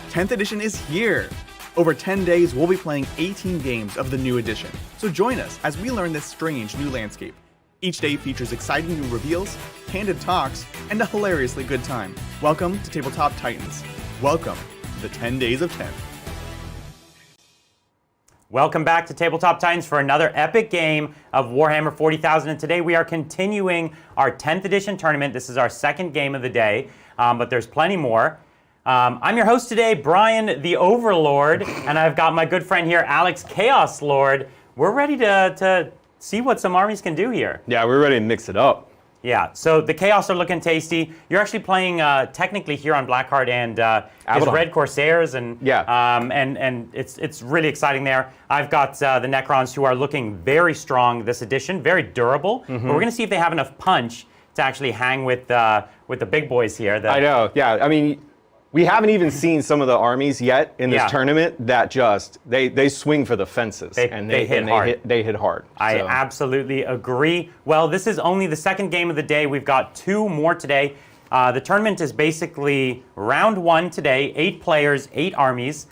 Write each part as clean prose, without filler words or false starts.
10th edition is here! Over 10 days, we'll be playing 18 games of the new edition. So join us as we learn this strange new landscape. Each day features exciting new reveals, candid talks, and a hilariously good time. Welcome to Tabletop Titans. Welcome to the 10 Days of 10. Welcome back to Tabletop Titans for another epic game of Warhammer 40,000. And today we are continuing our 10th edition tournament. This is our second game of the day, but there's plenty more. I'm your host today, Brian the Overlord, and I've got my good friend here, Alex Chaos Lord. We're ready to see what some armies can do here. Yeah, we're ready to mix it up. Yeah, so the Chaos are looking tasty. You're actually playing technically here on Blackheart and his Red Corsairs, and and it's really exciting there. I've got the Necrons who are looking very strong this edition, very durable. But we're going to see if they have enough punch to actually hang with the big boys here. I know. Yeah, I mean, we haven't even seen some of the armies yet in this tournament that just they swing for the fences and they hit hard. They hit hard. I absolutely agree. Well, this is only the second game of the day. We've got two more today. The tournament is basically round one today. 8 players, 8 armies.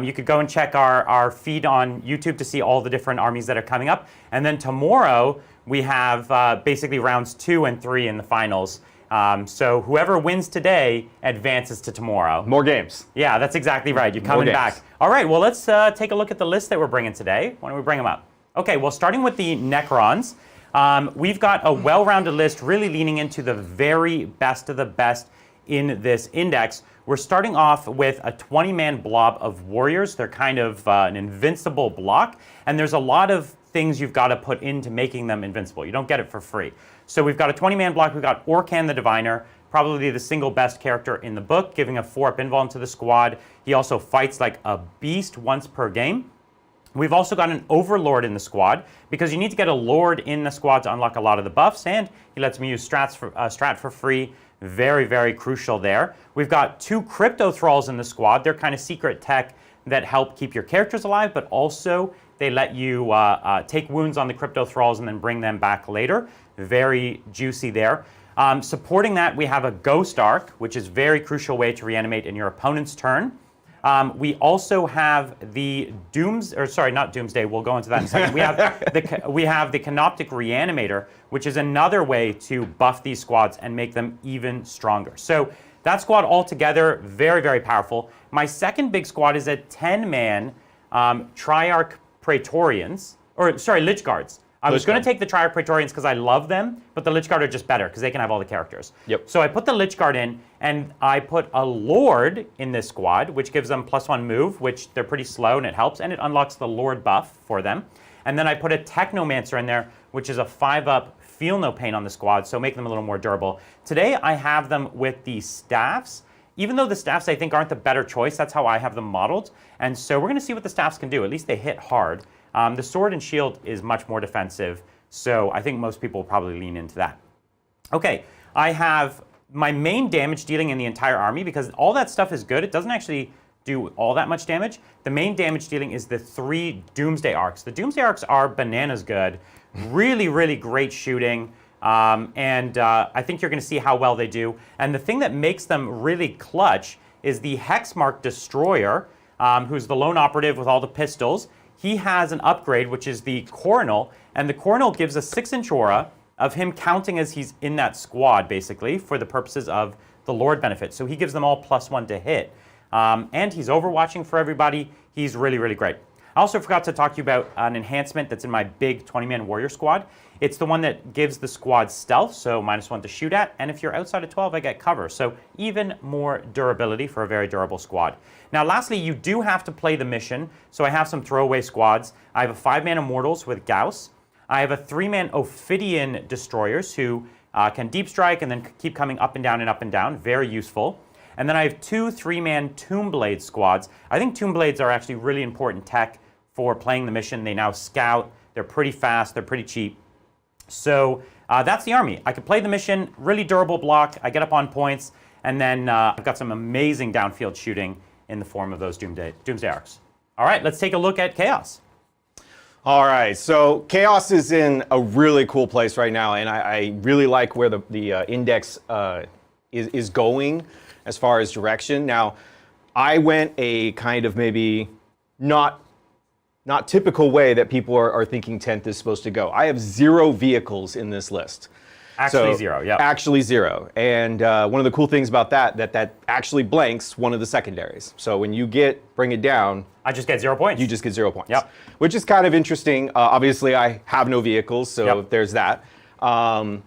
You could go and check our feed on YouTube to see all the different armies that are coming up. And then tomorrow we have basically rounds 2 and 3 in the finals. So whoever wins today advances to tomorrow. More games. Yeah, that's exactly right. You're coming back. All right, well, let's take a look at the list that we're bringing today. Why don't we bring them up? Okay, well, starting with the Necrons, we've got a well-rounded list really leaning into the very best of the best in this index. We're starting off with a 20-man blob of warriors. They're kind of an invincible block, and there's a lot of things you've got to put into making them invincible. You don't get it for free. So we've got a 20-man block. We've got Orkan the Diviner, probably the single best character in the book, giving a 4-up invuln to the squad. He also fights like a beast once per game. We've also got an Overlord in the squad, because you need to get a Lord in the squad to unlock a lot of the buffs, and he lets me use strat for free. Very, very crucial there. We've got 2 Crypto Thralls in the squad. They're kind of secret tech that help keep your characters alive, but also they let you take wounds on the Crypto Thralls and then bring them back later. Very juicy there. Supporting that, we have a Ghost Arc, which is a very crucial way to reanimate in your opponent's turn. We also have the not Doomsday, we'll go into that in a second. We have the Canoptic Reanimator, which is another way to buff these squads and make them even stronger. So that squad altogether, very, very powerful. My second big squad is a 10-man Triarch Praetorians, Lich Guards. I was going to take the Triarch Praetorians because I love them, but the Lich Guard are just better because they can have all the characters. Yep. So I put the Lich Guard in, and I put a Lord in this squad, which gives them +1 move, which they're pretty slow, and it helps, and it unlocks the Lord buff for them. And then I put a Technomancer in there, which is a 5-up Feel No Pain on the squad, so make them a little more durable. Today I have them with the Staffs. Even though the Staffs, I think, aren't the better choice, that's how I have them modeled. And so we're going to see what the Staffs can do. At least they hit hard. The Sword and Shield is much more defensive, so I think most people will probably lean into that. Okay, I have my main damage dealing in the entire army, because all that stuff is good. It doesn't actually do all that much damage. The main damage dealing is the 3 Doomsday Arcs. The Doomsday Arcs are bananas good. Really, really great shooting. I think you're going to see how well they do. And the thing that makes them really clutch is the Hexmark Destroyer, who's the lone operative with all the pistols. He has an upgrade, which is the Coronal, and the Coronal gives a 6-inch aura of him counting as he's in that squad, basically, for the purposes of the Lord benefit. So he gives them all +1 to hit. And he's overwatching for everybody. He's really, really great. I also forgot to talk to you about an enhancement that's in my big 20-man warrior squad. It's the one that gives the squad stealth, so -1 to shoot at, and if you're outside of 12, I get cover. So even more durability for a very durable squad. Now, lastly, you do have to play the mission, so I have some throwaway squads. I have a 5-man Immortals with Gauss. I have a 3-man Ophidian Destroyers who can deep strike and then keep coming up and down and up and down. Very useful. And then I have 2 3-man Tomb Blade squads. I think Tomb Blades are actually really important tech for playing the mission. They now scout. They're pretty fast. They're pretty cheap. So that's the army. I can play the mission, really durable block. I get up on points, and then I've got some amazing downfield shooting in the form of those Doomsday Arcs. All right, let's take a look at Chaos. All right, so Chaos is in a really cool place right now, and I really like where the index is going as far as direction. Now, I went a kind of maybe not typical way that people are thinking 10th is supposed to go. I have 0 vehicles in this list. Actually 0, yeah. Actually 0. And one of the cool things about that actually blanks one of the secondaries. So when you bring it down, I just get 0 points. You just get 0 points. Yep. Which is kind of interesting. Obviously, I have no vehicles, so there's that. And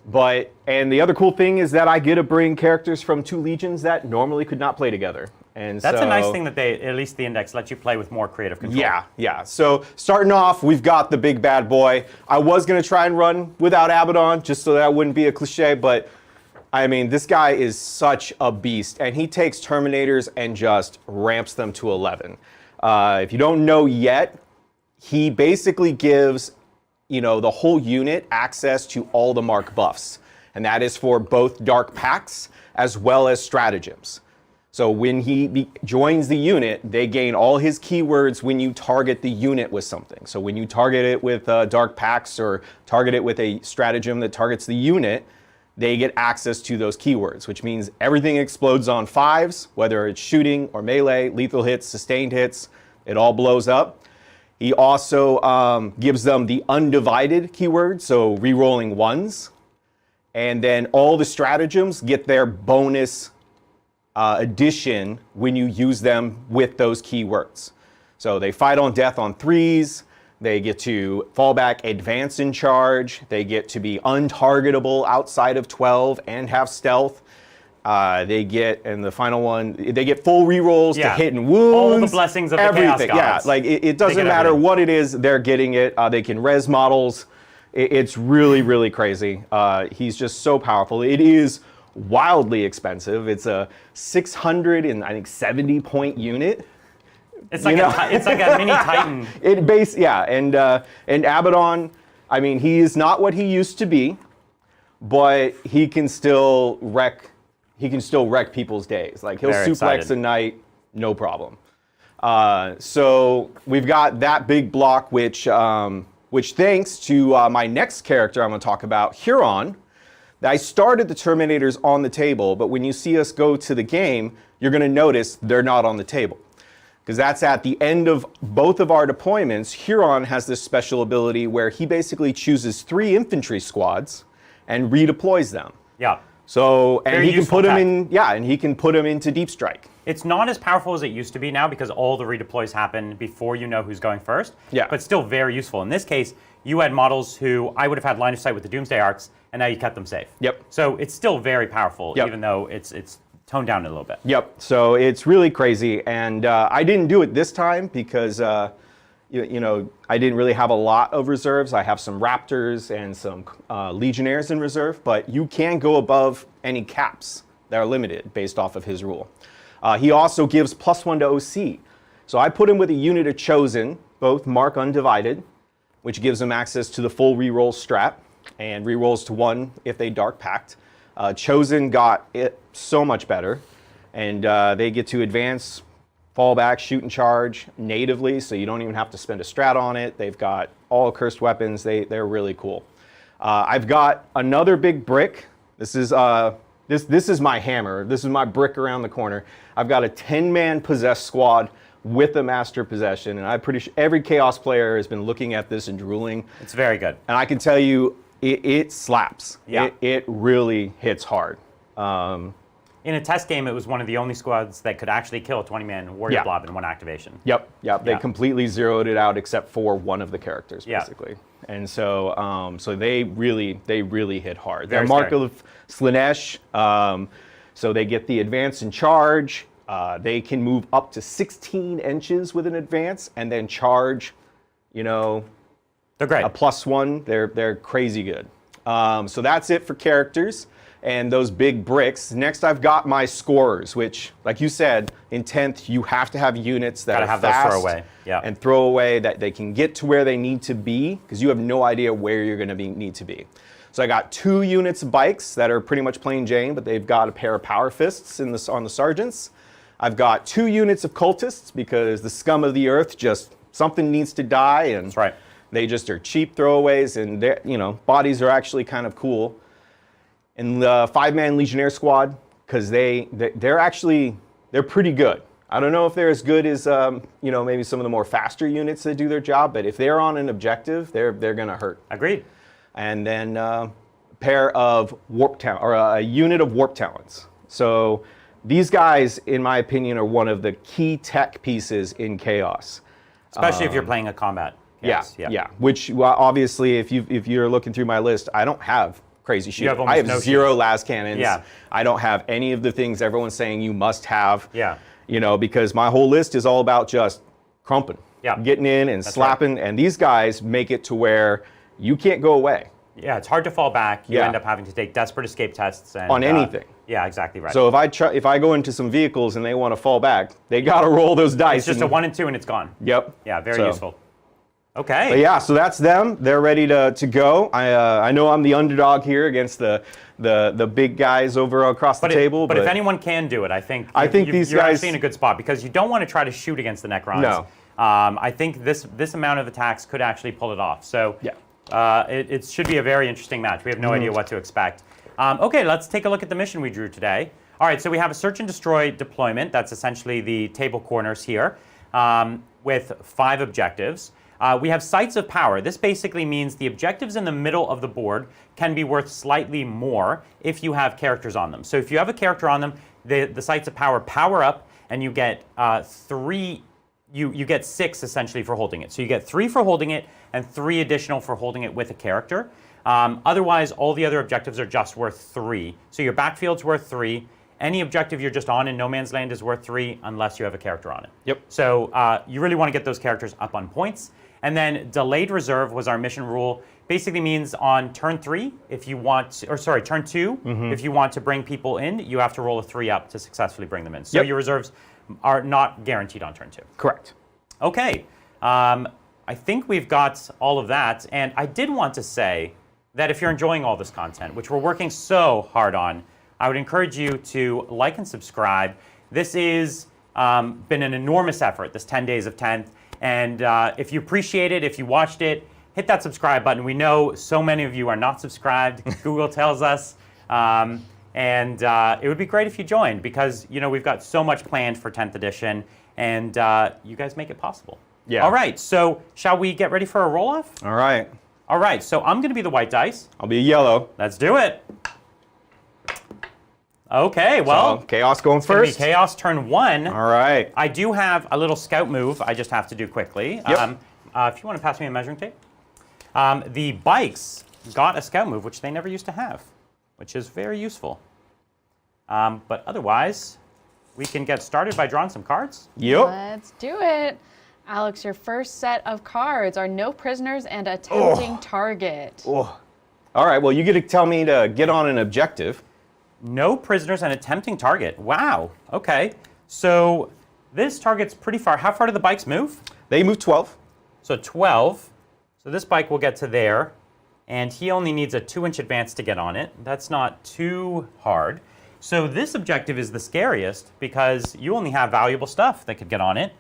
the other cool thing is that I get to bring characters from 2 legions that normally could not play together. And that's a nice thing that they, at least the index, lets you play with more creative control. Yeah. So starting off, we've got the big bad boy. I was going to try and run without Abaddon, just so that wouldn't be a cliche, but I mean, this guy is such a beast, and he takes Terminators and just ramps them to 11. If you don't know yet, he basically gives, the whole unit access to all the mark buffs, and that is for both Dark Pacts as well as stratagems. So when he joins the unit, they gain all his keywords when you target the unit with something. So when you target it with Dark Pacts or target it with a stratagem that targets the unit, they get access to those keywords, which means everything explodes on 5s, whether it's shooting or melee, lethal hits, sustained hits, it all blows up. He also gives them the undivided keyword, so re-rolling 1s. And then all the stratagems get their bonus addition when you use them with those keywords. So they fight on death on 3s, they get to fall back, advance in charge, they get to be untargetable outside of 12 and have stealth. They get, and the final one, they get full rerolls to hit and wounds. All the blessings of everything. The Chaos Gods. Yeah, like it doesn't matter what it is, they're getting it. They can res models. It's really, really crazy. He's just so powerful. It is wildly expensive. It's a 670 point unit. It's like it's like a mini Titan. And Abaddon, I mean, he is not what he used to be, but he can still wreck people's days. Like he'll suplex a knight, no problem. So we've got that big block, which thanks to my next character I'm going to talk about, Huron. I started the Terminators on the table, but when you see us go to the game, you're going to notice they're not on the table. Because that's at the end of both of our deployments. Huron has this special ability where he basically chooses 3 infantry squads and redeploys them. Yeah. So, and he can put them in, and he can put them into deep strike. It's not as powerful as it used to be now because all the redeploys happen before you know who's going first. Yeah. But still very useful. In this case, you had models who I would have had line of sight with the Doomsday Arcs, and now you kept them safe. Yep. So it's still very powerful, even though it's toned down a little bit. Yep. So it's really crazy, and I didn't do it this time because I didn't really have a lot of reserves. I have some Raptors and some Legionnaires in reserve, but you can go above any caps that are limited based off of his rule. He also gives +1 to OC. So I put him with a unit of Chosen, both mark undivided, which gives them access to the full reroll strat and rerolls to 1 if they Dark Pact. Chosen got it so much better, and they get to advance, fall back, shoot and charge natively, so you don't even have to spend a strat on it. They've got all cursed weapons. They're really cool. I've got another big brick. This is my hammer. This is my brick around the corner. I've got a 10-man possessed squad with a master possession, and I'm pretty sure every Chaos player has been looking at this and drooling. It's very good. And I can tell you, it slaps. Yeah. It really hits hard. In a test game, it was one of the only squads that could actually kill a 20-man warrior blob in 1 activation. Yep. They completely zeroed it out except for one of the characters, basically. And so so they really hit hard. They're Mark of Slanesh, so they get the advance and charge. They can move up to 16 inches with an advance and then charge, they're great. A +1. They're crazy good. So that's it for characters and those big bricks. Next, I've got my scorers, which, like you said, in 10th, you have to have units that are fast those and throw away, that they can get to where they need to be, because you have no idea where you're going to need to be. So I got 2 units of bikes that are pretty much plain Jane, but they've got a pair of power fists on the sergeants. I've got 2 units of cultists, because the scum of the earth something needs to die, and that's right. They just are cheap throwaways, and their bodies are actually kind of cool. And the 5-man Legionnaire squad, because they're pretty good. I don't know if they're as good as maybe some of the more faster units that do their job, but if they're on an objective, they're going to hurt. Agreed. And then a pair of a unit of warp talents. So these guys, in my opinion, are one of the key tech pieces in Chaos. Especially if you're playing a combat. Yeah. Which obviously, if you're looking through my list, I don't have crazy shield. I have no zero shields. las cannons. Yeah. I don't have any of the things everyone's saying you must have. Yeah. Because my whole list is all about just crumping, getting in and slapping, right. and these guys make it to where you can't go away. Yeah, it's hard to fall back. You end up having to take desperate escape tests on anything. Yeah, exactly right. So if I go into some vehicles and they want to fall back, they got to roll those dice. It's just a 1 and 2 and it's gone. Yep. Yeah, very useful. Okay. But yeah, so that's them. They're ready to go. I know I'm the underdog here against the big guys over across the table. But if anyone can do it, I think these you're guys actually in a good spot because you don't want to try to shoot against the Necrons. No. I think this amount of attacks could actually pull it off. So it should be a very interesting match. We have no idea what to expect. Okay, let's take a look at the mission we drew today. All right, so we have a search and destroy deployment. That's essentially the table corners here with 5 objectives. We have sites of power. This basically means the objectives in the middle of the board can be worth slightly more if you have characters on them. So if you have a character on them, the sites of power up, and you get 3. You get 6 essentially for holding it. So you get 3 for holding it and 3 additional for holding it with a character. Otherwise, all the other objectives are just worth 3. So your backfield's worth 3. Any objective you're just on in No Man's Land is worth 3 unless you have a character on it. Yep. So you really want to get those characters up on points. And then delayed reserve was our mission rule. Basically means on turn 3, if you want, turn 2, if you want to bring people in, you have to roll a 3 up to successfully bring them in. So your reserves are not guaranteed on turn 2. Correct. Okay. I think we've got all of that. And I did want to say that if you're enjoying all this content, which we're working so hard on, I would encourage you to like and subscribe. This has been an enormous effort, this 10 days of 10th. And if you appreciate it, if you watched it, hit that subscribe button. We know so many of you are not subscribed. Google tells us. And it would be great if you joined because, we've got so much planned for 10th edition. And you guys make it possible. Yeah. All right. So shall we get ready for a roll-off? All right. All right. So I'm going to be the white dice. I'll be yellow. Let's do it. Okay, well, so, Chaos going first. It's gonna be Chaos turn 1. All right. I do have a little scout move I just have to do quickly. Yep. If you want to pass me a measuring tape. The bikes got a scout move, which they never used to have, which is very useful. But otherwise, we can get started by drawing some cards. Yep. Let's do it. Alex, your first set of cards are no prisoners and a tempting target. Oh. All right, well, you get to tell me to get on an objective. No prisoners and a tempting target. Wow. Okay. So this target's pretty far. How far do the bikes move? They move 12. So 12. So this bike will get to there. And he only needs a 2-inch advance to get on it. That's not too hard. So this objective is the scariest because you only have valuable stuff that could get on it.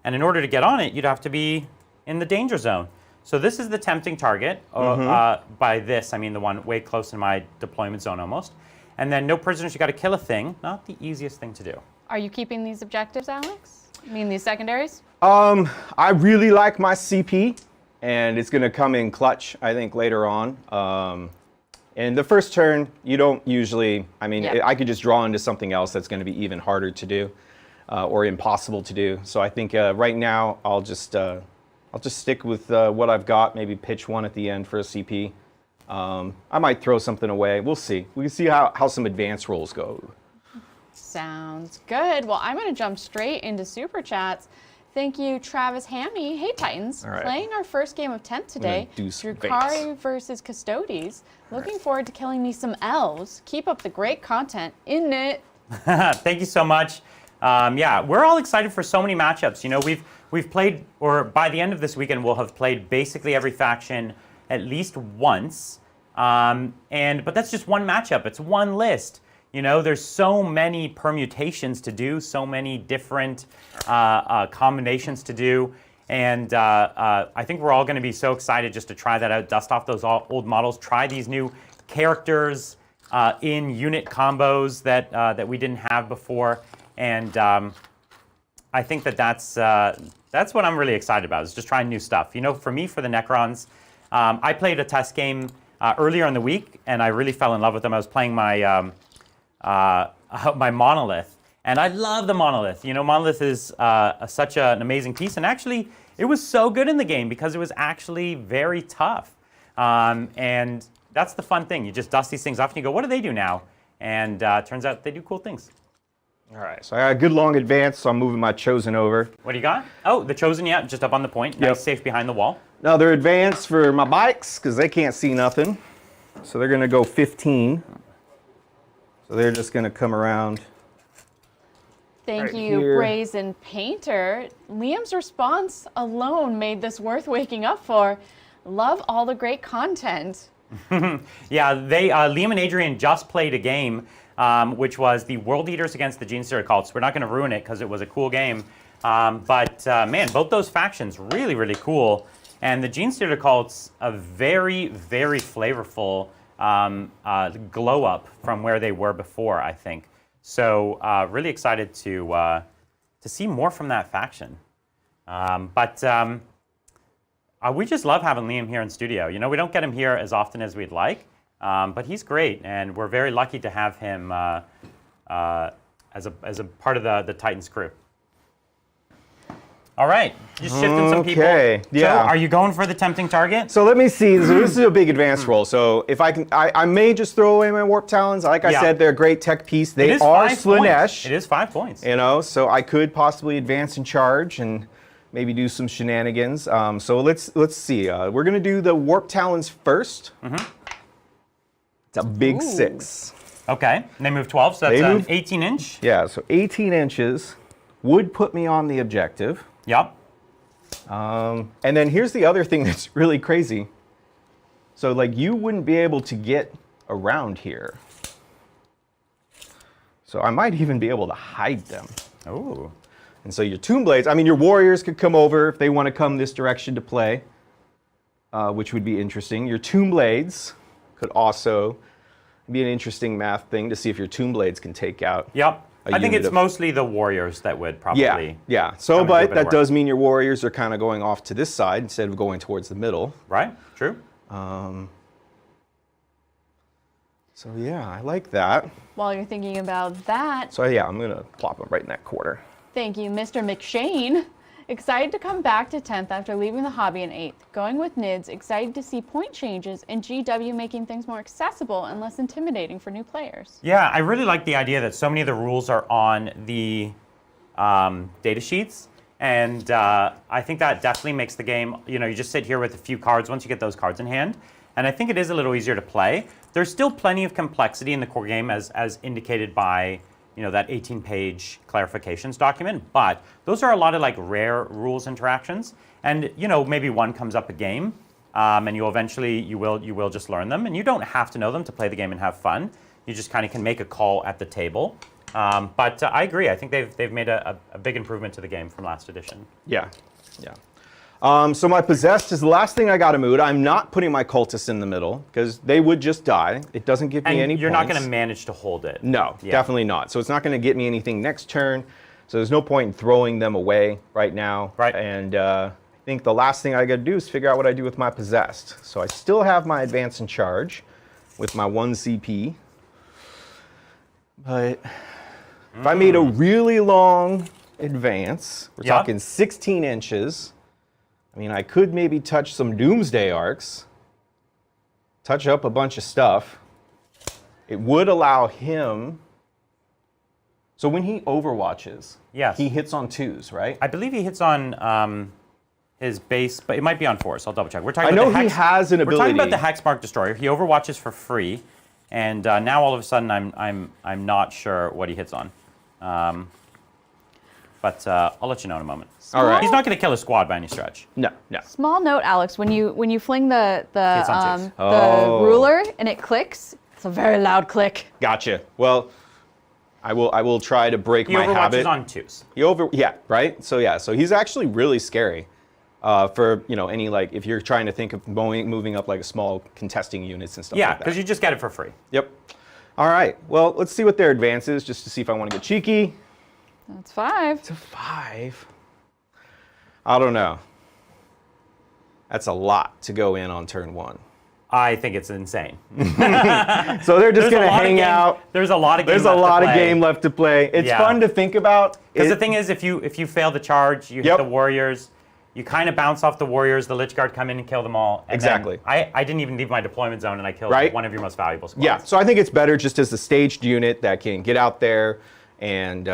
And in order to get on it, you'd have to be in the danger zone. So this is the tempting target. By this, I mean the one way close in my deployment zone almost. And then no prisoners, you got to kill a thing. Not the easiest thing to do. Are you keeping these objectives, Alex? You mean these secondaries? I really like my CP, and it's going to come in clutch, I think, later on. In the first turn, you don't usually, I could just draw into something else that's going to be even harder to do or impossible to do. So I think right now I'll just stick with what I've got, maybe pitch 1 at the end for a CP. I might throw something away. We'll see. We can see how some advance rolls go. Sounds good. Well, I'm going to jump straight into Super Chats. Thank you, Travis Hammy. Hey, Titans. All right. Playing our first game of 10th today. Drukari versus Custodes. Looking forward to killing me some elves. Keep up the great content. In it. Thank you so much. Yeah, we're all excited for so many matchups. We've played, or by the end of this weekend, we'll have played basically every faction at least once. But that's just one matchup. It's one list. There's so many permutations to do, so many different combinations to do. And I think we're all going to be so excited just to try that out, dust off those old models, try these new characters in unit combos that we didn't have before. And I think that's what I'm really excited about, is just trying new stuff. You know, for me, for the Necrons, I played a test game earlier in the week, and I really fell in love with them. I was playing my my Monolith, and I love the Monolith. You know, Monolith is such an amazing piece, and actually, it was so good in the game because it was actually very tough. And that's the fun thing. You just dust these things off, and you go, what do they do now? And turns out they do cool things. All right, so I got a good long advance, so I'm moving my Chosen over. What do you got? Oh, the Chosen, yeah, just up on the point. Nice, safe behind the wall. Now they're advanced for my bikes because they can't see nothing. So they're going to go 15. So they're just going to come around. Thank you, Brazen Painter. Liam's response alone made this worth waking up for. Love all the great content. Yeah, Liam and Adrian just played a game, which was the World Eaters against the Gene Stealer Cults. We're not going to ruin it because it was a cool game. But man, both those factions really, really cool. And the Gene Stealer Cults, a very, very flavorful glow up from where they were before, I think. So really excited to see more from that faction. We just love having Liam here in studio. You know, we don't get him here as often as we'd like, but he's great, and we're very lucky to have him as a part of the Titans crew. All right, just shifting some people. Okay, yeah. So, are you going for the tempting target? So let me see. So this is a big advanced roll. So if I can, I may just throw away my Warp Talons. Like I said, they're a great tech piece. They are Slaanesh. It is 5 points. You know, so I could possibly advance and charge and maybe do some shenanigans. So let's see. We're gonna do the Warp Talons first. It's a big 6. Okay, and they move 12, so that's an 18-inch. Yeah, so 18 inches would put me on the objective. Yep. And then here's the other thing that's really crazy. So like you wouldn't be able to get around here. So I might even be able to hide them. Oh. And so your Tomb Blades, I mean, your warriors could come over if they want to come this direction to play, which would be interesting. Your Tomb Blades could also be an interesting math thing to see if your Tomb Blades can take out. Yep. I think it's mostly the warriors that would probably. Yeah. So, but that does mean your warriors are kind of going off to this side instead of going towards the middle. Right. True. So yeah, I like that. While you're thinking about that. So yeah, I'm gonna plop them right in that corner. Thank you, Mr. McShane. Excited to come back to 10th after leaving the hobby in 8th. Going with NIDS, excited to see point changes and GW making things more accessible and less intimidating for new players. Yeah, I really like the idea that so many of the rules are on the data sheets. And I think that definitely makes the game, you know, you just sit here with a few cards once you get those cards in hand. And I think it is a little easier to play. There's still plenty of complexity in the core game as indicated by, you know, that 18-page clarifications document, but those are a lot of like rare rules interactions, and you know, maybe one comes up a game, and you will just learn them, and you don't have to know them to play the game and have fun. You just kind of can make a call at the table. But I agree. I think they've made a big improvement to the game from last edition. Yeah. So my Possessed is the last thing I got to move. I'm not putting my Cultists in the middle because they would just die. It doesn't give me any you're points. not going to manage to hold it. No, definitely not. So it's not going to get me anything next turn. So there's no point in throwing them away right now. Right. And I think the last thing I got to do is figure out what I do with my Possessed. So I still have my Advance and Charge with my 1 CP. But if I made a really long advance, we're talking 16 inches. I mean, I could maybe touch some Doomsday Arcs, touch up a bunch of stuff. It would allow him. So when he overwatches, he hits on 2s, right? I believe he hits on his base, but it might be on 4s. I'll double check. We're talking I about know the he has an ability. We're talking about the Hexmark Destroyer. He overwatches for free, and now all of a sudden I'm not sure what he hits on. But I'll let you know in a moment. All right. He's not going to kill a squad by any stretch. No. Small note, Alex, when you fling the Oh. ruler and it clicks, it's a very loud click. Gotcha. Well, I will try to break my habit. He overwatches on 2s. Right? So he's actually really scary for, you know, any, like, if you're trying to think of moving up like a small contesting units and stuff like that. Yeah, because you just get it for free. Yep. All right. Well, let's see what their advance is just to see if I want to get cheeky. That's 5. It's a 5. I don't know. That's a lot to go in on turn 1. I think it's insane. So they're just going to hang game, out. There's a lot of game There's left a lot to of play. game left to play. It's Yeah. fun to think about. Because the thing is, if you fail the charge, you hit Yep. the warriors, you kind of bounce off the warriors, the Lich Guard come in and kill them all. And Exactly. then I didn't even leave my deployment zone, and I killed Right. one of your most valuable squads. Yeah, so I think it's better just as a staged unit that can get out there and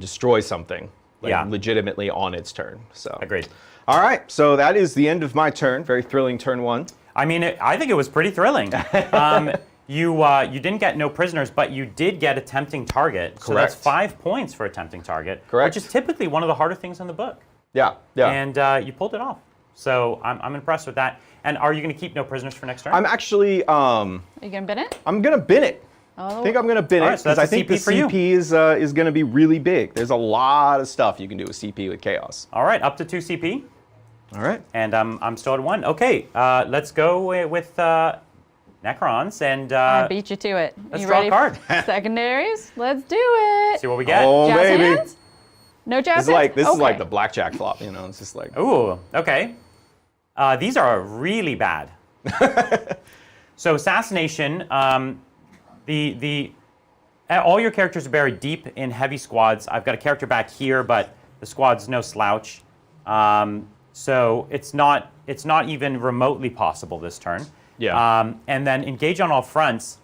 destroy something legitimately on its turn. So Agreed. All right, so that is the end of my turn. Very thrilling turn 1. I mean, I think it was pretty thrilling. You didn't get no prisoners, but you did get a tempting target. So that's Correct. 5 points for a tempting target. Correct. Which is typically one of the harder things in the book. Yeah, yeah. And you pulled it off. So I'm impressed with that. And are you going to keep no prisoners for next turn? I'm actually Are you going to bin it? I'm gonna bin it. Oh. I think I'm going to bin All it right, so because that's I a think the CP for you. CP is going to be really big. There's a lot of stuff you can do with CP with Chaos. All right, up to 2 CP. All right. And I'm still at 1. Okay, let's go with Necrons and I beat you to it. let's you draw a ready card. for secondaries? Let's do it. see what we get. Oh, Jazz baby. hands? No jazz This is like hands? this is like Okay. the blackjack flop, you know. It's just like Ooh, okay. These are really bad. So assassination, all your characters are buried deep in heavy squads. I've got a character back here, but the squad's no slouch. So it's not even remotely possible this turn. Yeah. And then engage on all fronts.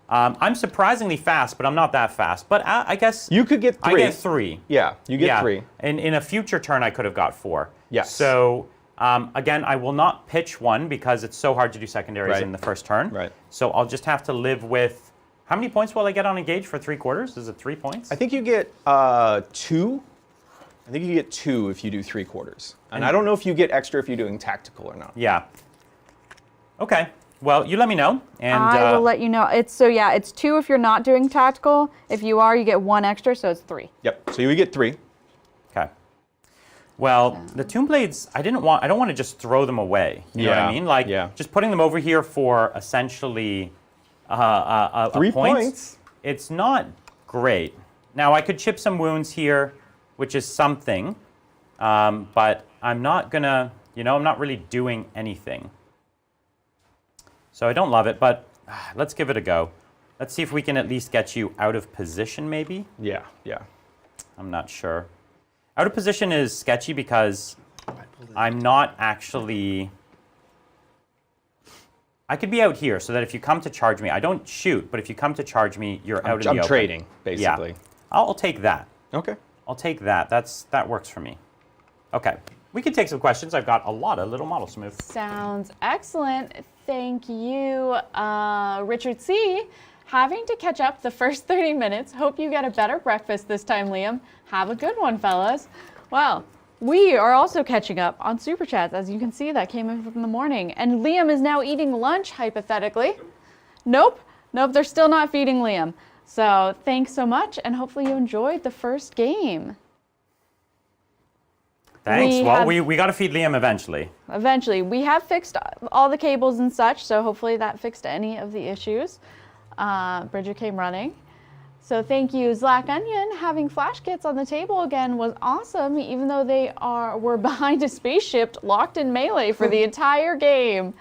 I'm surprisingly fast, but I'm not that fast. But I guess you could get 3. I get 3. Yeah, you get 3. And in a future turn, I could have got 4. Yes. So again, I will not pitch 1 because it's so hard to do secondaries Right. in the first turn. Right. So I'll just have to live with. How many points will I get on engage for 3/4? Is it 3 points? I think you get 2. I think you get 2 if you do 3/4. And I don't know if you get extra if you're doing tactical or not. Yeah. Okay. Well, you let me know. And I will let you know. It's 2 if you're not doing tactical. If you are, you get 1 extra, so it's 3. Yep. So you would get 3. Okay. Well, the Tomb Blades, I don't want to just throw them away. You know what I Yeah, mean? Like, yeah. just putting them over here for essentially a 3 point, points. it's not great. Now, I could chip some wounds here, which is something, but I'm not gonna, I'm not really doing anything. So I don't love it, but let's give it a go. Let's see if we can at least get you out of position, maybe. Yeah, yeah. I'm not sure. Out of position is sketchy because I'm not actually. I could be out here so that if you come to charge me, I don't shoot, but if you come to charge me, you're out in the I'm open. trading, basically. Yeah. I'll take that. Okay. I'll take that. That works for me. Okay. We can take some questions. I've got a lot of little models to move. Sounds excellent. Thank you, Richard C. Having to catch up the first 30 minutes. Hope you get a better breakfast this time, Liam. Have a good one, fellas. Well, we are also catching up on Super Chats. As you can see, that came in from the morning. And Liam is now eating lunch, hypothetically. Nope, they're still not feeding Liam. So thanks so much, and hopefully you enjoyed the first game. Thanks. Well, we got to feed Liam eventually. Eventually. We have fixed all the cables and such, so hopefully that fixed any of the issues. Bridger came running. So thank you, Zlack Onion. Having flash kits on the table again was awesome, even though they were behind a spaceship locked in melee for the entire game.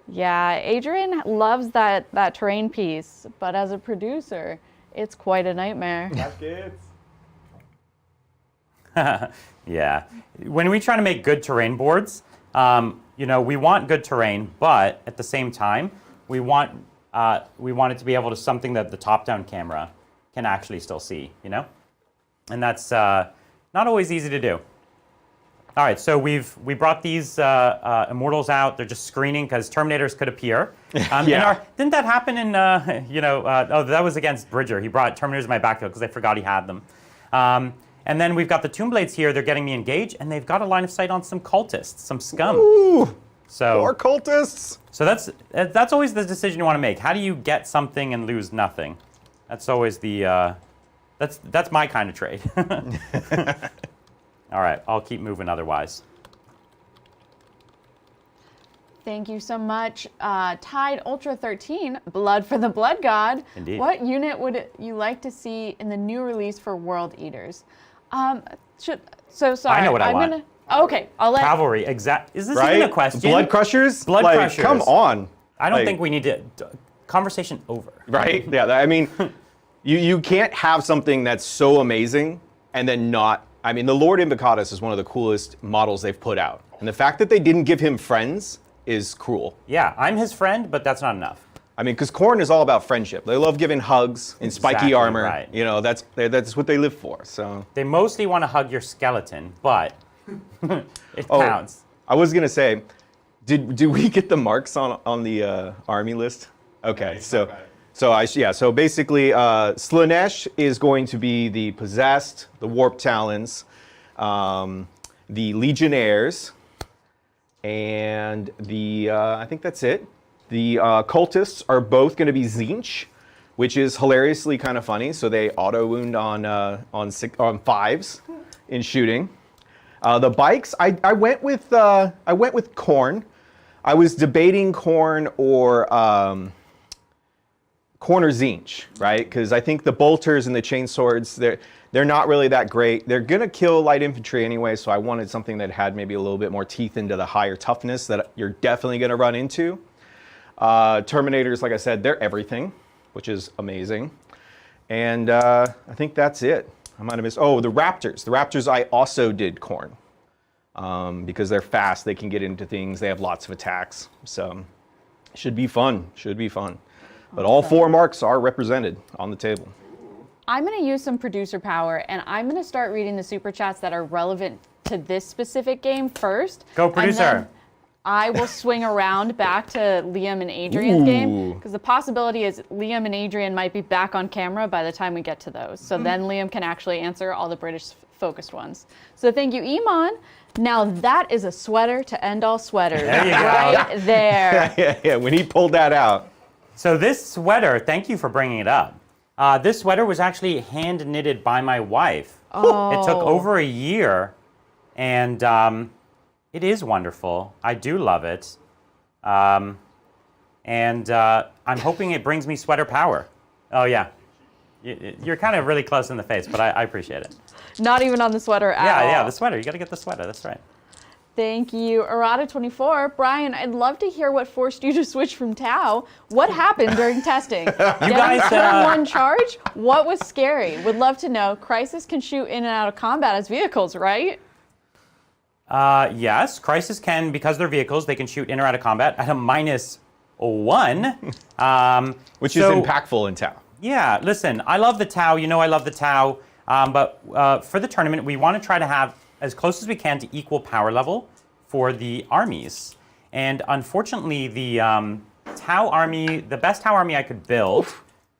Yeah, Adrian loves that terrain piece, but as a producer, it's quite a nightmare. Flash kits. Yeah. When we try to make good terrain boards, we want good terrain, but at the same time, we want it to be able to something that the top-down camera can actually still see, And that's not always easy to do. All right, so we brought these immortals out. They're just screening because Terminators could appear. Yeah. Didn't that happen in, that was against Bridger. He brought Terminators in my backfield because I forgot he had them. And then we've got the Tomb Blades here. They're getting me engaged, and they've got a line of sight on some cultists, some scum. Ooh, so more cultists. So that's always the decision you want to make. How do you get something and lose nothing? That's always the that's my kind of trade. All right, I'll keep moving otherwise. Thank you so much. Tide Ultra 13, Blood for the Blood God. Indeed. What unit would you like to see in the new release for World Eaters? So sorry. I know what I want. Okay, I'll let. Cavalry, exact. Is this Right? even a question? Blood Crushers? Blood Like, Crushers. come on. I don't Like, think we need to. Conversation over. Right? Yeah, I mean, you can't have something that's so amazing and then not. I mean, the Lord Invocatus is one of the coolest models they've put out. And the fact that they didn't give him friends is cruel. Yeah, I'm his friend, but that's not enough. I mean, because Khorne is all about friendship. They love giving hugs and spiky Exactly armor. right. You know, that's what they live for. So They mostly want to hug your skeleton, but it Oh. counts. I was gonna say, did we get the marks on the army list? Okay, so basically, Slaanesh is going to be the Possessed, the Warp Talons, the Legionnaires, and the I think that's it. The Cultists are both going to be Tzeentch, which is hilariously kind of funny. So they auto wound on fives in shooting. The bikes, I went with Khorne. I was debating Khorne or Tzeentch, right? Because I think the bolters and the chainswords, they're not really that great. They're gonna kill light infantry anyway, so I wanted something that had maybe a little bit more teeth into the higher toughness that you're definitely gonna run into. Terminators, like I said, they're everything, which is amazing. And I think that's it. I might have missed. Oh, the Raptors. The Raptors, I also did Khorne. Because they're fast, they can get into things. They have lots of attacks. So should be fun. Should be fun. But all four marks are represented on the table. I'm going to use some producer power, and I'm going to start reading the super chats that are relevant to this specific game first. Go, and producer. then I will swing around back to Liam and Adrian's game, because the possibility is Liam and Adrian might be back on camera by the time we get to those. So then Liam can actually answer all the British-focused ones. So thank you, Iman. Now that is a sweater to end all sweaters. There you go. Right there. Yeah, when he pulled that out. So this sweater, thank you for bringing it up. This sweater was actually hand knitted by my wife. Oh. It took over a year, and it is wonderful. I do love it. And I'm hoping it brings me sweater power. Oh, yeah. You're kind of really close in the face, but I appreciate it. Not even on the sweater at all. Yeah, the sweater. You got to get the sweater. That's right. Thank you. Errata24. Brian, I'd love to hear what forced you to switch from Tau. What happened during testing? guys, turn one charge? What was scary? Would love to know. Crisis can shoot in and out of combat as vehicles, right? Yes, Crisis can, because they're vehicles, they can shoot in or out of combat at a -1. Which is impactful in Tau. Yeah, listen, I love the Tau. You know I love the Tau. But for the tournament, we want to try to have as close as we can to equal power level for the armies. And unfortunately, the Tau army, the best Tau army I could build,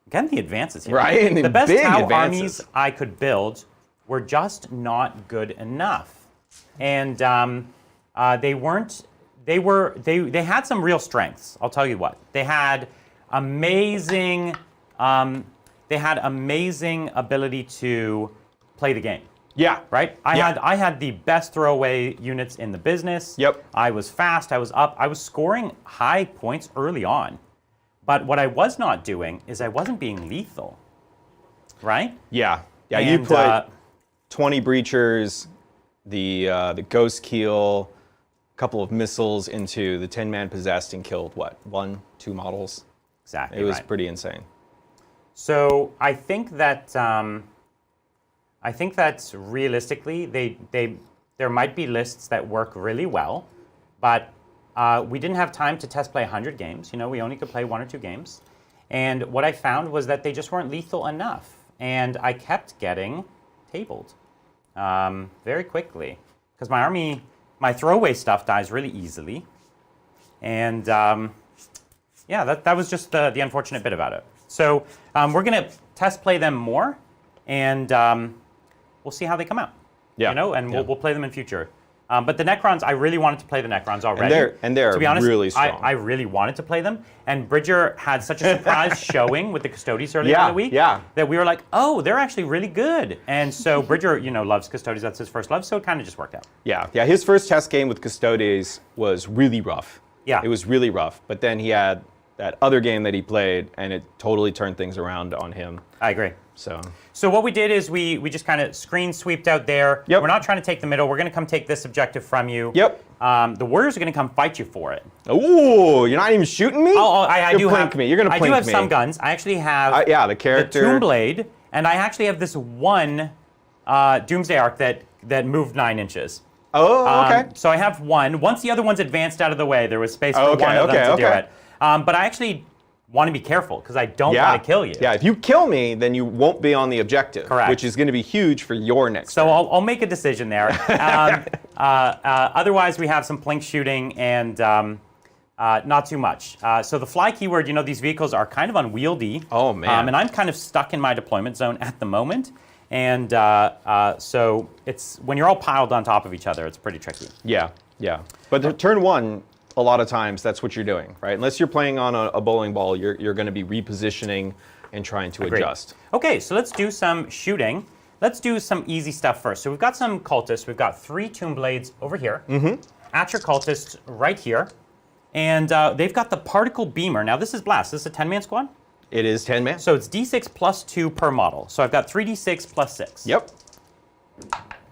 again, the advances here. Right, and the best big Tau advances. armies I could build were just not good enough. And they had some real strengths. I'll tell you what. They had amazing ability to play the game. Yeah. Right? I had the best throwaway units in the business. Yep. I was fast, I was up, I was scoring high points early on. But what I was not doing is I wasn't being lethal. Right? Yeah. Yeah, And, you put 20 breachers, the ghost keel, a couple of missiles into the 10-man possessed and killed what? 1, 2 models? Exactly. It was right. pretty insane. So I think that realistically, there might be lists that work really well, but we didn't have time to test play 100 games. You know, we only could play 1 or 2 games, and what I found was that they just weren't lethal enough, and I kept getting tabled very quickly because my throwaway stuff dies really easily, and yeah, that was just the unfortunate bit about it. So we're going to test play them more, and we'll see how they come out. Yeah. You know, and Yeah. we'll play them in future. But the Necrons, I really wanted to play the Necrons already. And they're to be honest, really strong. I really wanted to play them. And Bridger had such a surprise showing with the Custodes earlier in the week that we were like, oh, they're actually really good. And so Bridger, loves Custodes. That's his first love. So it kind of just worked out. Yeah. His first test game with Custodes was really rough. Yeah. It was really rough. But then he had that other game that he played, and it totally turned things around on him. I agree. So what we did is we just kind of screen sweeped out there. Yep. We're not trying to take the middle. We're going to come take this objective from you. Yep. The warriors are going to come fight you for it. Ooh, you're not even shooting me? I do have me. You're gonna plink me. I do have some guns. I actually have yeah, the character. the Tomb Blade, and I actually have this one Doomsday Arc that moved 9 inches. Oh, okay. So I have one. Once the other one's advanced out of the way, there was space for one of them to do it. But I actually want to be careful because I don't want to kill you. Yeah, if you kill me, then you won't be on the objective. Correct. Which is going to be huge for your next So turn. I'll make a decision there. Otherwise, we have some plink shooting and not too much. So the fly keyword, these vehicles are kind of unwieldy. Oh, man. And I'm kind of stuck in my deployment zone at the moment. And so it's when you're all piled on top of each other, it's pretty tricky. Yeah. But the turn 1, a lot of times, that's what you're doing, right? Unless you're playing on a bowling ball, you're going to be repositioning and trying to adjust. Okay, so let's do some shooting. Let's do some easy stuff first. So we've got some cultists. We've got 3 Tomb Blades over here. At your cultists right here. And they've got the particle beamer. Now this is blast. This is a 10-man squad? It is 10 man. So it's d6 plus 2 per model. So I've got 3d6 plus 6. Yep.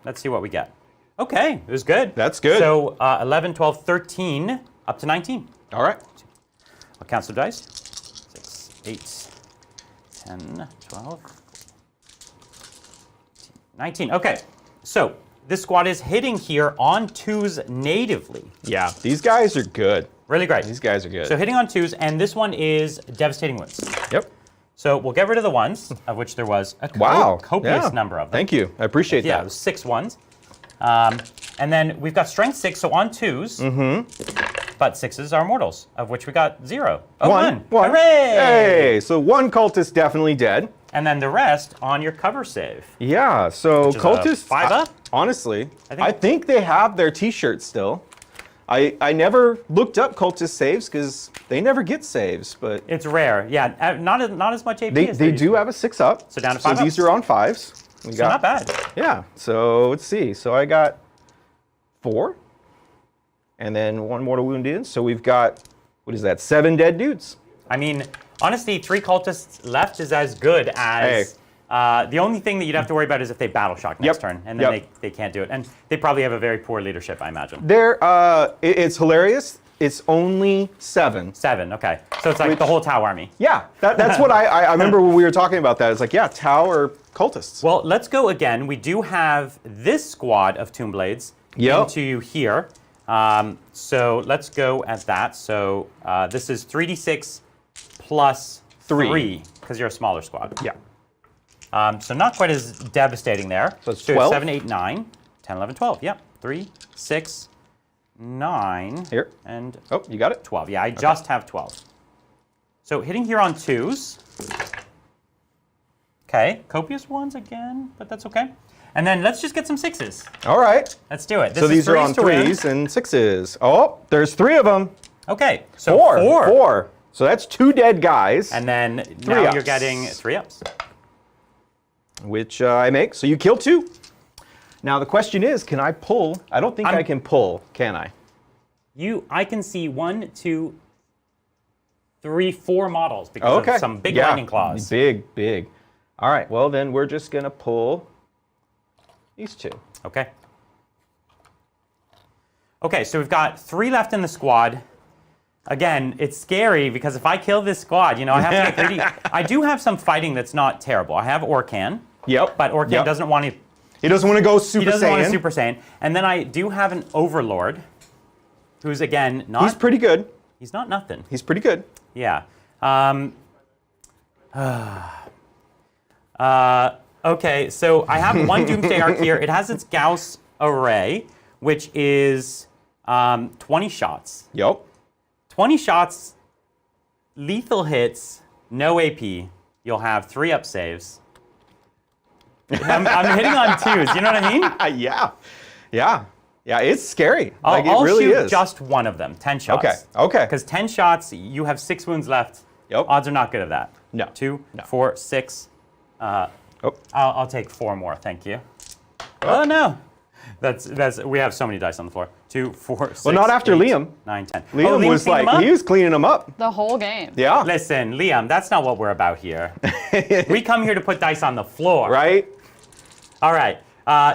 Let's see what we get. Okay, it was good. That's good. So 11, 12, 13, up to 19. All right. I'll count some dice. 6, 8, 10, 12, 19. Okay, so this squad is hitting here on 2s natively. Yeah, these guys are good. Really great. These guys are good. So hitting on 2s, and this one is devastating wounds. Yep. So we'll get rid of the 1s, of which there was a copious number of them. Thank you. I appreciate Yeah, that. it was 6 1s. And then we've got strength 6, so on 2s. But 6s are mortals, of which we got 0. Oh, 1. One. Hooray! Hey, so 1 cultist definitely dead. And then the rest on your cover save. Yeah, so Which is a cultists. 5 up? Honestly, I I think they have their T-shirts still. I never looked up cultist saves because they never get saves, but It's rare. Yeah, not as much AP they as there used do to have a 6 up. So down to 5 So these ups. are on 5s. We be. So not bad. Yeah. So let's see. So I got 4, and then 1 mortal wounded. So we've got, what is that? 7 dead dudes. I mean, honestly, 3 cultists left is as good as... the only thing that you'd have to worry about is if they battle shock next turn, and then they can't do it. And they probably have a very poor leadership, I imagine. It's hilarious. It's only 7. 7, okay. So it's like the whole Tau army. Yeah, that's what I remember when we were talking about that. It's like, yeah, Tau or cultists. Well, let's go again. We do have this squad of Tomb Blades into here. So let's go at that. So this is 3d6 plus 3, because you're a smaller squad. Yeah. So not quite as devastating there. So it's 12? 7, 8, 9, 10, 11, 12. Yep. 3, 6, 9. Here. And Oh, you got it? 12. Yeah, I just have 12. So hitting here on 2s. Okay, copious 1s again, but that's okay. And then let's just get some 6s. All right. Let's do it. This So is these are on 3s and 6s. Oh, there's 3 of them. Okay, so 4. So that's 2 dead guys, And then 3 now ups. you're getting 3 ups. which I make. So you kill 2. Now the question is, can I pull? I don't think I can pull, can I? I can see 1, 2, 3, 4 models because of some big lightning claws. Big. All right, well then we're just gonna pull these 2. Okay. Okay, so we've got 3 left in the squad. Again, it's scary because if I kill this squad, I have to get greedy. I do have some fighting that's not terrible. I have Orcan. Yep. But Orcan doesn't want to. He doesn't want to go Super Saiyan. He doesn't want to Super Saiyan. And then I do have an Overlord, who's again not. He's pretty good. He's not nothing. He's pretty good. Yeah. Okay, so I have 1 Doomsday Arc here. It has its Gauss array, which is 20 shots. Yep. 20 shots, lethal hits, no AP. You'll have 3 up saves. I'm hitting on 2s. You know what I mean? Yeah. It's scary. I'll it really shoot is. just 1 of them. 10 shots. Okay. Because 10 shots, you have 6 wounds left. Yep. Odds are not good of that. No. 2, No. 4, 6. Oh. I'll take 4 more, thank you. Oh no. That's. We have so many dice on the floor. 2, 4, 6. Well, not after 8, Liam. 9, 10. Liam was cleaned them like, up? he was cleaning them up. The whole game. Yeah. Listen, Liam, that's not what we're about here. We come here to put dice on the floor. Right? All right.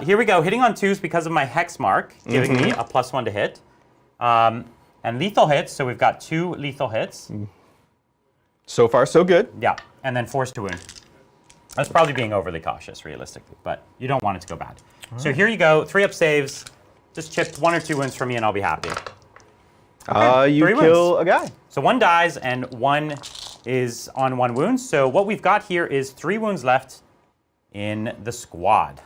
Here we go. Hitting on 2s because of my hex mark, giving me a +1 to hit. And lethal hits, so we've got 2 lethal hits. So far, so good. Yeah, and then force to wound. That's probably being overly cautious, realistically, but you don't want it to go bad. So here you go, 3 up saves. Just chip 1 or 2 wounds from me and I'll be happy. You 3 kill wounds. a guy. So 1 dies and 1 is on 1 wound. So what we've got here is 3 wounds left in the squad.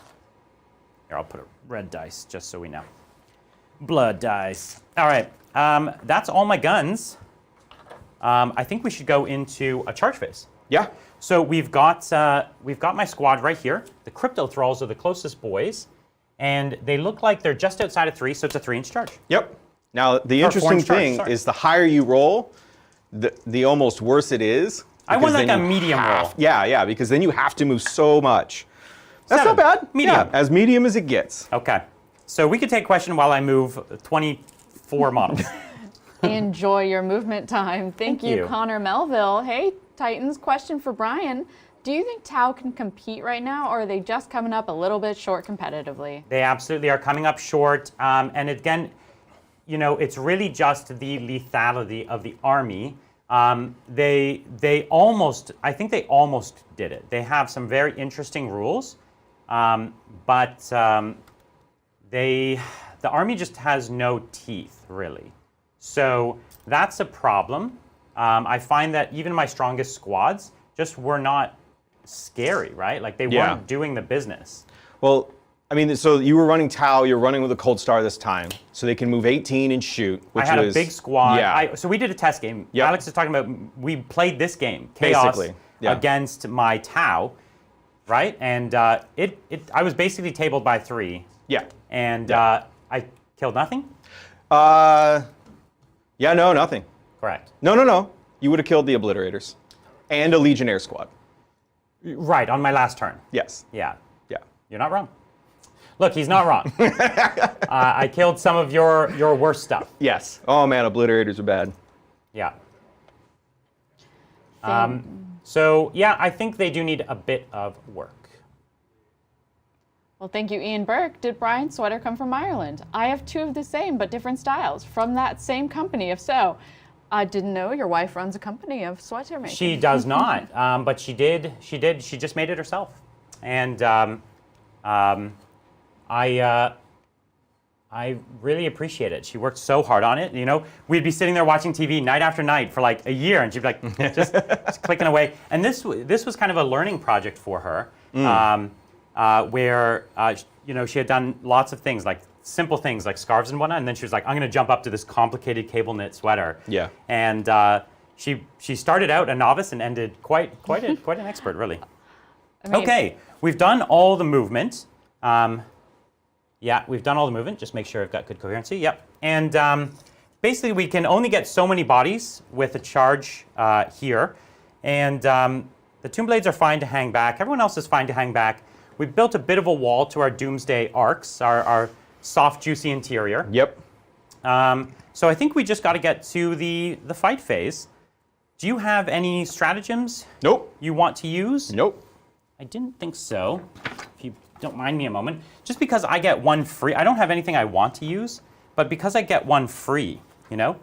Here, I'll put a red dice just so we know. Blood dice. All right, that's all my guns. I think we should go into a charge phase. Yeah. So we've got my squad right here. The crypto thralls are the closest boys, and they look like they're just outside of 3, so it's a 3-inch charge. Yep. Now, the Or interesting 4-inch charge, thing sorry. is the higher you roll, the almost worse it is. I want because like then a you medium have- roll. Yeah, because then you have to move so much. That's 7. not bad. Medium. Yeah, as medium as it gets. Okay. So we could take question while I move 24 models. Enjoy your movement time. Thank you, you. Connor Melville. Hey, Titans, question for Brian. Do you think Tau can compete right now, or are they just coming up a little bit short competitively? They absolutely are coming up short. And again, you know, it's really just the lethality of the army. They almost, I think they almost did it. They have some very interesting rules, but the army just has no teeth, really. So that's a problem. I find that even my strongest squads just were not scary, right? Like they Yeah. weren't doing the business. Well, I mean, so you were running Tau, you're running with a Cold Star this time, so they can move 18 and shoot, which I had was... a big squad. Yeah. So we did a test game. Yep. Alex is talking about, we played this game, Chaos, Basically, yeah. against my Tau, right? And I was basically tabled by 3. Yeah. And Yeah. I killed nothing? Yeah, no, nothing. Correct. No. You would have killed the Obliterators. And a Legionnaire squad. Right, on my last turn. Yes. Yeah. Yeah. You're not wrong. Look, he's not wrong. I killed some of your worst stuff. Yes. Oh man, Obliterators are bad. Yeah. So, yeah, I think they do need a bit of work. Well, thank you, Ian Burke. Did Brian's sweater come from Ireland? I have 2 of the same, but different styles from that same company. If so, I didn't know your wife runs a company of sweater making. She does not, but she did. She just made it herself, and I really appreciate it. She worked so hard on it. You know, we'd be sitting there watching TV night after night for like a year, and she'd be like just clicking away. And this was kind of a learning project for her, where you know, she had done lots of things, like simple things like scarves and whatnot, and then she was like, I'm going to jump up to this complicated cable knit sweater. Yeah. And she started out a novice and ended quite an expert, really. Amazing. Okay, we've done all the movement. Yeah, we've done all the movement. Just make sure I've got good coherency. Yep. And basically, we can only get so many bodies with a charge here. And the Tomb Blades are fine to hang back. Everyone else is fine to hang back. We've built a bit of a wall to our Doomsday arcs, our soft, juicy interior. Yep. So I think we just got to get to the fight phase. Do you have any stratagems? Nope. You want to use? Nope. I didn't think so. If you don't mind me a moment. Just because I get 1 free, I don't have anything I want to use, but because I get 1 free, you know,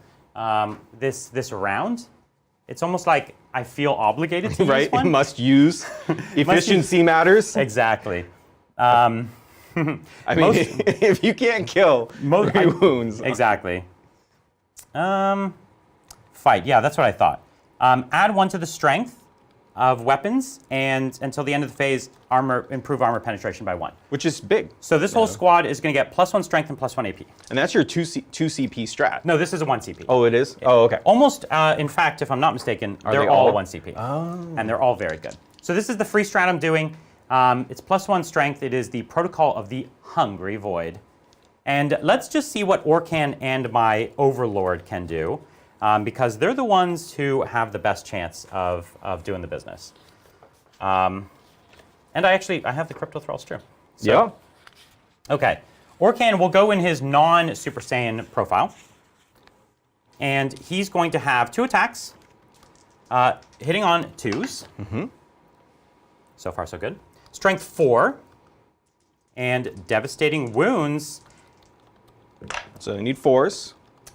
this round, it's almost like I feel obligated to use one. Must use. Efficiency matters. Exactly. I mean, if you can't kill 3 wounds. Exactly. Fight. Yeah, that's what I thought. Add 1 to the strength of weapons, and until the end of the phase, improve armor penetration by 1. Which is big. So this whole squad is going to get +1 strength and +1 AP. And that's your 2 CP strat. No, this is a 1 CP. Oh, it is? Yeah. Oh, okay. Almost, in fact, if I'm not mistaken, they're they all all? 1 CP. Oh. And they're all very good. So this is the free strat I'm doing. It's +1 strength. It is the Protocol of the Hungry Void. And let's just see what Orkan and my Overlord can do, because they're the ones who have the best chance of doing the business. And I have the Crypto Thralls too. So, yeah. Okay. Orkan will go in his non-Super Saiyan profile. And he's going to have 2 attacks, hitting on 2s. So far, so good. Strength 4, and devastating wounds. So I need 4s.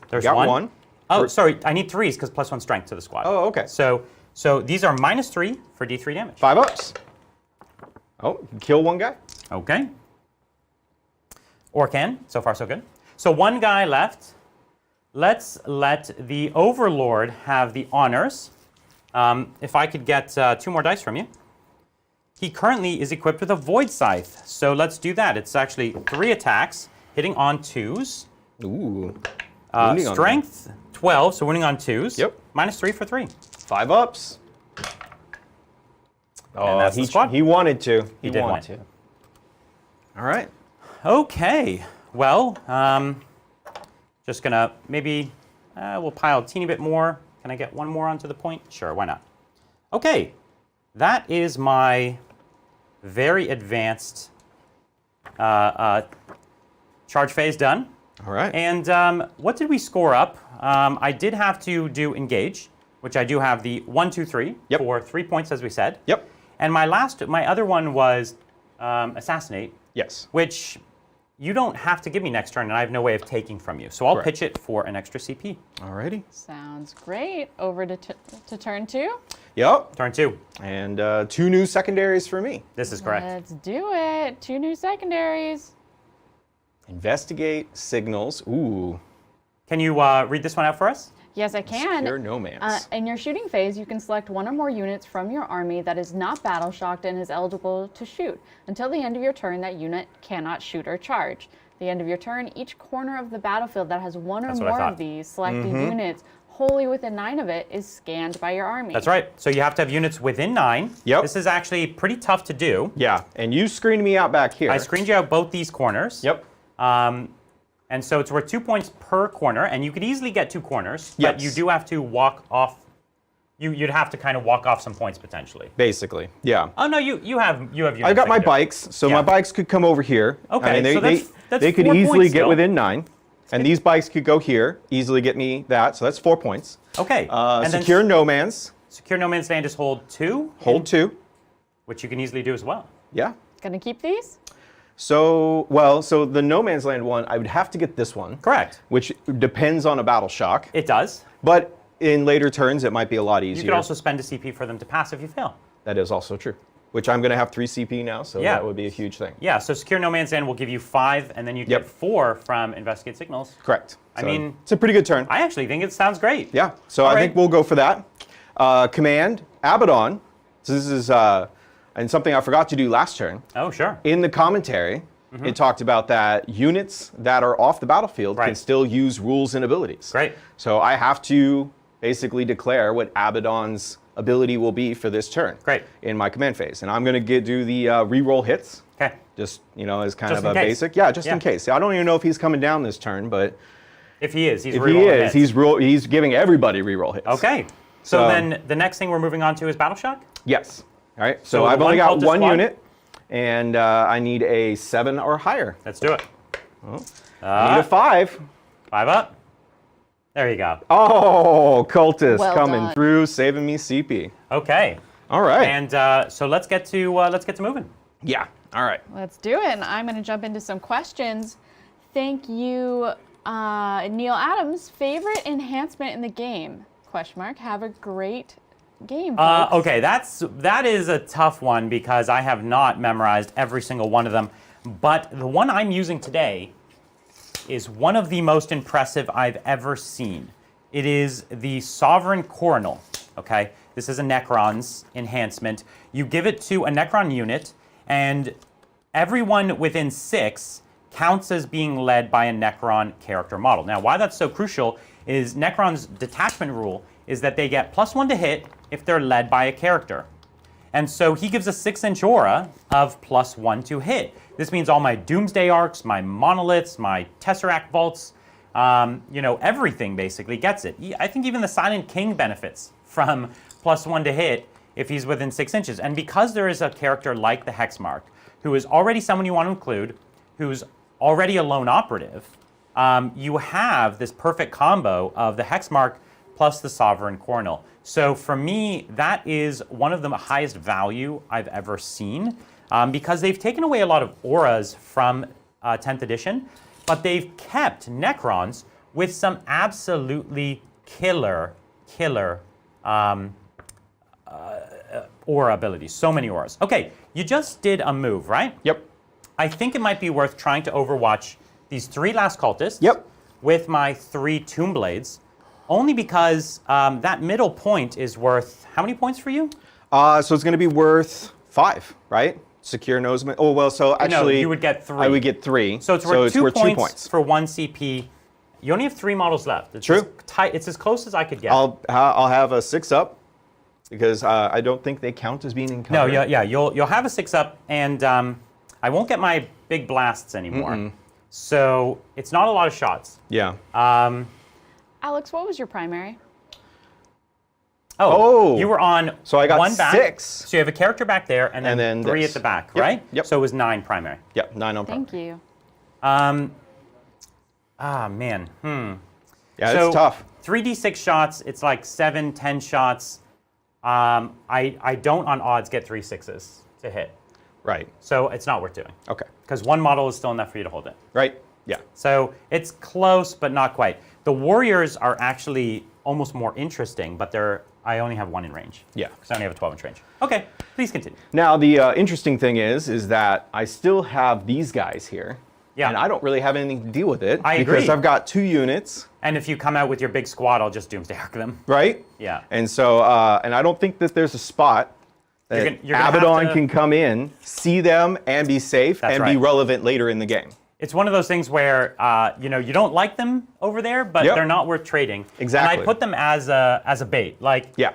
There's Got one. Oh, sorry, I need 3s because +1 strength to the squad. Oh, okay. So these are -3 for D3 damage. 5 ups. Oh, kill one guy. Okay. Orkan, so far so good. So 1 guy left. Let's let the Overlord have the honors. If I could get 2 more dice from you. He currently is equipped with a Void Scythe, so let's do that. It's actually 3 attacks, hitting on 2s. Ooh. Wounding on Strength 12, so winning on 2s. Yep. -3 for 3. 5 ups. Oh, that's the squad. he wanted to. He did wanted want to. All right. Okay. Well, just gonna maybe we'll pile a teeny bit more. Can I get 1 more onto the point? Sure, why not? Okay, that is my very advanced charge phase done. All right. And what did we score up? I did have to do engage, which I do have the 1, 2, 3 Yep. for 3 points, as we said. Yep. And my other one was assassinate, Yes. which you don't have to give me next turn, and I have no way of taking from you. So I'll Correct. pitch it for an extra CP. Alrighty. Sounds great. Over to turn 2. Yep. Turn 2. And 2 new secondaries for me. This is correct. Let's do it. 2 new secondaries. Investigate signals. Ooh. Can you read this one out for us? Yes, I can. Secure no man's. In your shooting phase, you can select 1 or more units from your army that is not battle shocked and is eligible to shoot. Until the end of your turn, that unit cannot shoot or charge. At the end of your turn, each corner of the battlefield that has 1 or That's what I more thought. of these selected units, wholly within 9 of it, is scanned by your army. That's right. So you have to have units within 9. Yep. This is actually pretty tough to do. Yeah. And you screened me out back here. I screened you out both these corners. Yep. And so it's worth 2 points per corner, and you could easily get 2 corners, but Yes. you do have to walk off. You'd have to kind of walk off some points potentially. Basically. Yeah. Oh no, you have units. I've got that my can do it. bikes, so Yeah. my bikes could come over here. Okay, I mean, so that's they could 4 easily points get still. within 9. And these bikes could go here, easily get me that, so that's 4 points. Okay. And then Secure no man's. secure no man's land is hold 2. Hold 2. Which you can easily do as well. Yeah. Gonna keep these? So the no man's land one, I would have to get this one. Correct. Which depends on a battle shock. It does. But in later turns, it might be a lot easier. You could also spend a CP for them to pass if you fail. That is also true. Which I'm going to have 3 CP now, so Yeah. that would be a huge thing. Yeah, so secure no man's land will give you 5, and then you Yep. get 4 from investigate signals. Correct. I So mean- it's a pretty good turn. I actually think it sounds great. Yeah, so All I right. think we'll go for that. Command, Abaddon. So this is and something I forgot to do last turn. Oh, sure. In the commentary, it talked about that units that are off the battlefield can Right. still use rules and abilities. Great. So I have to basically declare what Abaddon's ability will be for this turn. Great. In my command phase. And I'm going to do the reroll hits. Okay. Just, as kind Just of in a case. basic. Yeah, just Yeah. in case. I don't even know if he's coming down this turn, but If he is, he's if he rerolling is, hits. he's giving everybody reroll hits. Okay. So So- then the next thing we're moving on to is Battle Shock? Yes. All right. So So the I've only one got cultist 1 squad? unit, and I need a 7 or higher. Let's do it. I need a 5. 5 up. There you go. Oh, cultist Well coming done. through, saving me CP. Okay. All right. And so let's get to moving. yeah. All right. Let's do it. And I'm going to jump into some questions. Thank you, Neil Adams. Favorite enhancement in the game? Question mark. Have a great game. Folks. Okay, that is a tough one because I have not memorized every single one of them. But the one I'm using today is one of the most impressive I've ever seen. It is the Sovereign Coronal. Okay, this is a Necron's enhancement. You give it to a Necron unit, and everyone within 6 counts as being led by a Necron character model. Now, why that's so crucial is Necron's detachment rule is that they get +1 to hit if they're led by a character. And so he gives a 6-inch aura of +1 to hit. This means all my Doomsday Arcs, my Monoliths, my Tesseract Vaults, everything basically gets it. I think even the Silent King benefits from +1 to hit if he's within 6 inches. And because there is a character like the Hexmark, who is already someone you want to include, who's already a lone operative, you have this perfect combo of the Hexmark plus the Sovereign Coronal. So for me, that is one of the highest value I've ever seen, because they've taken away a lot of auras from 10th edition, but they've kept Necrons with some absolutely killer aura abilities. So many auras. Okay, you just did a move, right? Yep. I think it might be worth trying to overwatch these 3 last cultists Yep. with my 3 Tomb Blades, only because that middle point is worth how many points for you? So it's going to be worth 5, right? Secure nosement. Oh, well, so actually... No, you would get 3. I would get 3. So it's worth, 2 2 points for 1 CP. You only have 3 models left. It's True. As tight, it's as close as I could get. I'll have a 6 up because I don't think they count as being in cover. No, yeah, you'll have a 6 up, and I won't get my big blasts anymore. So it's not a lot of shots. Yeah. Alex, what was your primary? Oh. You were on So I got 1 back. 6. So you have a character back there, and then 3 this. at the back, Yep, right? yep. So it was 9 primary. Yep, 9 on Thank you. Man. Yeah, So it's tough. 3d6 shots, it's like 7, 10 shots. I don't on odds get 3 6s to hit. Right. So it's not worth doing. Okay. Because 1 model is still enough for you to hold it. Right. Yeah. So it's close, but not quite. The warriors are actually almost more interesting, but I only have 1 in range. Yeah. Because I only have a 12-inch range. Okay, please continue. Now the interesting thing is that I still have these guys here. Yeah. And I don't really have anything to deal with it. I because agree. I've got 2 units. And if you come out with your big squad, I'll just Doomsday Arc them. Right? Yeah. And so, and I don't think that there's a spot that You're gonna Abaddon have to- can come in, see them, and be safe, That's and be right. relevant later in the game. It's one of those things where you don't like them over there, but Yep. they're not worth trading. Exactly. And I put them as a bait. Like, Yeah.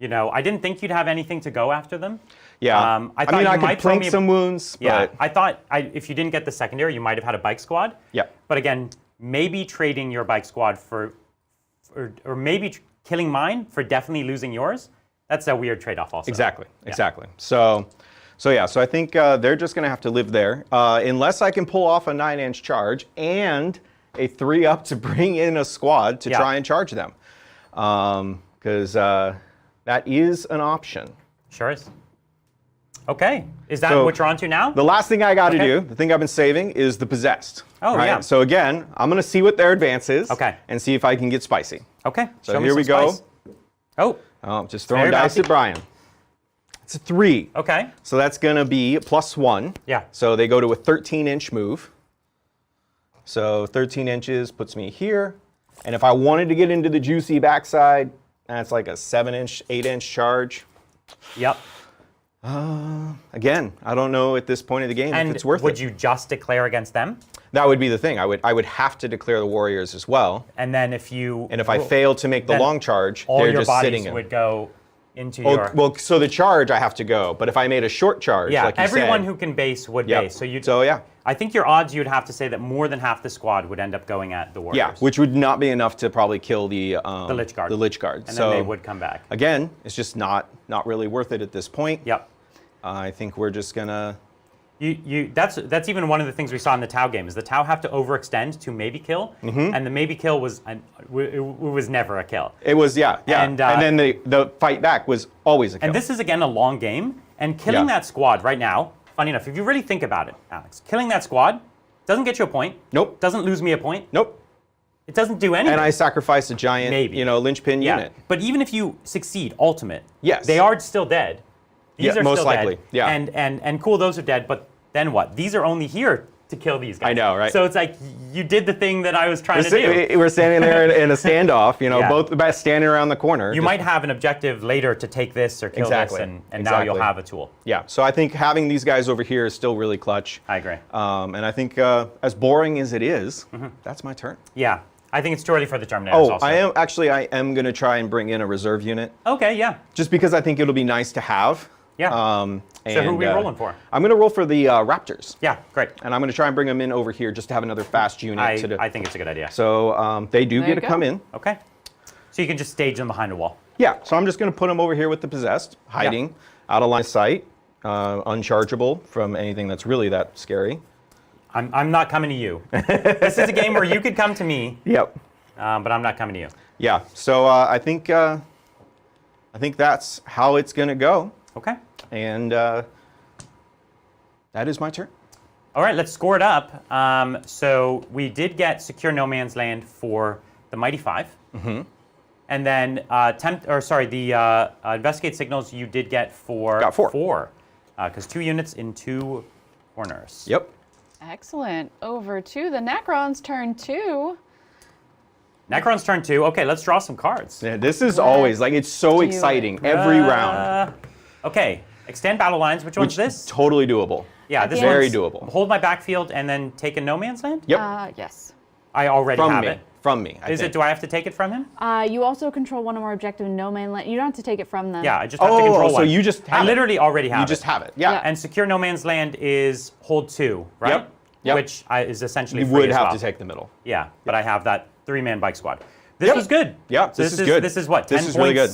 I didn't think you'd have anything to go after them. Yeah. I thought mean, you I could might throw plink me a- some wounds, Yeah, but I thought if you didn't get the secondary, you might have had a bike squad. Yeah. But again, maybe trading your bike squad or maybe killing mine for definitely losing yours. That's a weird trade-off also. Exactly. So I think they're just going to have to live there. Unless I can pull off a 9-inch charge and a 3-up to bring in a squad to Yeah. try and charge them. Because that is an option. Sure is. Okay. Is that So, what you're on to now? The last thing I got to Okay. do, the thing I've been saving, is the Possessed. Oh, right? yeah. So again, I'm going to see what their advance is. Okay. And see if I can get spicy. Okay. So show me here we some go. spice. Oh, Oh, just throwing Very dice bouncy. at Brian. It's a 3. okay. So that's going to be +1. Yeah. So they go to a 13-inch move. So 13 inches puts me here. And if I wanted to get into the juicy backside, that's like a 7-inch, 8-inch charge. Yep. Again, I don't know at this point of the game And if it's worth would it. you just declare against them? That would be the thing. I would have to declare the warriors as well. And then if you... And if I fail to make the then long charge, all they're your just bodies sitting in. would go into Oh, your... well, so the charge I have to go. But if I made a short charge, yeah, like you everyone said, who can base would Yep. base. So you. So yeah. I think your odds, you'd have to say that more than half the squad would end up going at the warriors. Yeah, which would not be enough to probably kill the Lich Guard. The Lich Guard. And so then they would come back. again, it's just not really worth it at this point. Yep. I think we're just gonna. That's even one of the things we saw in the Tau game is the Tau have to overextend to maybe kill, and the maybe kill was it was never a kill. It was yeah. And, And then the fight back was always a kill. And this is again a long game, and killing Yeah. that squad right now. Funny enough, if you really think about it, Alex, killing that squad doesn't get you a point. Nope. Doesn't lose me a point. Nope. It doesn't do anything. And I sacrificed a giant, Maybe. linchpin yeah. unit. But even if you succeed, ultimate, Yes. they are still dead. These Yeah, are most still likely, dead. yeah. And cool, those are dead. But then what? These are only here to kill these guys. I know, right? So it's like you did the thing that I was trying to do. We're standing there in a standoff, Yeah. both the best standing around the corner. You might have an objective later to take this or kill Exactly, this, and now you'll exactly. have a tool. Yeah, so I think having these guys over here is still really clutch. I agree. And I think as boring as it is, that's my turn. Yeah, I think it's too early for the Terminators Oh, also. I am going to try and bring in a reserve unit, Okay, yeah. just because I think it'll be nice to have. Yeah. So who are we rolling for? I'm going to roll for the Raptors. Yeah, great. And I'm going to try and bring them in over here just to have another fast unit. I think it's a good idea. So they do There get you to come go. in. Okay. So you can just stage them behind a wall. Yeah, so I'm just going to put them over here with the Possessed, hiding, out of line of sight, unchargeable from anything that's really that scary. I'm not coming to you. This is a game where you could come to me, Yep. but I'm not coming to you. Yeah. So I think that's how it's gonna go, Okay. and that is my turn. All right, let's score it up. So we did get Secure No Man's Land for the Mighty Five. Mm-hmm. And then Investigate Signals you did get for Got 4. 4. Because 2 units in 2 corners. Yep. Excellent. Over to the Necrons, turn 2. Necron's turn 2. Okay, let's draw some cards. Yeah, this is always like it's so do exciting it. every round. Okay, extend battle lines. Which one's this? Totally doable. Yeah, this Very one's doable. Hold my backfield and then take a No Man's Land? Yep. Yes. I already From have me. it. From me. I Is it? think. Do I have to take it from him? You also control one or more objective in No Man Land. You don't have to take it from them. Yeah, I just have to control so one. you just have I it. literally already have You it. just have it. Yeah. Yeah. And Secure No Man's Land is hold 2, right? Yep. Yep. Which is essentially You free would as have well. to take the middle. Yeah, but I have that 3-man bike squad. This Yep. was good. Yep, So this is good. This is what, 10 This points? is really good.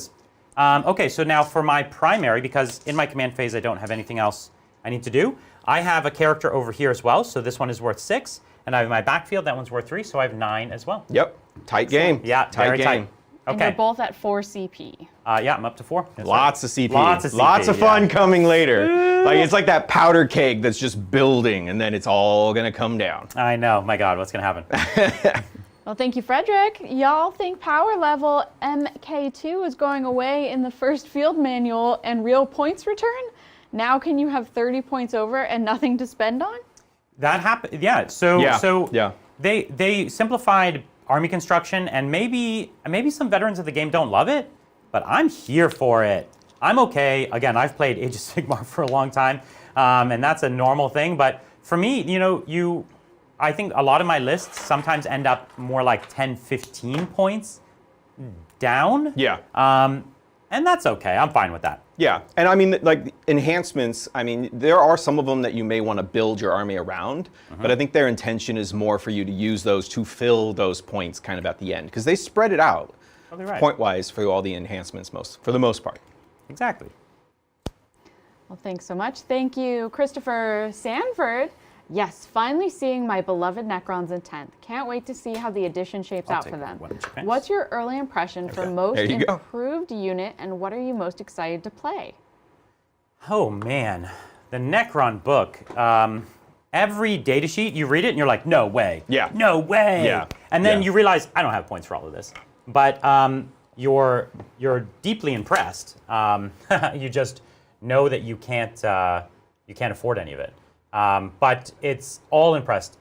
Okay, so now for my primary, because in my command phase I don't have anything else I need to do, I have a character over here as well. So this one is worth 6, and I have my backfield, that one's worth 3, so I have 9 as well. Yep. Tight game. Yeah, Tight very game. tight. And you're Okay. both at 4 CP. Yeah, I'm up to 4. That's Lots right. of CP. Lots of CP, Lots of fun yeah. coming later. Like it's like that powder keg that's just building and then it's all gonna come down. I know. My God, what's going to happen? Well, thank you, Frederick. Y'all think power level MK2 is going away in the first field manual and real points return? Now can you have 30 points over and nothing to spend on? That happened. Yeah. So Yeah. they simplified army construction, and maybe some veterans of the game don't love it, but I'm here for it. I'm okay. Again, I've played Age of Sigmar for a long time, and that's a normal thing. But for me, I think a lot of my lists sometimes end up more like 10, 15 points down. Yeah. And that's okay. I'm fine with that. Yeah, and I mean, like enhancements. I mean, there are some of them that you may want to build your army around, but I think their intention is more for you to use those to fill those points kind of at the end because they spread it out Totally right. point-wise for all the enhancements for the most part. Exactly. Well, thanks so much. Thank you, Christopher Sanford. Yes, finally seeing my beloved Necrons in 10th. Can't wait to see how the edition shapes out take for them. one of your pens. What's your early impression for most There you go. improved unit, and what are you most excited to play? Oh man, the Necron book. Every data sheet, you read it and you're like, no way. Yeah. No way. Yeah. And then Yeah. you realize I don't have points for all of this, but you're deeply impressed. You just know that you can't afford any of it. But it's all impressive.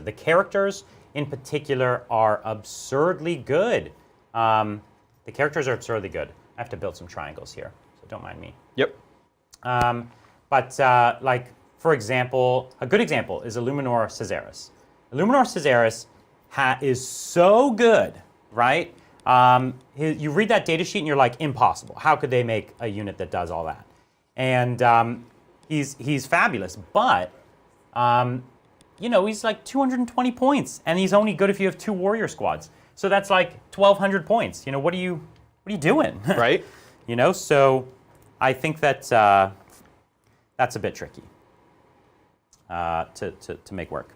The characters in particular are absurdly good. The characters are absurdly good. I have to build some triangles here, so don't mind me. Yep. Like, for example, a good example is Illuminor Caesaris. Illuminor Caesaris is so good, right? You read that data sheet and you're like, impossible. How could they make a unit that does all that? And he's fabulous, but he's like 220 points, and he's only good if you have 2 warrior squads. So that's like 1,200 points. What are you doing? Right. So I think that that's a bit tricky to make work.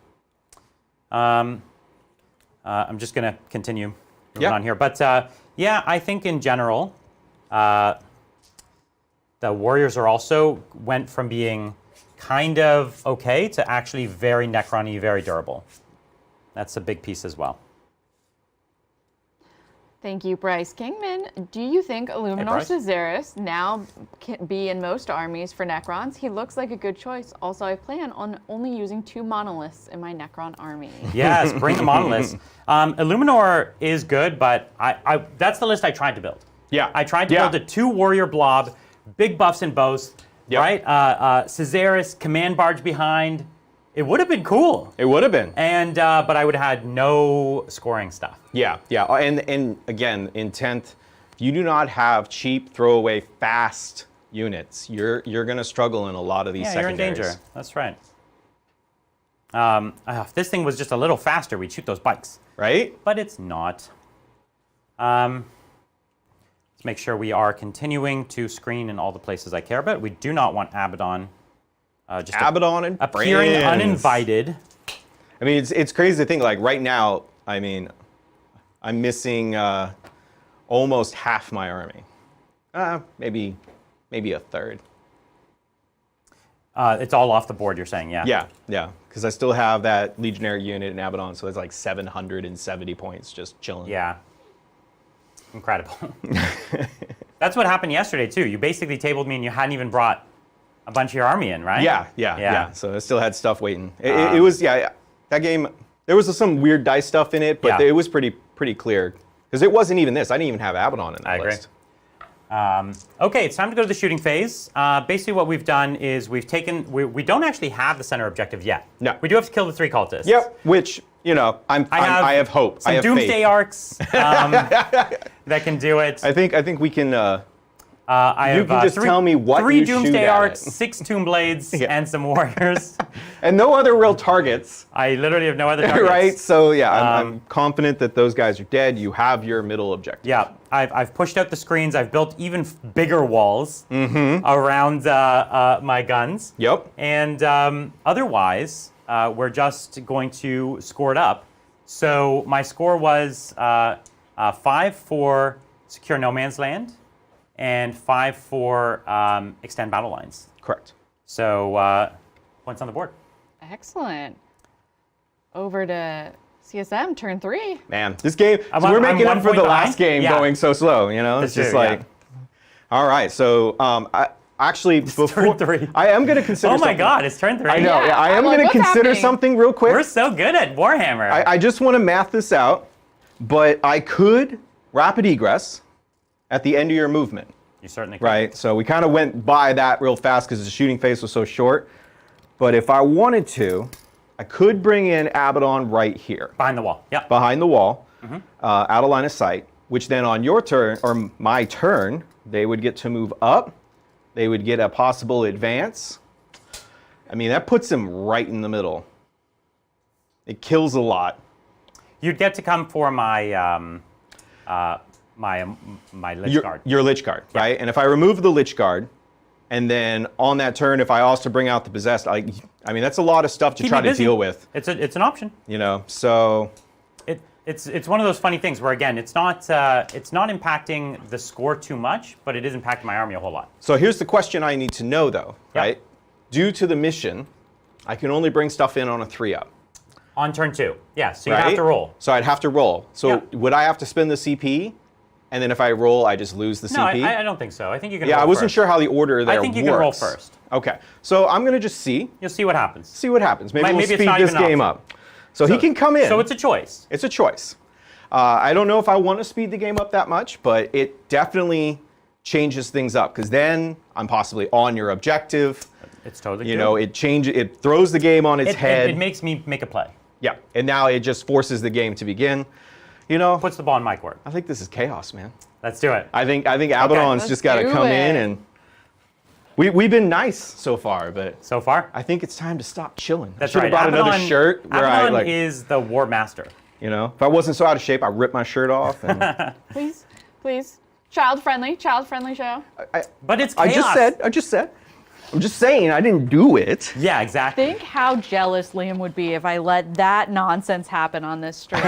I'm just going to continue moving on here. But I think in general, the warriors are also went from being kind of okay to actually very Necron-y, very durable. That's a big piece as well. Thank you, Bryce Kingman. Do you think Illuminor Bryce. Caesaris now can be in most armies for Necrons? He looks like a good choice. Also, I plan on only using 2 monoliths in my Necron army. Yes, bring the monoliths. Illuminor is good, but I that's the list I tried to build. Yeah. I tried to build a 2 warrior blob, big buffs in both, right? Caesaris, command barge behind. It would have been cool. It would have been. And but I would have had no scoring stuff. Yeah. And again, in 10th, you do not have cheap, throwaway, fast units. You're going to struggle in a lot of these secondaries. You're in danger. That's right. If this thing was just a little faster, we'd shoot those bikes. Right? But it's not. Let's make sure we are continuing to screen in all the places I care about. We do not want Abaddon Just Abaddon and appearing friends. uninvited. I mean, it's crazy to think, like, right now, I mean, I'm missing almost half my army. Maybe a third. It's all off the board, you're saying, yeah? Yeah. Because I still have that Legionary unit in Abaddon, so it's like 770 points just chilling. Yeah. Incredible. That's what happened yesterday, too. You basically tabled me and you hadn't even brought a bunch of your army in, right? Yeah. So I still had stuff waiting. It was, that game, there was some weird dice stuff in it, but it was pretty clear. Because it wasn't even this. I didn't even have Abaddon in that list. Okay, it's time to go to the shooting phase. Basically what we've done is we've taken, we don't actually have the center objective yet. No. We do have to kill the 3 cultists. Yep, which, I have hope. Some I have Doomsday faith. Arcs that can do it. I think we can... I you have can just tell me what 3 you shoot Doomsday at Arcs, it. 6 Tomb Blades, and some Warriors. And no other real targets. I literally have no other targets. Right? So, I'm confident that those guys are dead. You have your middle objective. Yeah, I've pushed out the screens. I've built even bigger walls around my guns. Yep. And otherwise, we're just going to score it up. So my score was 5 for Secure No Man's Land and 5 for Extend Battle Lines. Correct. So points on the board. Excellent. Over to CSM, turn 3. Man, this game, I'm we're one making up for point the behind. last game Yeah. going so slow, That's It's just true, like, all right, so actually, before turn 3. I am going to consider Oh my something. God, it's turn 3. I know, Yeah, I am I'm like, going to what's consider happening? something real quick. We're so good at Warhammer. I just want to math this out, but I could rapid egress at the end of your movement, You certainly can. right? So we kind of went by that real fast because the shooting phase was so short. But if I wanted to, I could bring in Abaddon right here. Behind the wall. Yeah. Behind the wall, out of line of sight, which then on your turn, or my turn, they would get to move up. They would get a possible advance. I mean, that puts them right in the middle. It kills a lot. You'd get to come for my my Lich Guard. Your Lich Guard, right? And if I remove the Lich Guard, and then on that turn, if I also bring out the Possessed, I mean, that's a lot of stuff to Keep try me to busy. deal with. It's an option. So... It's one of those funny things where, again, it's not impacting the score too much, but it is impacting my army a whole lot. So here's the question I need to know, though, Yep. right? Due to the mission, I can only bring stuff in on a 3-up. On turn 2. Yeah, so you right? have to roll. So I'd have to roll. So Yeah. would I have to spend the CP? And then if I roll, I just lose the No, CP? I don't think so. I think you can Yeah, roll I wasn't first. sure how the order there I think you can roll works. first. Okay. So I'm going to just see You'll see what happens. See what happens. Maybe we'll Maybe it's speed not this even an game option. up. So he can come in. So it's a choice. It's a choice. I don't know if I want to speed the game up that much, but it definitely changes things up because then I'm possibly on your objective. It's totally You true. know, it throws the game on its head. It makes me make a play. Yeah, and now it just forces the game to begin. Puts the ball in my court. I think this is chaos, man. Let's do it. I think Abaddon's Let's just got to do come in it. and we've been nice so far, but So far, I think it's time to stop chilling. that's I should right. have brought another Abaddon- shirt where Abaddon is the war master. if I wasn't so out of shape, I'd rip my shirt off. And Please. Child-friendly show. But it's I chaos. just said. I'm just saying I didn't do it. Yeah, exactly. Think how jealous Liam would be if I let that nonsense happen on this stream.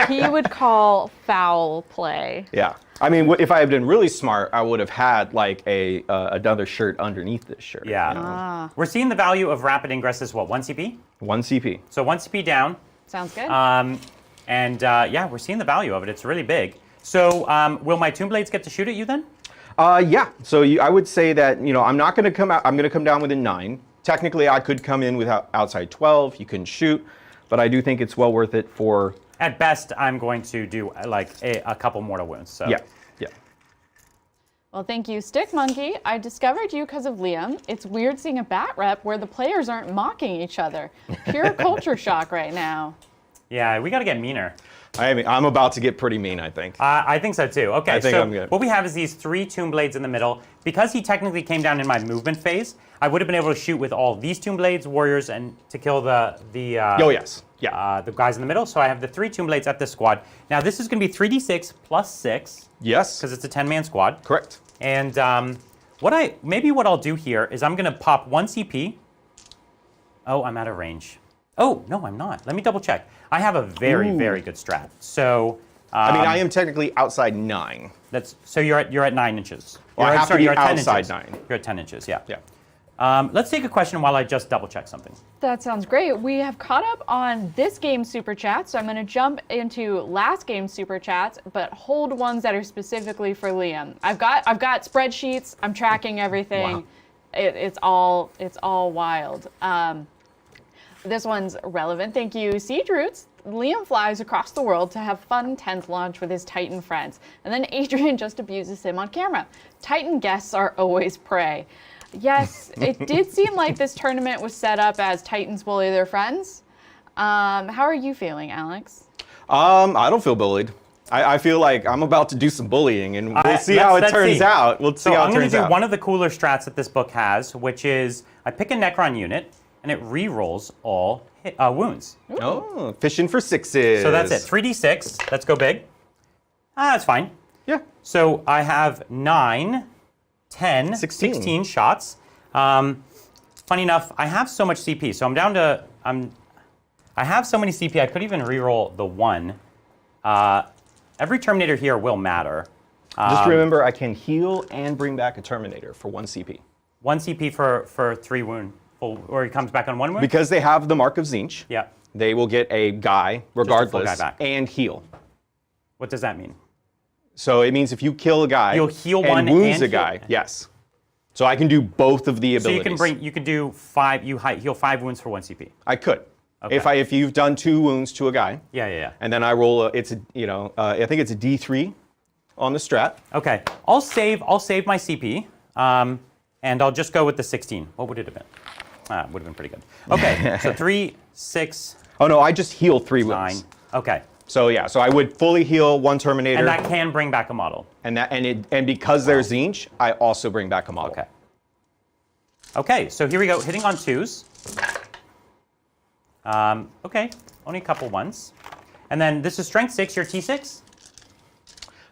He would call foul play. Yeah. I mean, if I had been really smart, I would have had like another shirt underneath this shirt. Yeah. We're seeing the value of rapid ingress as what, 1 CP? 1 CP. So 1 CP down. Sounds good. Yeah, we're seeing the value of it. It's really big. So will my Tomb Blades get to shoot at you then? Yeah. So I would say that I'm not going to come out. I'm going to come down within 9. Technically, I could come in with outside 12. You couldn't shoot, but I do think it's well worth it for. At best, I'm going to do like a couple mortal wounds. So. Yeah. Well, thank you, Stick Monkey. I discovered you because of Liam. It's weird seeing a bat rep where the players aren't mocking each other. Pure culture shock right now. Yeah, we got to get meaner. I mean, I'm about to get pretty mean, I think. I think so too. Okay, I think so I'm good. what we have is these 3 Tomb Blades in the middle. Because he technically came down in my movement phase, I would have been able to shoot with all these Tomb Blades, warriors, and to kill the Oh, yes. Yeah. the guys in the middle. So I have the 3 Tomb Blades at this squad. Now this is going to be 3d6 plus 6 Yes. because it's a 10-man squad. Correct. And what I'll do here is I'm going to pop 1 CP Oh, I'm out of range. Oh, no, I'm not. Let me double check. I have a very, very good strat. So, I mean, I am technically outside 9. so you're at 9 inches. Well, I have to be you're at 10 outside inches. 9. You're at 10 inches, yeah. Yeah. Let's take a question while I just double check something. That sounds great. We have caught up on this game's super chats, so I'm going to jump into last game's super chats, but hold ones that are specifically for Liam. I've got spreadsheets. I'm tracking everything. Wow. It's all wild. This one's relevant. Thank you, Siege Roots. Liam flies across the world to have fun 10th launch with his Titan friends, and then Adrian just abuses him on camera. Titan guests are always prey. Yes, it did seem like this tournament was set up as Titans bully their friends. How are you feeling, Alex? I don't feel bullied. I feel like I'm about to do some bullying, and we'll see how it turns out. We'll see how it turns out. I'm going to do one of the cooler strats that this book has, which is I pick a Necron unit, and it re-rolls all wounds. Oh, fishing for 6s. So that's it. 3d6. Let's go big. That's fine. Yeah. So I have 9, 10, 16. 16 shots. Funny enough, I have so much CP, so I'm down to I have so many CP. I could even re-roll the 1. Every Terminator here will matter. Just remember, I can heal and bring back a Terminator for 1 CP. 1 CP for 3 wound, or he comes back on 1 wound? Because they have the Mark of Zinch, Yeah. they will get a guy, regardless, guy back. and heal. What does that mean? So it means if you kill a guy You'll heal and one wounds and a guy, heal. yes. So I can do both of the So abilities. you can do 5, heal 5 wounds for 1 CP. I could. Okay. If you've done 2 wounds to a guy, Yeah. and then I roll I think it's a D3 on the strat. Okay, I'll save my CP, and I'll just go with the 16. What would it have been? Would have been pretty good. Okay, so 3, 6, Oh no, I just heal 3 9. wounds. Okay, So yeah, so I would fully heal 1 Terminator. and that can bring back a model. And because there's Zinch, I also bring back a model. Okay. Okay, so here we go, hitting on 2s. Okay, only a couple ones. And then this is strength 6, you're T6?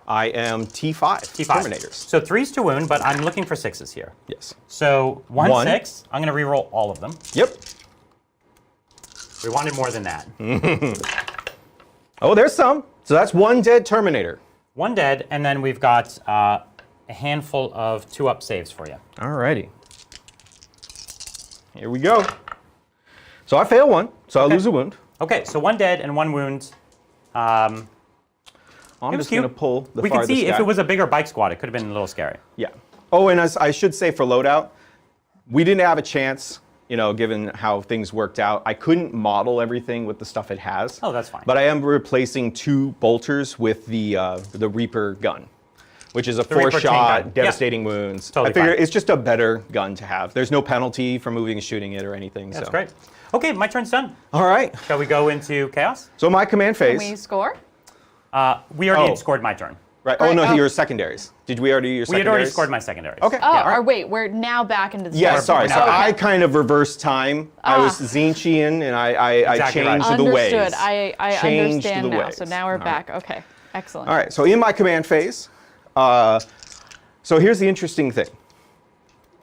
I am T5. T5. Terminators. So 3s to wound, but I'm looking for 6s here. Yes. So 1, One. 6, I'm gonna re-roll all of them. Yep. We wanted more than that. Oh, there's some. So that's 1 dead Terminator. 1 dead, and then we've got a handful of 2-up saves for you. Alrighty. Here we go. So I fail 1, so I lose a wound. Okay, so 1 dead and 1 wound. I'm It was just going to cute. pull the We can farthest see if guy. it was a bigger bike squad, it could have been a little scary. Yeah. Oh, and as I should say for loadout, we didn't have a chance, given how things worked out. I couldn't model everything with the stuff it has. Oh, that's fine. But I am replacing 2 bolters with the Reaper gun, which is a Reaper chain 4-shot, gun. devastating wounds. Totally I figure fine. it's just a better gun to have. There's no penalty for moving and shooting it or anything. That's so. great. Okay, my turn's done. All right. Shall we go into chaos? So my command phase. Can we score? We already Oh. had scored my turn. Right. Right, Oh, no, oh. your secondaries. Did we already do your We secondaries? had already scored my secondaries. Okay. Oh, Yeah. or wait, we're now back into the Yeah, score. sorry. So Okay. I kind of reversed time. I was Zinchian, and I Exactly right. changed the ways. Understood. I Changed understand the now. ways. So now we're All back. Okay. Excellent. All right, so in my command phase, so here's the interesting thing.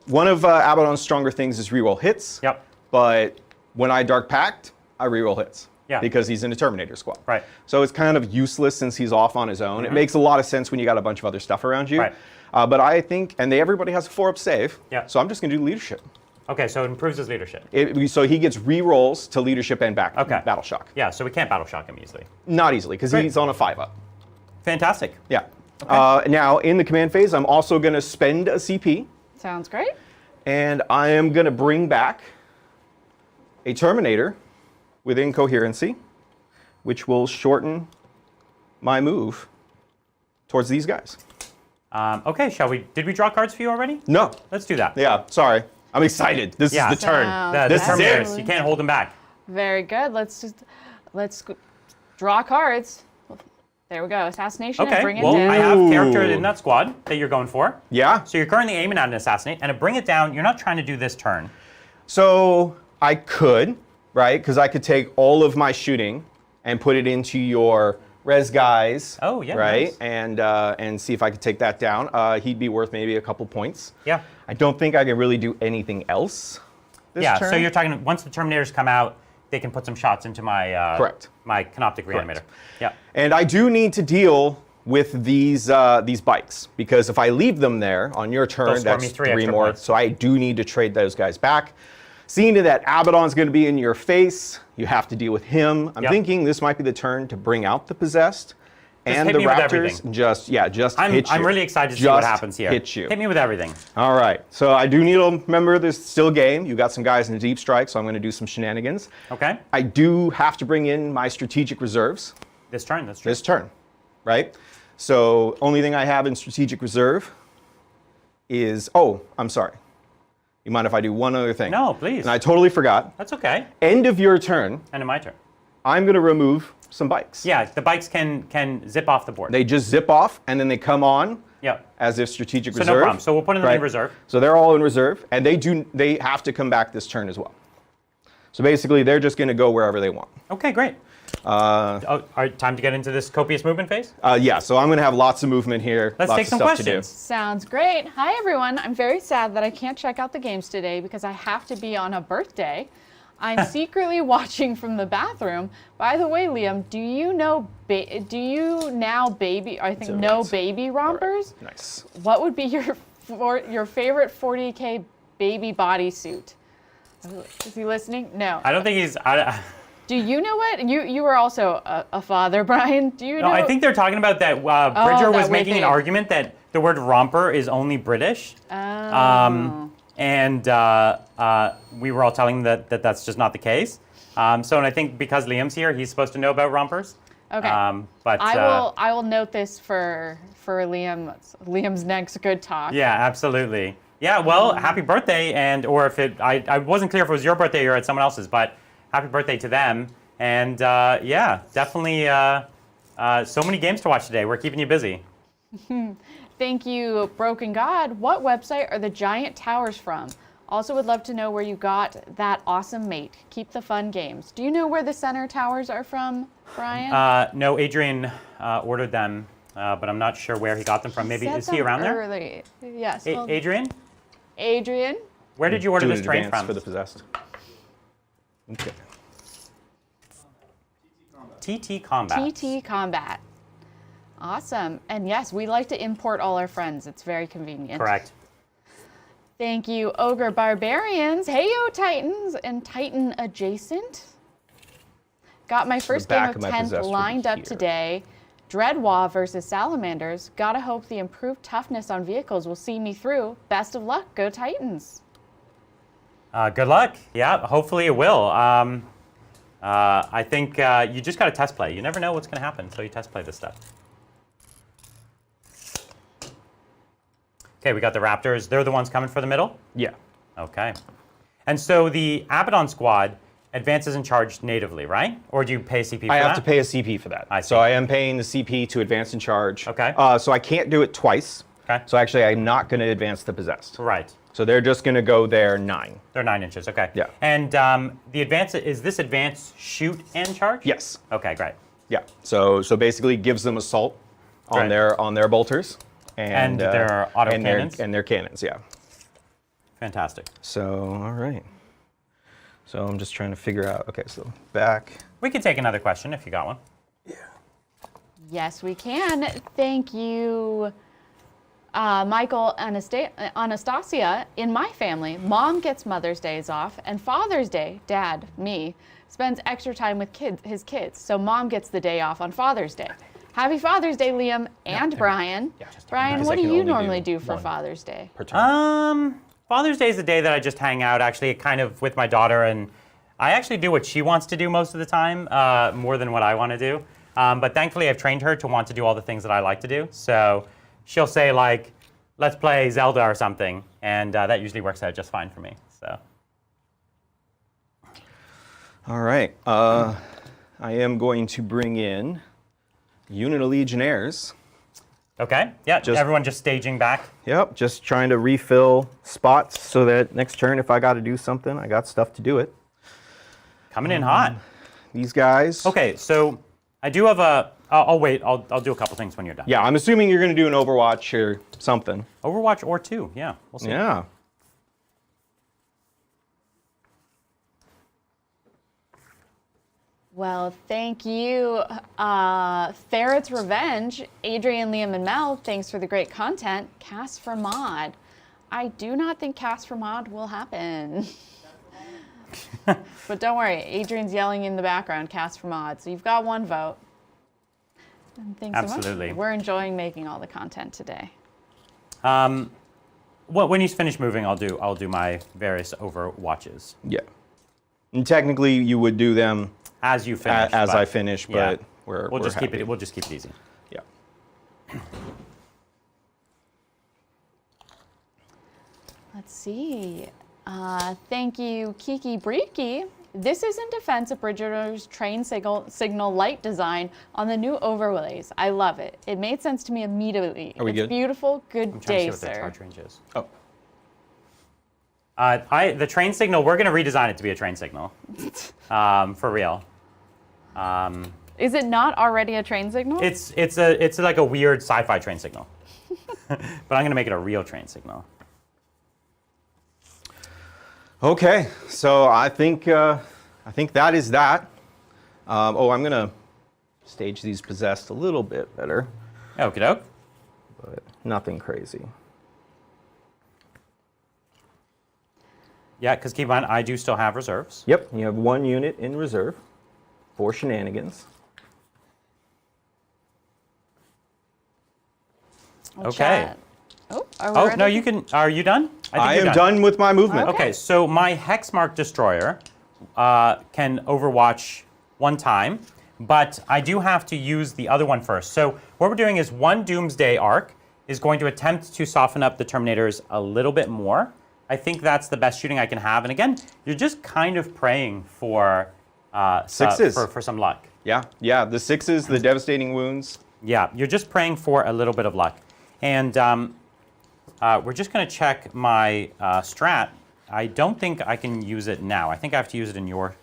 One of Abaddon's stronger things is reroll hits. Yep. But when I Dark Pact, I reroll hits. Yeah. Because he's in a Terminator squad. Right. So it's kind of useless since he's off on his own. It makes a lot of sense when you got a bunch of other stuff around you. Right. But I think, and everybody has a 4-up save. Yeah. So I'm just going to do leadership. Okay, so it improves his leadership. So he gets rerolls to leadership and back Okay. battle shock. Yeah, so we can't battle shock him easily. Not easily, because Great. he's on a 5-up. Fantastic. Yeah. Now, in the command phase, I'm also going to spend a CP, Sounds great. and I am going to bring back a Terminator with incoherency, which will shorten my move towards these guys. Okay, did we draw cards for you already? No. Let's do that. Yeah, sorry. I'm excited. This Yeah. is the turn. Sounds The This is it. Terminators, you can't hold them back. Very good. Let's draw cards. There we go. Assassination. Okay, Bring it well, down. I have character Ooh. in that squad that you're going for. Yeah. So you're currently aiming at an assassinate, and to bring it down, you're not trying to do this turn. So I could, right? Because I could take all of my shooting and put it into your res guys. Oh, yeah, Right? nice. And see if I could take that down. He'd be worth maybe a couple points. Yeah. I don't think I could really do anything else. this Yeah, turn. so you're talking, once the Terminators come out, they can put some shots into my Correct. my Canoptic Reanimator. Yeah. And I do need to deal with these bikes, because if I leave them there on your turn, They'll score that's me 3 3 extra more. points. So I do need to trade those guys back. Seeing that Abaddon's going to be in your face, you have to deal with him. I'm Yep. thinking this might be the turn to bring out the Possessed. And hit the me with Raptors everything. just hit you. I'm really excited to see what happens here. Hit you. Hit me with everything. All right. So I do need to remember there's still a game. You got some guys in the deep strike, so I'm going to do some shenanigans. Okay. I do have to bring in my strategic reserves This turn, that's true. this turn, right? So only thing I have in strategic reserve is, I'm sorry. You mind if I do one other thing? No, please. And I totally forgot. That's okay. End of your turn, And in my turn. I'm going to remove some bikes. Yeah, the bikes can zip off the board. They just zip off, and then they come on Yep. as if strategic So reserve. no problem. So we'll put them in Right. reserve. So they're all in reserve, and they have to come back this turn as well. So basically, they're just going to go wherever they want. Okay, great. Time to get into this copious movement phase? Yeah, so I'm going to have lots of movement here. Let's lots take of some stuff to do. questions. Sounds great. Hi, everyone. I'm very sad that I can't check out the games today because I have to be on a birthday. I'm secretly watching from the bathroom. By the way, Liam, do you now baby? I think So no it's- baby rompers. Nice. What would be your favorite 40k baby bodysuit? Is he listening? No. I don't think he's. Do you know what? You were also a father, Brian. Do you know? No, I think they're talking about that. Bridger that was making an thing. argument that the word romper is only British. Oh. And we were all telling him that that's just not the case. And I think because Liam's here, he's supposed to know about rompers. Okay. But I will note this for Liam's next good talk. yeah, absolutely. Yeah, well, happy birthday, or if I wasn't clear if it was your birthday or at someone else's, but happy birthday to them. And yeah, definitely so many games to watch today. We're keeping you busy. Thank you, Broken God. What website are the giant towers from? Also would love to know where you got that awesome mate. Keep the fun games. Do you know where the center towers are from, Brian? No, Adrian ordered them, but I'm not sure where he got them from. Maybe Said is he them around there? early. Yes. well, Adrian, Adrian. where did you order Do this an train advance from? for the Possessed. Okay. TT Combat. TT Combat. Awesome. And yes, we like to import all our friends. It's very convenient. Correct. Thank you, Ogre Barbarians. Hey, yo, Titans and Titan Adjacent. Got my first game back of of my 10th Possessed would be lined up here. today. Dreadwaw versus Salamanders. Gotta hope the improved toughness on vehicles will see me through. Best of luck. Go Titans. Good luck. Yeah, hopefully it will. I think you just got to test play. You never know what's going to happen, so you test play this stuff. Okay, we got the Raptors. They're the ones coming for the middle? Yeah. Okay. And so the Abaddon squad advances in charge natively, right? Or do you pay CP for that? I have to pay a CP for that. I see. So I am paying the CP to advance in charge. Okay. So I can't do it twice. Okay. So actually, I'm not going to advance the Possessed. Right. So they're just going to go there 9. They're 9 inches, okay. Yeah. And the advance, is this advance shoot and charge? Yes. Okay, great. Yeah. So basically gives them assault on Great. their bolters And their autocannons? and their cannons. Yeah. Fantastic. So all right. So I'm just trying to figure out. Okay. So back. We can take another question if you got one. Yes, we can. Thank you, Michael Anastasia. In my family, Mom gets Mother's Days off, and Father's Day, Dad, me, spends extra time with his kids. So Mom gets the day off on Father's Day. Happy Father's Day, Liam and Brian. Brian, Because what I do can you only normally do do for one. Father's Day? Per turn. Father's Day is the day that I just hang out, actually, kind of with my daughter, and I actually do what she wants to do most of the time, more than what I want to do. But thankfully, I've trained her to want to do all the things that I like to do. So she'll say, like, let's play Zelda or something, and that usually works out just fine for me. So. All right. I am going to bring in Unit of Legionnaires. Okay, yeah, everyone just staging back. Yep, just trying to refill spots so that next turn, if I got to do something, I got stuff to do it. Coming in hot. These guys. Okay, so I do have a. I'll wait. I'll do a couple things when you're done. Yeah, I'm assuming you're going to do an Overwatch or something. Overwatch or 2. Yeah, we'll see. Yeah. Well, thank you, Ferret's Revenge, Adrian, Liam, and Mel. Thanks for the great content. Cast for mod. I do not think cast for mod will happen. But don't worry, Adrian's yelling in the background, cast for mod. So you've got one vote. And thanks so Absolutely. much. We're enjoying making all the content today. Well, when he's finished moving, I'll do my various Overwatches Yeah. And technically, you would do them as you finish. as but I finish, yeah. but we're just happy. keep it. We'll just keep it easy. Yeah. Let's see. Thank you, Kiki Briefke. This is in defense of Bridger's train signal light design on the new overlays. I love it. It made sense to me immediately. Are we it's good? beautiful. Good I'm trying to day, see what the sir. charge range is. Oh. The train signal. We're going to redesign it to be a train signal. For real. Is it not already a train signal? It's like a weird sci-fi train signal. But I'm going to make it a real train signal. Okay, so I think that is that. I'm gonna stage these possessed a little bit better, Okie doke. but nothing crazy. Yeah, because keep in mind, I do still have reserves. Yep, you have 1 unit in reserve for shenanigans. We'll Okay. chat. Oh, are we Oh, ready? no, you can. Are you done? I think am you're done with my movement. Okay, so my Hexmark Destroyer can Overwatch 1 time, but I do have to use the other one first. So what we're doing is 1 Doomsday Arc is going to attempt to soften up the Terminators a little bit more. I think that's the best shooting I can have. And again, you're just kind of praying for Sixes. for some luck. Yeah, the 6s, the devastating wounds. Yeah, you're just praying for a little bit of luck. And we're just going to check my strat. I don't think I can use it now. I think I have to use it in your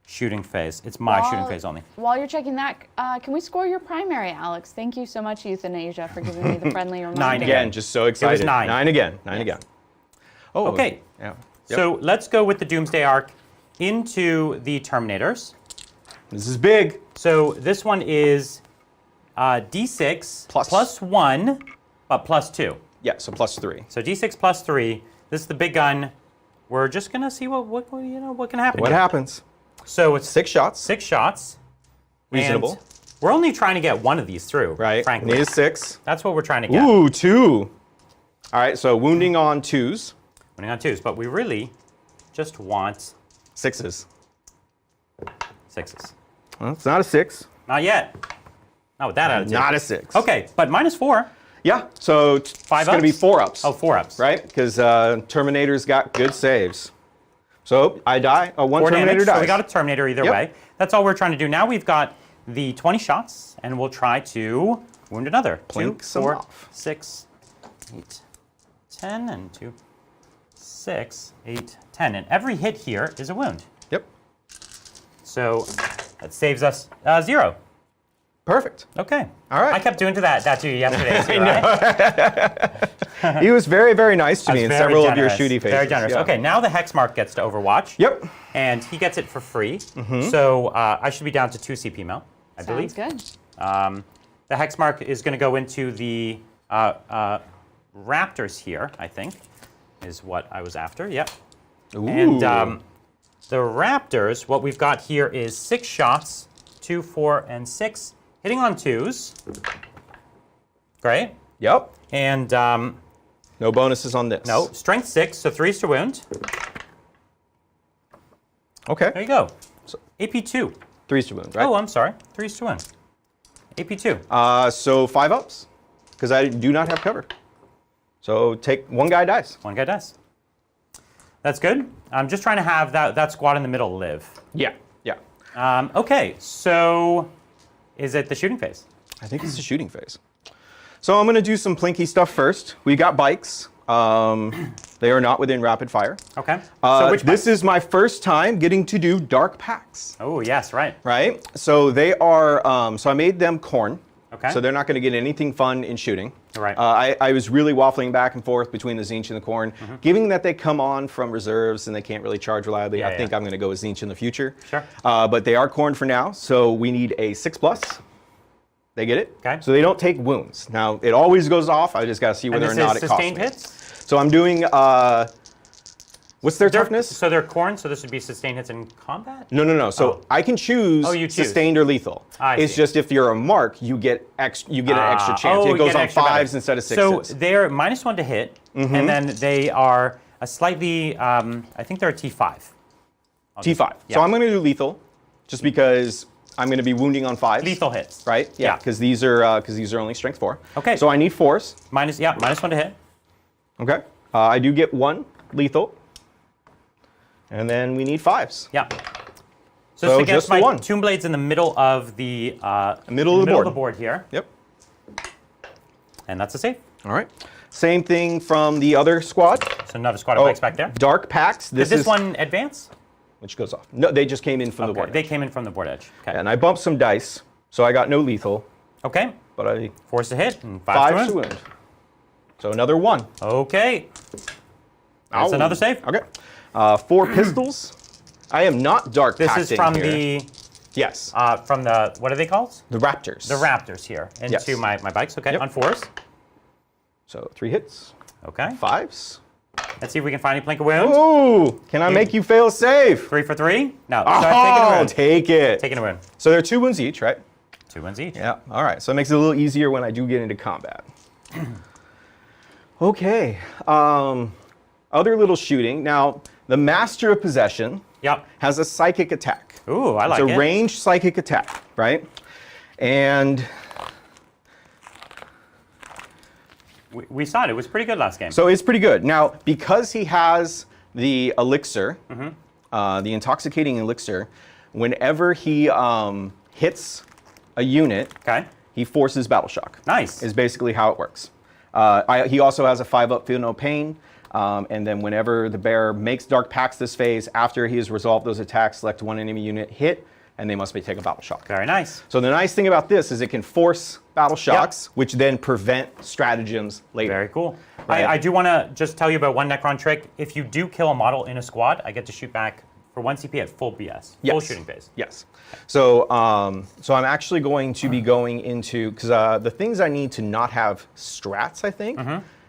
shooting phase. It's my shooting phase only. While you're checking that, can we score your primary, Alex? Thank you so much, Euthanasia, for giving me the friendly reminder. 9 Again, just so excited. 9. 9 again. 9 again. Oh, Okay. Yeah. Yep. So let's go with the Doomsday Arc into the Terminators. This is big. So this one is D6 plus 1, but plus 2. Yeah, so plus 3. So D6 plus 3. This is the big gun. We're just gonna see what can happen. What here. happens? So it's 6 shots. 6 shots. Reasonable. And we're only trying to get one of these through, Right. frankly. Need a 6. That's what we're trying to get. Ooh, 2. All right, so wounding on 2s. Winning on 2s, but we really just want 6s. 6s. Well, it's not a 6. Not yet. Not with that attitude. Not a 6. Okay, but -4. Yeah, so it's 5 going to be ups? 4 ups. Oh, 4 ups. Right? Because Terminator's got good saves. So I die. One 4 Terminator damage, dies. so we got a Terminator either Yep. way. That's all we're trying to do. Now we've got the 20 shots, and we'll try to wound another. Plink 2, some 4, off. 6, 8, 10, and 2, 6, 8, 10. And every hit here is a wound. Yep. So that saves us 0. Perfect. Okay. All right. I kept doing that to you yesterday, too, right? He was very, very nice to I me was in very several of your generous, shooty phases. Very generous. Yeah. Okay, now the Hexmark gets to Overwatch. Yep. And he gets it for free. So I should be down to 2 CP mil, I believe. Sounds good. The Hexmark is going to go into the Raptors here, I think, is what I was after. Yep. Ooh. And the Raptors, what we've got here is 6 shots, 2, 4, and 6, hitting on 2s. Great. Yep. And No bonuses on this. no, strength 6, so 3s to wound. Okay. There you go. So- AP 2. 3s to wound, right? Oh, I'm sorry. 3s to wound. AP 2. So 5 ups, because I do not have cover. So take 1 guy dies. 1 guy dies. That's good. I'm just trying to have that squad in the middle live. Yeah. Yeah. Okay, so is it the shooting phase? I think it's the shooting phase. So I'm going to do some plinky stuff first. We got bikes. They are not within rapid fire. Okay. So which This is my first time getting to do dark packs. Oh, yes, right. Right? So they are, so I made them corn. Okay. So they're not going to get anything fun in shooting. Right. I was really waffling back and forth between the Tzeentch and the Khorne. Given that they come on from reserves and they can't really charge reliably, I think I'm going to go with Tzeentch in the future. Sure. But they are Khorne for now, so we need a 6+. They get it? Okay. So they don't take wounds. Now, it always goes off. I just got to see whether or not it costs me. Sustained hits? So I'm doing, what's their toughness? So they're Khorne, so this would be sustained hits in combat? No. So I can choose, you choose sustained or lethal. It's just if you're a mark, you get an extra chance. It goes on 5s instead of 6s. So they're -1 to hit, and then they are a slightly, I think they're a T5. T5. Yeah. So I'm going to do lethal, just because I'm going to be wounding on 5s. Lethal hits. Right? Yeah, because these are only strength 4. Okay. So I need 4s. -1 to hit. Okay. I do get 1 lethal. And then we need 5s. Yeah. So this is against just the my one. Tomb Blades in the middle of the middle of the board here. Yep. And that's a save. All right. Same thing from the other squad. So another squad of bikes back there. Dark Packs. Did this one advance? Which goes off. No, they just came in from the board. They came in from the board edge. Okay. And I bumped some dice, so I got no lethal, Okay. but I 4s to hit and 5 5 to to wound. wound. So another 1. Okay. That's Ow. another save. Okay. 4 pistols. I am not dark This packing is from here. the Yes. what are they called? The Raptors. The Raptors here into Yes. my bikes. Okay. Yep. On 4s. So 3 hits. Okay. 5s. Let's see if we can finally plink a wound. Ooh! Can I make you fail a save? 3 for 3. No. Oh, So I'm taking a wound. take it. Taking a wound. So they're 2 wounds each, right? 2 wounds each. Yeah. All right. So it makes it a little easier when I do get into combat. Okay. Other little shooting. Now, the Master of Possession Yep. has a psychic attack. Ooh, I like It's it. a ranged psychic attack, right? And We saw it. It was pretty good last game. so it's pretty good. Now, because he has the elixir, the intoxicating elixir, whenever he hits a unit, Okay. he forces battle shock. Nice. Is basically how it works. He also has a 5-up feel no pain. And then whenever the bearer makes dark pacts this phase, after he has resolved those attacks, select 1 enemy unit, hit, and they must be taking battle shock. Very nice. So the nice thing about this is it can force battle shocks, which then prevent stratagems later. Very cool. Right. I do want to just tell you about one Necron trick. If you do kill a model in a squad, I get to shoot back for 1 CP at full BS, full Yes. shooting phase. Yes. So, so I'm actually going to be going into, because the things I need to not have strats, I think,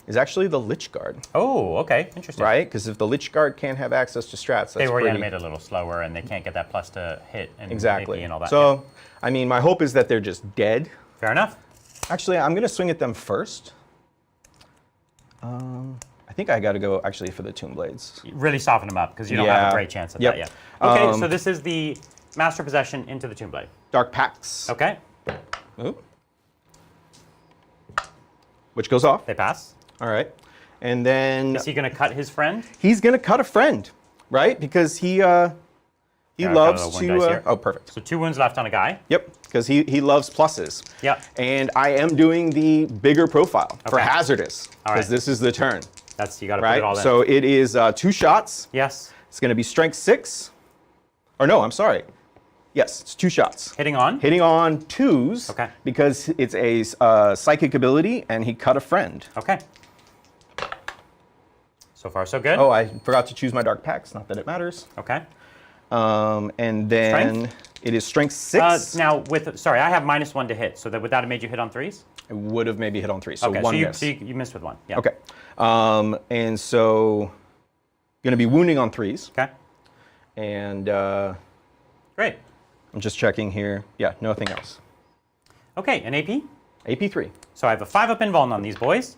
is actually the Lich Guard, Oh, okay. Interesting. right? Because if the Lich Guard can't have access to strats, that's They were pretty... animated a little slower, and they can't get that plus to hit and Exactly. AP and all that. So, I mean, my hope is that they're just dead. Fair enough. Actually, I'm going to swing at them first. I think I got to go actually for the Tomb Blades. Really soften them up because you don't have a great chance at Yep. that yet. Okay, so this is the Master Possession into the Tomb Blade. Dark Pacts. Okay, Ooh. Which goes off. they pass. All right. And then Is he going to cut his friend? he's going to cut a friend, right? Because he I've got loves a one dice to... here. oh, perfect. So 2 wounds left on a guy. Yep, because he loves pluses. Yep. And I am doing the bigger profile for Okay. hazardous, All because right. this is the turn, That's you got to put it right? all in. So it is 2 shots. yes, It's going to be strength 6. Or no, I'm sorry. Yes, it's 2 shots. hitting on. Hitting on 2s. Okay. Because it's a psychic ability, and he cut a friend. Okay. So far, so good. Oh, I forgot to choose my dark packs. Not that it matters. Okay. And then Strength? it is strength 6. Now sorry, I have -1 to hit, so that would that have made you hit on 3s? It would have maybe hit on 3, so Okay, one so miss. you missed with 1. Yeah. Okay. And so going to be wounding on 3s. Okay. And Great. I'm just checking here. Yeah, nothing else. Okay, an AP. AP 3. So I have a 5-up invuln on these boys.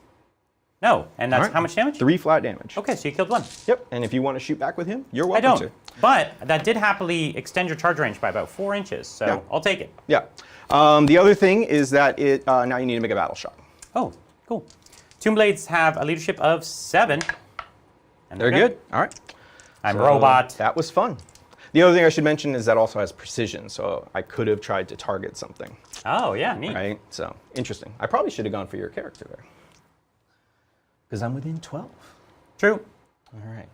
No, and that's All right. how much damage? 3 flat damage. Okay, so you killed 1. Yep. And if you want to shoot back with him, you're I welcome don't, to. but that did happily extend your charge range by about 4 inches, so Yeah. I'll take it. Yeah. The other thing is that it now you need to make a battle shot. Oh, cool. Tomb Blades have a leadership of 7. And They're good. All right. I'm So robot. That was fun. The other thing I should mention is that also has precision, so I could have tried to target something, Oh, yeah, neat. right? So interesting. I probably should have gone for your character there, because I'm within 12. True. All right.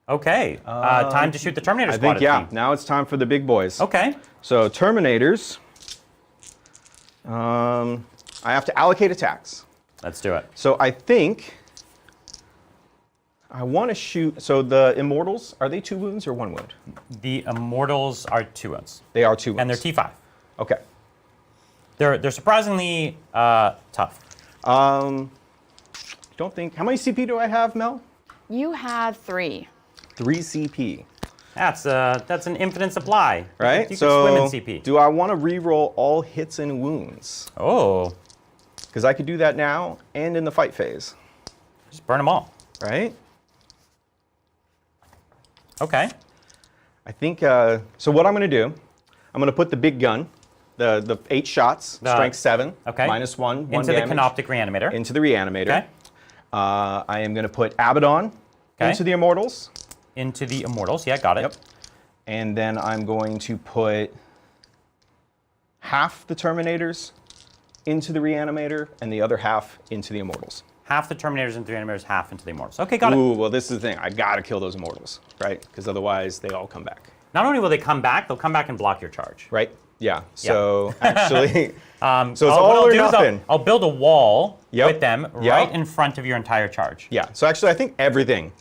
Okay, time to shoot the Terminator I squad. think, it yeah, seems. now it's time for the big boys. Okay. So Terminators, I have to allocate attacks. Let's do it. So I think I want to shoot. So the Immortals, are they 2 wounds or 1 wound? The Immortals are 2 wounds. They are 2 wounds. And they're T5. Okay. They're surprisingly tough. Don't think. How many CP do I have, Mel? You have 3. 3 CP. That's an infinite supply. Right? You so can swim in CP. do I want to re-roll all hits and wounds? Oh, Because I could do that now and in the fight phase. just burn them all. Right? Okay. I think, so what I'm going to do, I'm going to put the big gun, the 8 shots, strength 7, Okay. minus 1 Into damage, the Canoptic Reanimator. into the Reanimator. Okay. I am going to put Abaddon Okay. into the Immortals. Into the Immortals. Yeah, got it. Yep. And then I'm going to put half the Terminators into the Reanimator and the other half into the Immortals. Half the Terminators into the Reanimators, half into the Immortals. Okay, got it. Ooh, well, this is the thing. I got to kill those Immortals, right? Because otherwise they all come back, Not only will they come back, they'll come back and block your charge. right? Yeah. So actually, so it's What all I'll or do is nothing. I'll build a wall Yep. with them Yep. right in front of your entire charge. Yeah. So actually, I think everything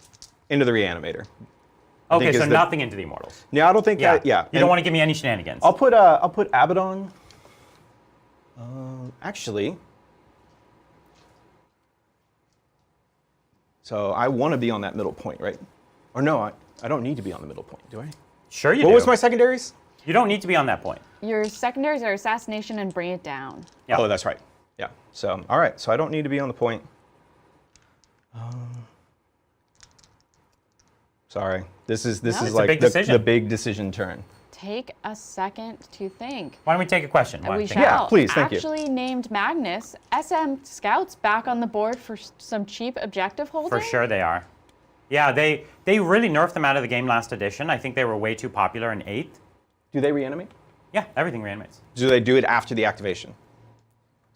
into the Reanimator. Okay, think so is the- nothing into the Immortals. Yeah, I don't think Yeah. that. Yeah. You don't want to give me any shenanigans. I'll put Abaddon. Actually, so I want to be on that middle point, right? Or no, I don't need to be on the middle point, do I? Sure you What do. was my secondaries? You don't need to be on that point. Your secondaries are assassination and bring it down. Yeah. Oh, that's right. Yeah. So all right. So I don't need to be on the point. Sorry. This is No, it's a like big the decision. big decision turn. Take a second to think. Why don't we take a question? Why don't We we take- Yeah, shall. please, thank you. Actually named Magnus, SM Scouts back on the board for some cheap objective holding. For sure they are. Yeah, they really nerfed them out of the game last edition. I think they were way too popular in 8th. Do they reanimate? Yeah, everything reanimates. Do they do it after the activation?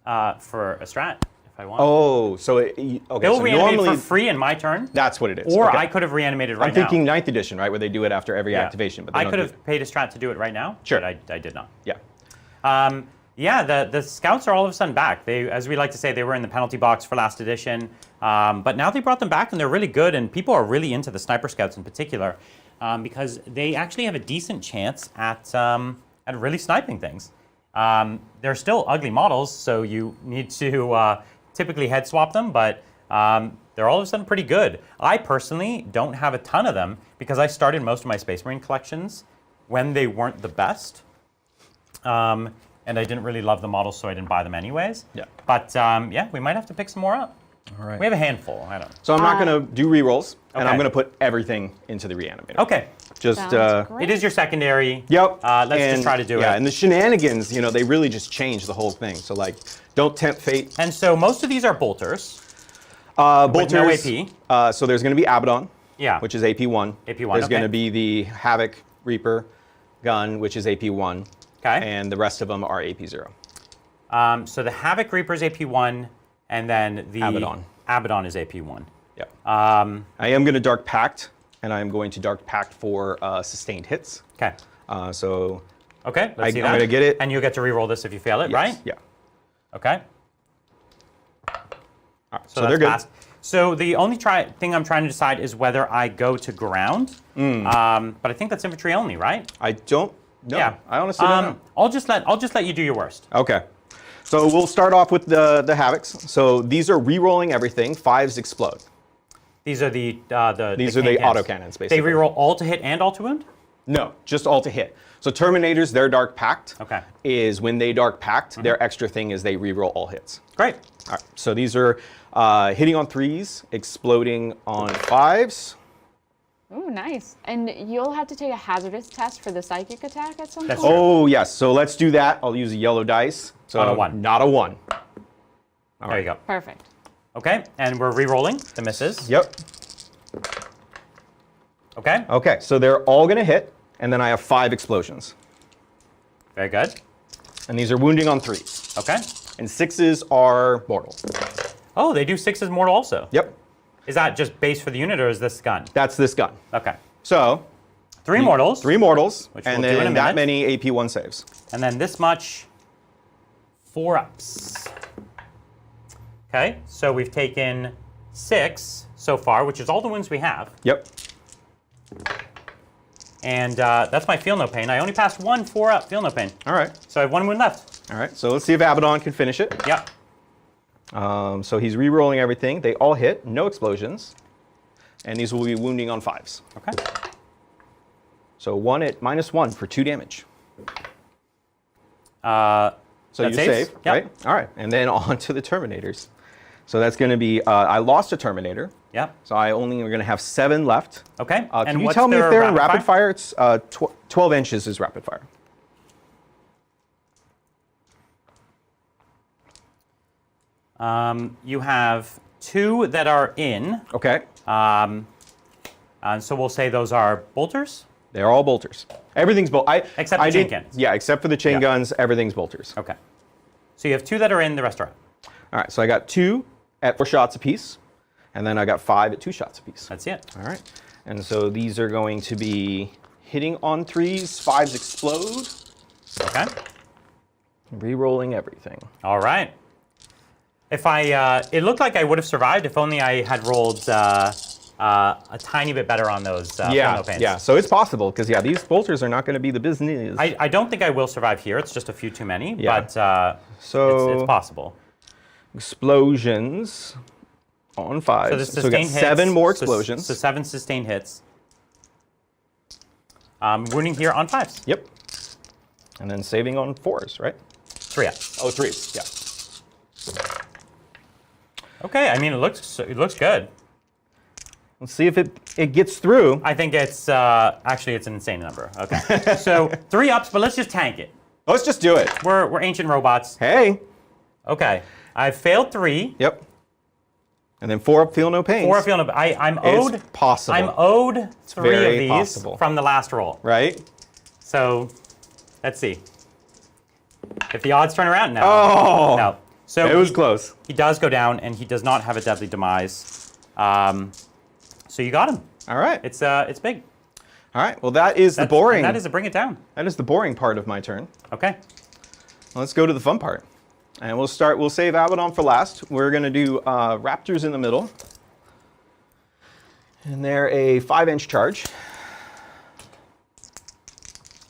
For a strat, if I want. Oh, so okay. They'll So reanimate normally for free in my turn. that's what it is. Or Okay. I could have reanimated right I'm thinking now. 9th edition, right, where they do it after every Yeah. activation. But they I don't could do have paid a strat to do it right now. Sure. But I did not. Yeah. Yeah, the scouts are all of a sudden back. They, as we like to say, they were in the penalty box for last edition, but now they brought them back and they're really good. And people are really into the sniper scouts in particular because they actually have a decent chance at really sniping things. They're still ugly models, so you need to typically head swap them, but they're all of a sudden pretty good. I personally don't have a ton of them because I started most of my Space Marine collections when they weren't the best. And I didn't really love the models, so I didn't buy them anyways. Yeah. But yeah, we might have to pick some more up. All right. We have a handful. I don't know. So I'm not going to do rerolls, and Okay. I'm going to put everything into the reanimator. Okay. Just Sounds great. It is your secondary. Yep. Let's And, just try to do yeah, it. and the shenanigans, they really just change the whole thing. So like, don't tempt fate. And so most of these are bolters. Bolters. no AP. So there's going to be Abaddon. Yeah. Which is AP1. AP1, There's going okay. to be the Havoc Reaper gun, which is AP1. Okay. And the rest of them are AP0. So the Havoc Reaper is AP1, and then the Abaddon is AP1. Yep. I am going to Dark Pact, and I am going to Dark Pact for sustained hits. Okay. So Okay. Let's see I'm that. gonna get it. And you'll get to reroll this if you fail it, yes, right? Yeah. Okay. All right, So they're that's good. fast. So the only thing I'm trying to decide is whether I go to ground. But I think that's infantry only, right? I don't know. Yeah. I honestly don't know. I'll just let you do your worst. Okay. So we'll start off with the Havocs. So these are re-rolling everything. 5s explode. These are the These are the cannons. autocannons, basically. They reroll all to hit and all to wound. No, just all to hit. So Terminators, their Dark Pact Okay. is when they Dark Pact, their extra thing is they re-roll all hits. Great. All right. So these are hitting on 3s, exploding on 5s. Ooh, nice. And you'll have to take a hazardous test for the psychic attack at some That's point? true. Oh, yes. So let's do that. I'll use a yellow dice. So On a 1. Not a 1. There you go. Perfect. Okay, and we're re-rolling the misses. Yep. Okay. Okay, so they're all going to hit, and then I have 5 explosions. Very good. And these are wounding on 3s. Okay. And 6s are mortal. Oh, they do 6s mortal also. Yep. Is that just base for the unit, or is this gun? That's this gun. Okay. So 3 mortals. 3 mortals, Which and we'll do in then a that minute. many AP1 saves. And then this much 4 ups. Okay, so we've taken 6 so far, which is all the wounds we have. Yep. And that's my feel no pain. I only passed 1 4-up feel no pain. All right. So I have 1 wound left. All right. So let's see if Abaddon can finish it. Yep. So he's re-rolling everything. They all hit. No explosions. And these will be wounding on 5s. Okay. So 1 at -1 for 2 damage. So you saves. save, Yep. right? All right. And then on to the Terminators. So that's going to be, I lost a Terminator. Yep. So I only are going to have 7 left. Okay. Can you what's tell me if their they're in rapid fire? It's 12 inches is rapid fire. You have 2 that are in. Okay. And so we'll say those are bolters. They're all bolters. Everything's bolt. Except the chain cannons. Yeah, except for the chain Yeah. guns, everything's bolters. Okay. So you have 2 that are in, the rest are out. All right, so I got 2 at 4 shots apiece, and then I got 5 at 2 shots apiece. That's it. All right, and so these are going to be hitting on 3s, 5s explode, Okay. re-rolling everything. All right. If it looked like I would have survived if only I had rolled a tiny bit better on those feel no pains. Yeah, so it's possible, because these bolters are not going to be the business. I don't think I will survive here. It's just a few too many, Yeah. but So- it's possible. Explosions on 5s. So the we got sustained hits. 7 more explosions. So 7 sustained hits. Wounding here on 5s. Yep. And then saving on 4s, right? 3 up. Oh, 3s, yeah. Okay, I mean it looks good. Let's see if it gets through. I think it's actually it's an insane number. Okay, so 3 ups, but let's just tank it. Let's just do it. We're ancient robots. Hey. Okay, I failed 3. Yep. And then 4 up, feel no pain. 4 feel no. I'm owed. It's possible. I'm owed 3 very of these possible. from the last roll. Right? So let's see if the odds turn around now. Oh. No. So It was close. He does go down, and he does not have a deadly demise. So you got him. All right. It's big. All right. Well, that is the boring. That is a bring it down. That is the boring part of my turn. Okay. Let's go to the fun part. And we'll save Abaddon for last. We're going to do Raptors in the middle. And they're a 5-inch charge.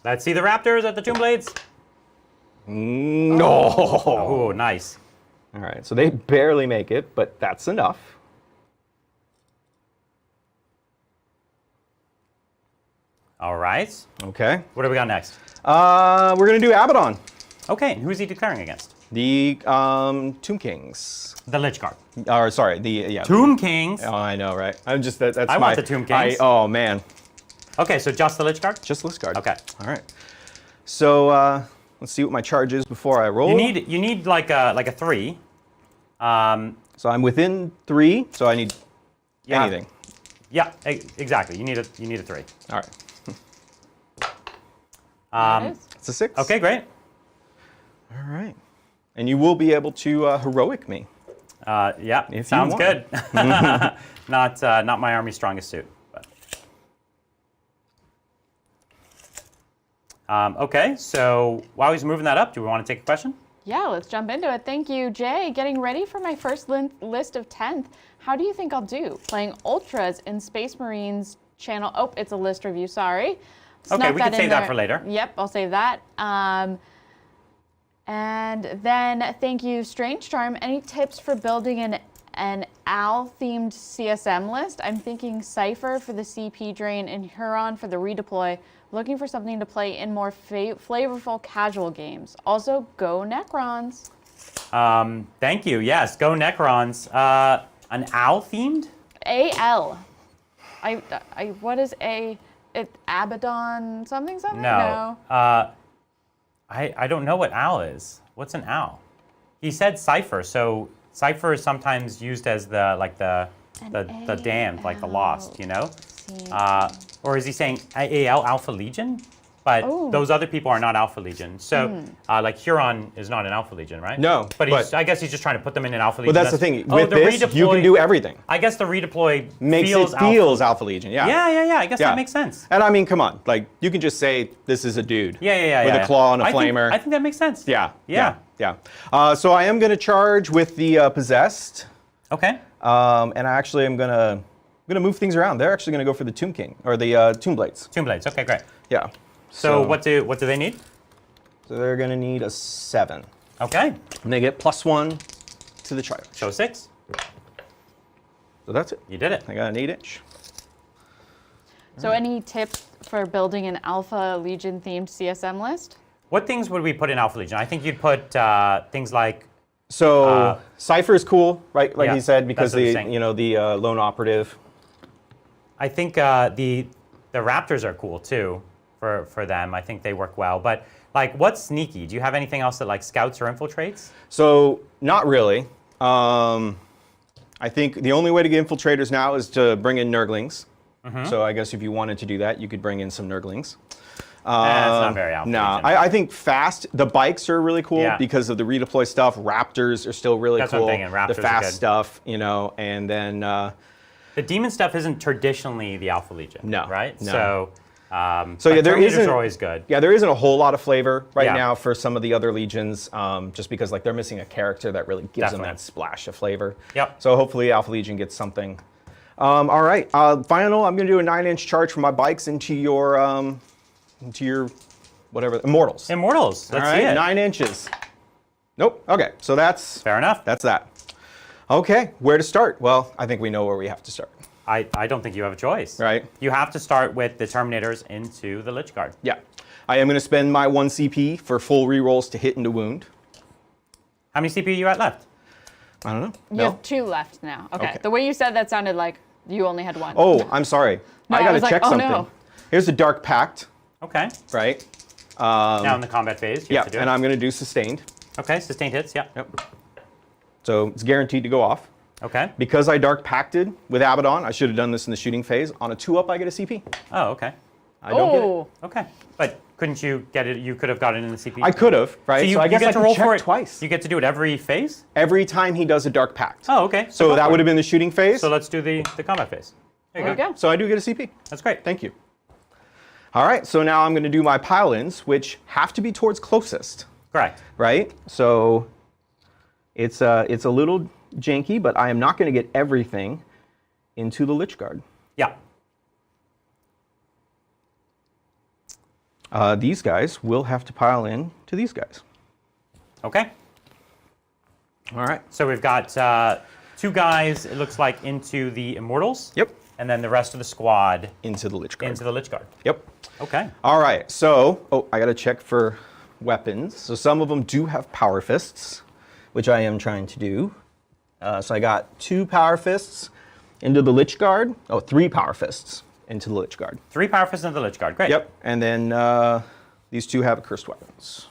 Let's see the Raptors at the Tomb Blades. No. Oh, nice. All right. So they barely make it, but that's enough. All right. Okay. What do we got next? We're going to do Abaddon. Okay, and who's he declaring against? The Tomb Kings. The Lich Guard. Or sorry, the Tomb Kings. Oh, I know, right? I'm just that's I want the Tomb Kings. Oh man, Okay, so just the Lich Guard? just List Guard. Okay. All right. So let's see what my charge is before I roll. You need like a 3. So I'm within 3, so I need Yeah. anything. Yeah, exactly. You need a 3. All right. There it is. It's a 6. Okay, great. All right. And you will be able to heroic me. Yeah, If you sounds want. good. Not my army's strongest suit. But. Okay, so while he's moving that up, do we want to take a question? Yeah, let's jump into it. Thank you, Jay. Getting ready for my first list of 10th. How do you think I'll do? Playing Ultras in Space Marines channel. Oh, it's a list review, sorry. Okay, we can in save that there. for later. Yep, I'll save that. And then, thank you, Strange Charm. Any tips for building an OWL-themed CSM list? I'm thinking Cypher for the CP drain and Huron for the redeploy. Looking for something to play in more flavorful casual games. Also, go Necrons. Thank you. Yes, go Necrons. An owl themed? AL. What is A? Abaddon something? No. I don't know what owl is. What's an owl? He said Cypher, so Cypher is sometimes used as the damned, like the lost, you know? Or is he saying AL, Alpha Legion? but Oh. those other people are not Alpha Legion. So, like Huron is not an Alpha Legion, right? No, but, but- I guess he's just trying to put them in an Alpha Legion. But that's the thing. Oh, With the this, you can redeploy- do everything. I guess the redeploy Makes feels it feels Alpha Legion. Yeah. Yeah. I guess Yeah. that makes sense. And I mean, come on. Like, you can just say this is a dude. Yeah. With a claw and a I think- flamer. I think that makes sense. Yeah. Yeah. So I am going to charge with the possessed. Okay. And I actually am going to move things around. They're actually going to go for the Tomb King, or the Tomb Blades. Tomb Blades. Okay, great. Yeah. So what do they need? So they're going to need a 7. Okay. And they get +1 to the charge. So 6. So that's it. You did it. I got an 8-inch. So any tips for building an Alpha Legion themed CSM list? What things would we put in Alpha Legion? I think you'd put things like So Cypher is cool, right? Like yeah, he said, because that's what he's the saying. the lone operative. I think the Raptors are cool too for them. I think they work well. But like, what's sneaky? Do you have anything else that like scouts or infiltrates? So not really. I think the only way to get infiltrators now is to bring in Nurglings. So I guess if you wanted to do that, you could bring in some Nurglings. That's not very Alpha No, Legion. I think fast. The bikes are really cool Yeah. because of the redeploy stuff. Raptors are still really That's what I'm cool. thinking, Raptors the are fast good. stuff, and then The demon stuff isn't traditionally the Alpha Legion. No, Right? no. So So yeah, but there Terminators isn't. are always good. Yeah, there isn't a whole lot of flavor right Yeah. now for some of the other legions, just because like they're missing a character that really gives them Definitely. that splash of flavor. Yep. So hopefully Alpha Legion gets something. All right, final. I'm going to do a 9-inch charge for my bikes into your whatever Immortals. Immortals. Let's All see right, it. 9 inches. Nope. Okay, so that's Fair enough. that's that. Okay, where to start? Well, I think we know where we have to start. I don't think you have a choice. Right. You have to start with the Terminators into the Lich Guard. Yeah, I am going to spend my 1 CP for full rerolls to hit and to wound. How many CP you at left? I don't know. You No. have 2 left now. Okay. Okay. The way you said that sounded like you only had 1. Oh, I'm sorry. No, I I got to was like, check oh, something. no. Here's the Dark Pact, Okay. right? Now in the combat phase, you Yeah, have to do and it. I'm going to do sustained. Okay, sustained hits, yeah. Yep. So it's guaranteed to go off. Okay. Because I Dark Pacted with Abaddon, I should have done this in the shooting phase. On a 2-up, I get a CP. Oh, okay. I don't get it. Oh. Okay. But couldn't you get it? You could have gotten it in the CP. I could have, right? So you, I you guess get I to could roll check for it twice. You get to do it every phase? Every time he does a Dark Pact. Oh, okay. So go that for would it. have been the shooting phase. So let's do the combat phase. There you go. So I do get a CP. That's great. Thank you. All right, so now I'm going to do my pile-ins, which have to be towards closest, Correct. right? So it's a little janky, but I am not going to get everything into the Lich Guard. Yeah. These guys will have to pile in to these guys. Okay. All right. So we've got 2 guys, it looks like, into the Immortals. Yep. And then the rest of the squad Into the Lich Guard. into the Lich Guard. Yep. Okay. All right. So, I got to check for weapons. So some of them do have power fists, which I am trying to do. So I got 2 power fists into the Lich Guard. Oh, 3 power fists into the Lich Guard. 3 power fists into the Lich Guard. Great. Yep. And then these 2 have cursed weapons.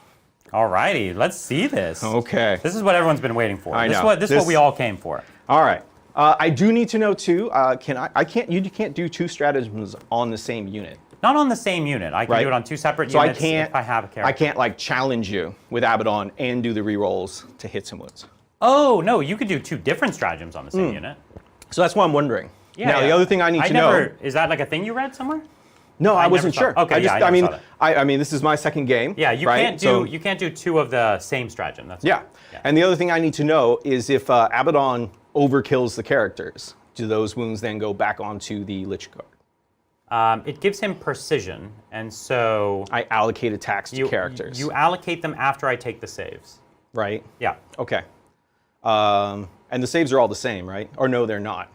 Alrighty, let's see this. Okay. This is what everyone's been waiting for. I This is know. what this is what This- we all came for. All right. I do need to know too. You can't do 2 stratagems on the same unit. Not on the same unit. I can Right. do it on 2 separate So units I can't. if I have a character. I can't like challenge you with Abaddon and do the rerolls to hits and wounds. Oh, no, you could do 2 different stratagems on the same unit. So that's why I'm wondering. Yeah, Now yeah. the other thing I need to know. Is that like a thing you read somewhere? No, I never wasn't saw sure. it. Okay, I yeah, just, I never mean, saw that. I mean, this is my second game. Yeah, you right? can't do So- you can't do 2 of the same stratagem. That's Yeah. And the other thing I need to know is if Abaddon overkills the characters, do those wounds then go back onto the Lich Guard? It gives him precision, and so I allocate attacks to characters. You allocate them after I take the saves. right? Yeah. Okay. And the saves are all the same, right? Or no, they're not.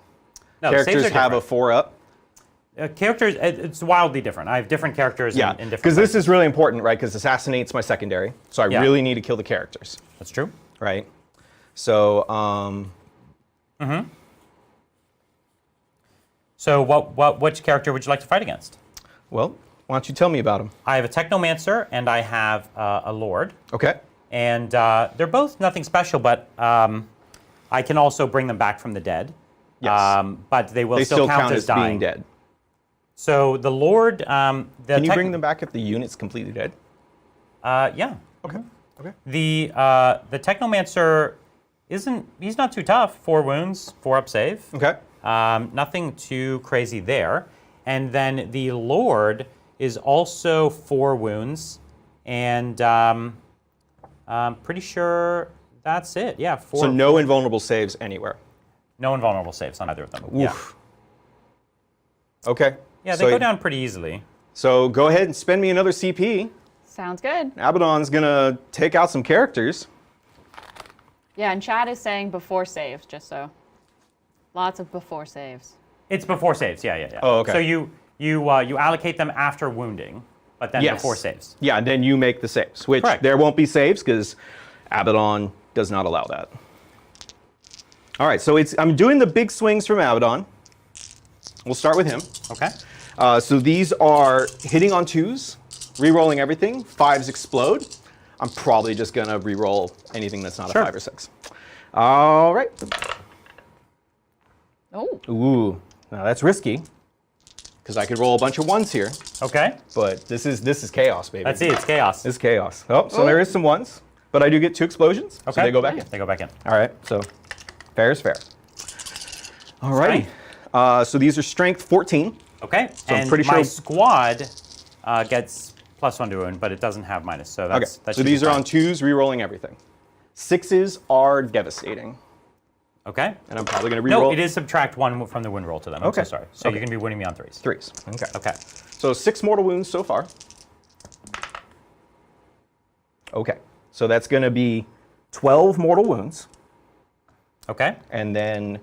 No, the saves Characters are have a different. 4-up. Characters, it's wildly different. I have different characters Yeah, in different because this places. is really important, right? Because Assassinate's my secondary, so I Yeah. really need to kill the characters, That's true. right? So, So which character would you like to fight against? well, why don't you tell me about them? I have a Technomancer and I have a Lord. Okay. And they're both nothing special, but I can also bring them back from the dead. Yes. But they will They still count count as as dying. being dead. So the Lord, Can you bring them back if the unit's completely dead? Yeah. Okay. Okay. The Technomancer he's not too tough. 4 wounds, 4 up save. Okay. Nothing too crazy there. And then the Lord is also 4 wounds, and I'm pretty sure that's it. Yeah, 4. So no invulnerable saves anywhere. No invulnerable saves on either of them. Oof. Yeah. Okay. Yeah, they go down pretty easily. So go ahead and spend me another CP. Sounds good. Abaddon's gonna take out some characters. Yeah, and chat is saying before saves, just so. Lots of before saves. It's before saves. Yeah. Oh, okay. So you allocate them after wounding, but then before saves. Yeah, and then you make the saves, which Correct. there won't be saves because Abaddon does not allow that. All right, so I'm doing the big swings from Abaddon. We'll start with him. Okay. So these are hitting on 2s, re-rolling everything. 5s explode. I'm probably just gonna re-roll anything that's not Sure. a 5 or 6. All right. Oh. Ooh, now that's risky because I could roll a bunch of 1s here, Okay. but this is chaos, baby. Let's see. It's chaos. This is chaos. Oh, so there is some 1s, but I do get 2 explosions, so Okay. they go back in. They go back in. All right, so fair is fair. All righty. So these are strength 14. Okay. So I'm and pretty my sure- squad gets +1 to wound, but it doesn't have minus. So Okay, that's that so should be these are fine. on 2s, re-rolling everything. 6s are devastating, Okay. and I'm probably going to re-roll No, it is subtract 1 from the wound roll to them. I'm Okay. so sorry. So Okay. you're going to be winning me on 3s. 3s. Okay. Okay. So 6 mortal wounds so far. Okay, so that's going to be 12 mortal wounds, Okay. and then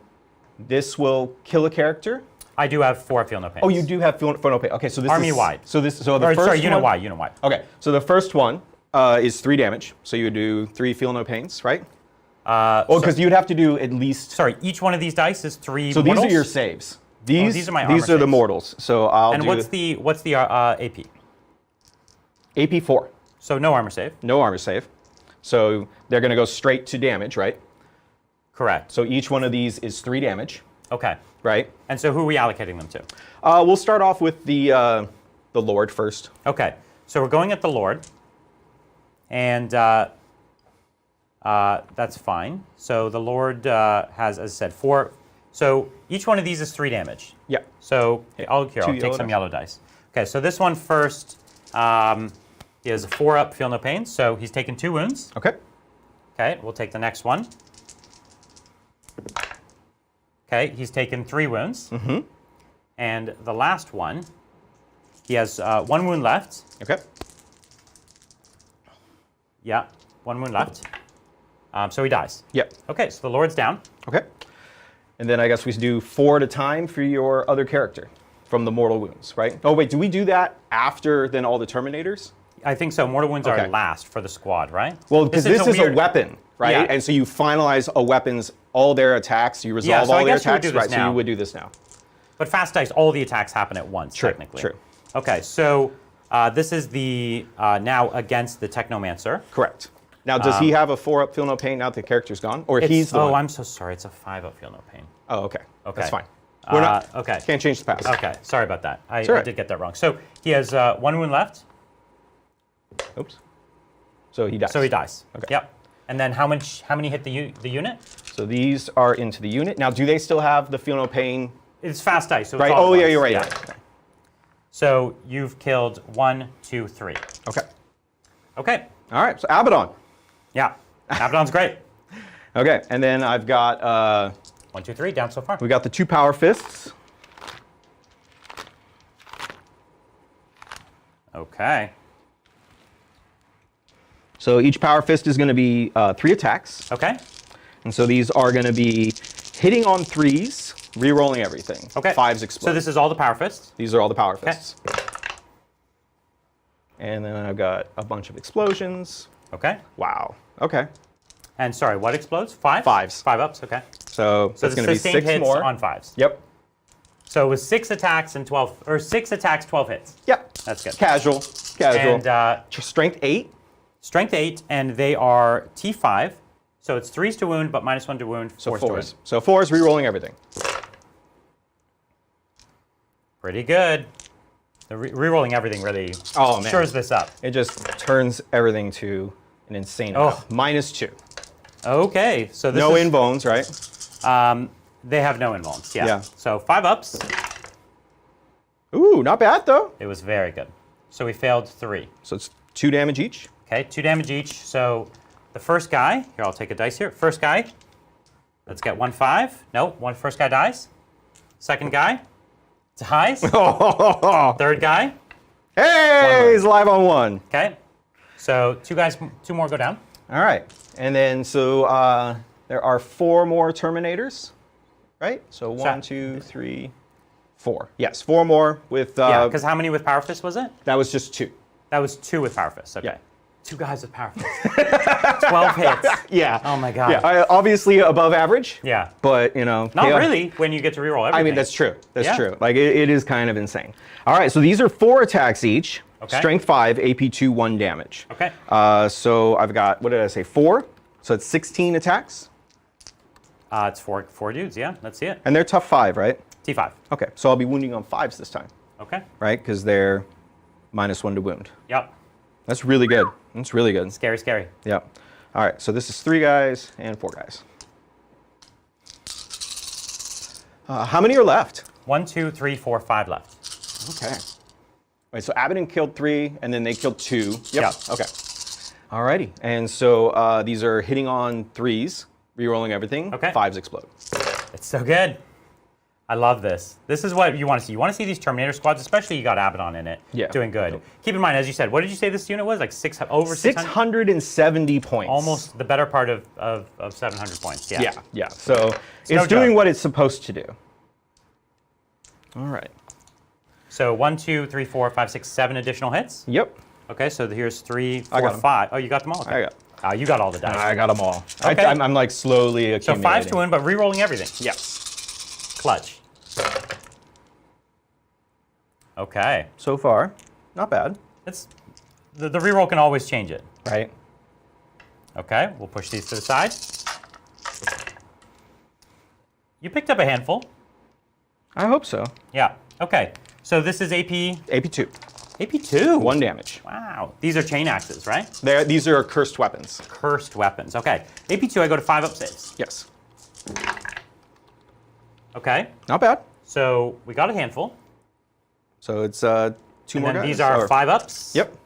this will kill a character. I do have 4 feel no pain. Oh, you do have feel no pain. Okay, so this Army-wide. is... So the Or, first sorry, unit one, wide. Unit wide. Okay, so the first one is 3 damage. So you would do 3 feel no pains, right? Oh, because you'd have to do at least... Sorry, each one of these dice is 3 So mortals? these are your saves. These are my armor These are the saves. mortals. So I'll And do what's the AP? AP 4. So no armor save. No armor save. So they're going to go straight to damage, right? Correct. So each one of these is 3 damage, Okay. right? And so who are we allocating them to? We'll start off with the Lord first. Okay. So we're going at the Lord. And that's fine. So the Lord has, as I said, 4. So each one of these is 3 damage. Yeah. So I'll Two take yellow some dice. yellow dice. Okay, so this one first he has a 4 up, feel no pain. So he's taken 2 wounds. Okay. Okay, we'll take the next one. Okay, he's taken 3 wounds. Mm-hmm. And the last one, he has 1 wound left. Okay. Yeah, 1 wound left. So he dies. Yep. Okay, so the Lord's down. Okay. And then I guess we should do 4 at a time for your other character from the mortal wounds, right? Oh, wait, do we do that after then all the Terminators? I think so. Mortal wounds Okay. are last for the squad, right? Well, because this is a weird- weapon, right? Yeah. And so you finalize a weapon's, all their attacks, you resolve Yeah, so I all their guess we would attacks, do this right? So now. you would do this now. But fast dice, all the attacks happen at once, True, technically. true. Okay, so this is the now against the Technomancer. Correct. Now, does he have a 4 up, feel no pain now that the character's gone? Or he's the Oh, one? I'm so sorry. It's a 5 up, feel no pain. Oh, okay. Okay. That's fine. We're not, okay. Can't change the past. Okay, sorry about that. I all right. did get that wrong. So he has 1 wound left, Oops. So he dies. so he dies. Okay. Yep. And then how many hit the unit? So these are into the unit. Now, do they still have the feel no pain? It's fast dice, so it's Right. all Oh, at yeah, once. you're right. Yeah. You're right. Okay. So you've killed 1, 2, 3. Okay. Okay. All right. So Abaddon. Yeah. Abaddon's great. Okay. And then I've got 1, 2, 3, down so far. we got the 2 power fists. Okay. So each power fist is going to be 3 attacks. Okay. And so these are going to be hitting on 3s, re-rolling everything. Okay. 5s explode. So this is all the power fists. These are all the power fists. And then I've got a bunch of explosions. Okay. Wow. Okay. And sorry, what explodes? 5? 5s. 5 ups, okay. So So that's going to be 6 sustained hits more. on 5s. Yep. So it was 6 attacks and 12, or 6 attacks, 12 hits. Yep. That's good. Casual. Casual. And Strength 8. strength 8, and they are T5. So it's 3s to wound, but -1 to wound, 4s So to 4s. wound. So 4s re-rolling everything. Pretty good. The re-rolling everything really Oh, man. shores this up. It just turns everything to an insane amount. -2. Okay, so this No is... inbones, right? They have no involves, yeah. Yeah. So 5 ups. Ooh, not bad though. It was very good. So we failed 3. So it's 2 damage each. Okay, 2 damage each. So the first guy, here, I'll take a dice here. First guy, let's get 1 5. No, first guy dies. Second guy, dies. Third guy. Hey, he's live on 1. Okay, so 2 more go down. All right, and then so there are 4 more Terminators, right? So 1, 2, 3, 4. Yes, 4 more with. Yeah, because how many with Power Fist was it? That was just 2. That was 2 with Power Fist. Okay. Yeah. 2 guys with Power Fist. 12 hits. Yeah. Oh my god. Yeah, obviously above average. Yeah. But you know. Not chaos- really when you get to reroll everything. I mean, that's true. That's Yeah. true. Like it is kind of insane. All right, so these are 4 attacks each. Okay. Strength 5, AP 2, 1 damage. Okay. So I've got, what did I say, 4? So it's 16 attacks. It's four dudes. Yeah, let's see it. And they're tough 5, right? T5. Okay, so I'll be wounding on 5s this time, Okay. right? Because they're -1 to wound. Yep. That's really good. That's really good. Scary, scary. Yep. All right, so this is 3 guys and 4 guys. How many are left? 1, 2, 3, 4, 5 left. Okay. Wait, so Abaddon killed 3, and then they killed 2. Yep. Yeah. Okay. Alrighty. And so these are hitting on 3s, re-rolling everything. Okay. 5s explode. It's so good. I love this. This is what you want to see. You want to see these Terminator squads, especially you got Abaddon in it, Yeah. doing good. Keep in mind, as you said, what did you say this unit was? Like over 600? 670 points. Almost the better part of 700 points. Yeah. Yeah. Yeah. So it's no doing joke. what it's supposed to do. All right. So 1, 2, 3, 4, 5, 6, 7 additional hits. Yep. Okay, so here's 3, I 4, got 'em. 5. Oh, you got them all? Okay. I got. You got all the dice. I got them all. Okay. I'm like slowly So accumulating. 5's to win, but re-rolling everything. Yes. Clutch. Okay. So far, not bad. It's the re-roll can always change it. Right. Okay, we'll push these to the side. You picked up a handful. I hope so. Yeah. Okay. So this is AP. AP2. AP2. 1 damage. Wow. These are chain axes, right? These are cursed weapons. Cursed weapons. Okay. AP2. I go to 5 up saves. Yes. Okay. Not bad. So we got a handful. So it's 2 And more then guys. these are or- 5 ups. Yep.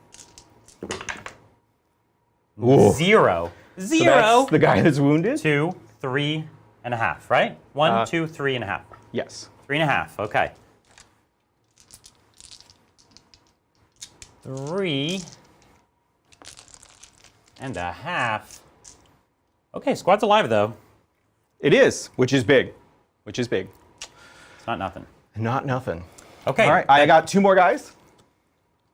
Ooh. 0. So 0. that's the guy that's wounded? 2, 3 and a half, right? 1, 2, 3 and a half. Yes. 3 and a half. Okay. 3 and a half. Okay, squad's alive though. It is, which is big. Which is big. It's not nothing. Not nothing. Okay. All right, I got 2 more guys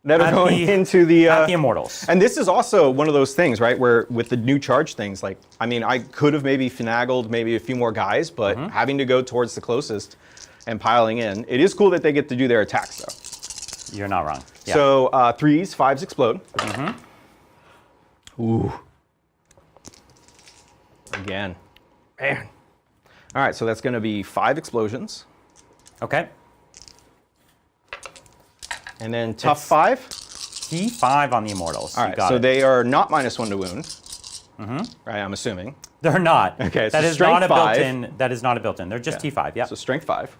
that are At going the- into the. At the Immortals. And this is also one of those things, right, where with the new charge things, like, I mean, I could have maybe finagled maybe a few more guys, but having to go towards the closest and piling in, it is cool that they get to do their attacks, though. You're not wrong. Yeah. So 3s, 5s explode. Ooh. Again. Man. All right, so that's going to be 5 explosions. Okay. And then tough It's- 5. T5 on the Immortals. All You right, got so it. they are not -1 to wound. Right, I'm assuming. They're not. Okay, so that is strength not a 5. built-in. That is not a built-in. They're just T5. Yeah. So strength 5.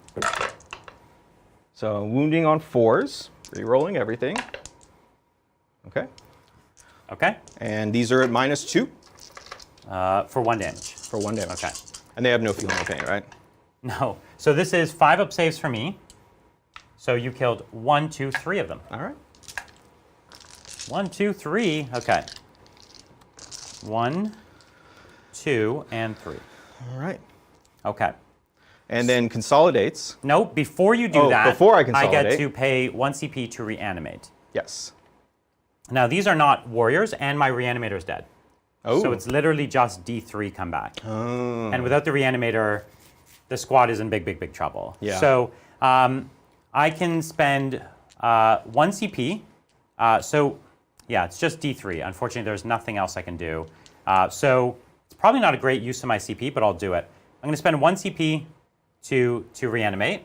So wounding on 4s, re-rolling everything. Okay. Okay. And these are at -2 For 1 damage. for 1 damage. Okay. And they have no feeling of pain, right? No. So this is 5 up saves for me. So you killed 1, 2, 3 of them. All right. 1, 2, 3. Okay. 1, 2, and 3. All right. Okay. And then consolidates. No, before you do Oh, that, before I get consolidate. to pay 1 CP to reanimate. Yes. Now, these are not warriors, and my reanimator is dead. Oh. So it's literally just D3 come back. Oh. And without the reanimator, the squad is in big, big, big trouble. Yeah. So I can spend 1 CP. So yeah, it's just D3. Unfortunately, there's nothing else I can do. So it's probably not a great use of my CP, but I'll do it. I'm going to spend 1 CP to reanimate.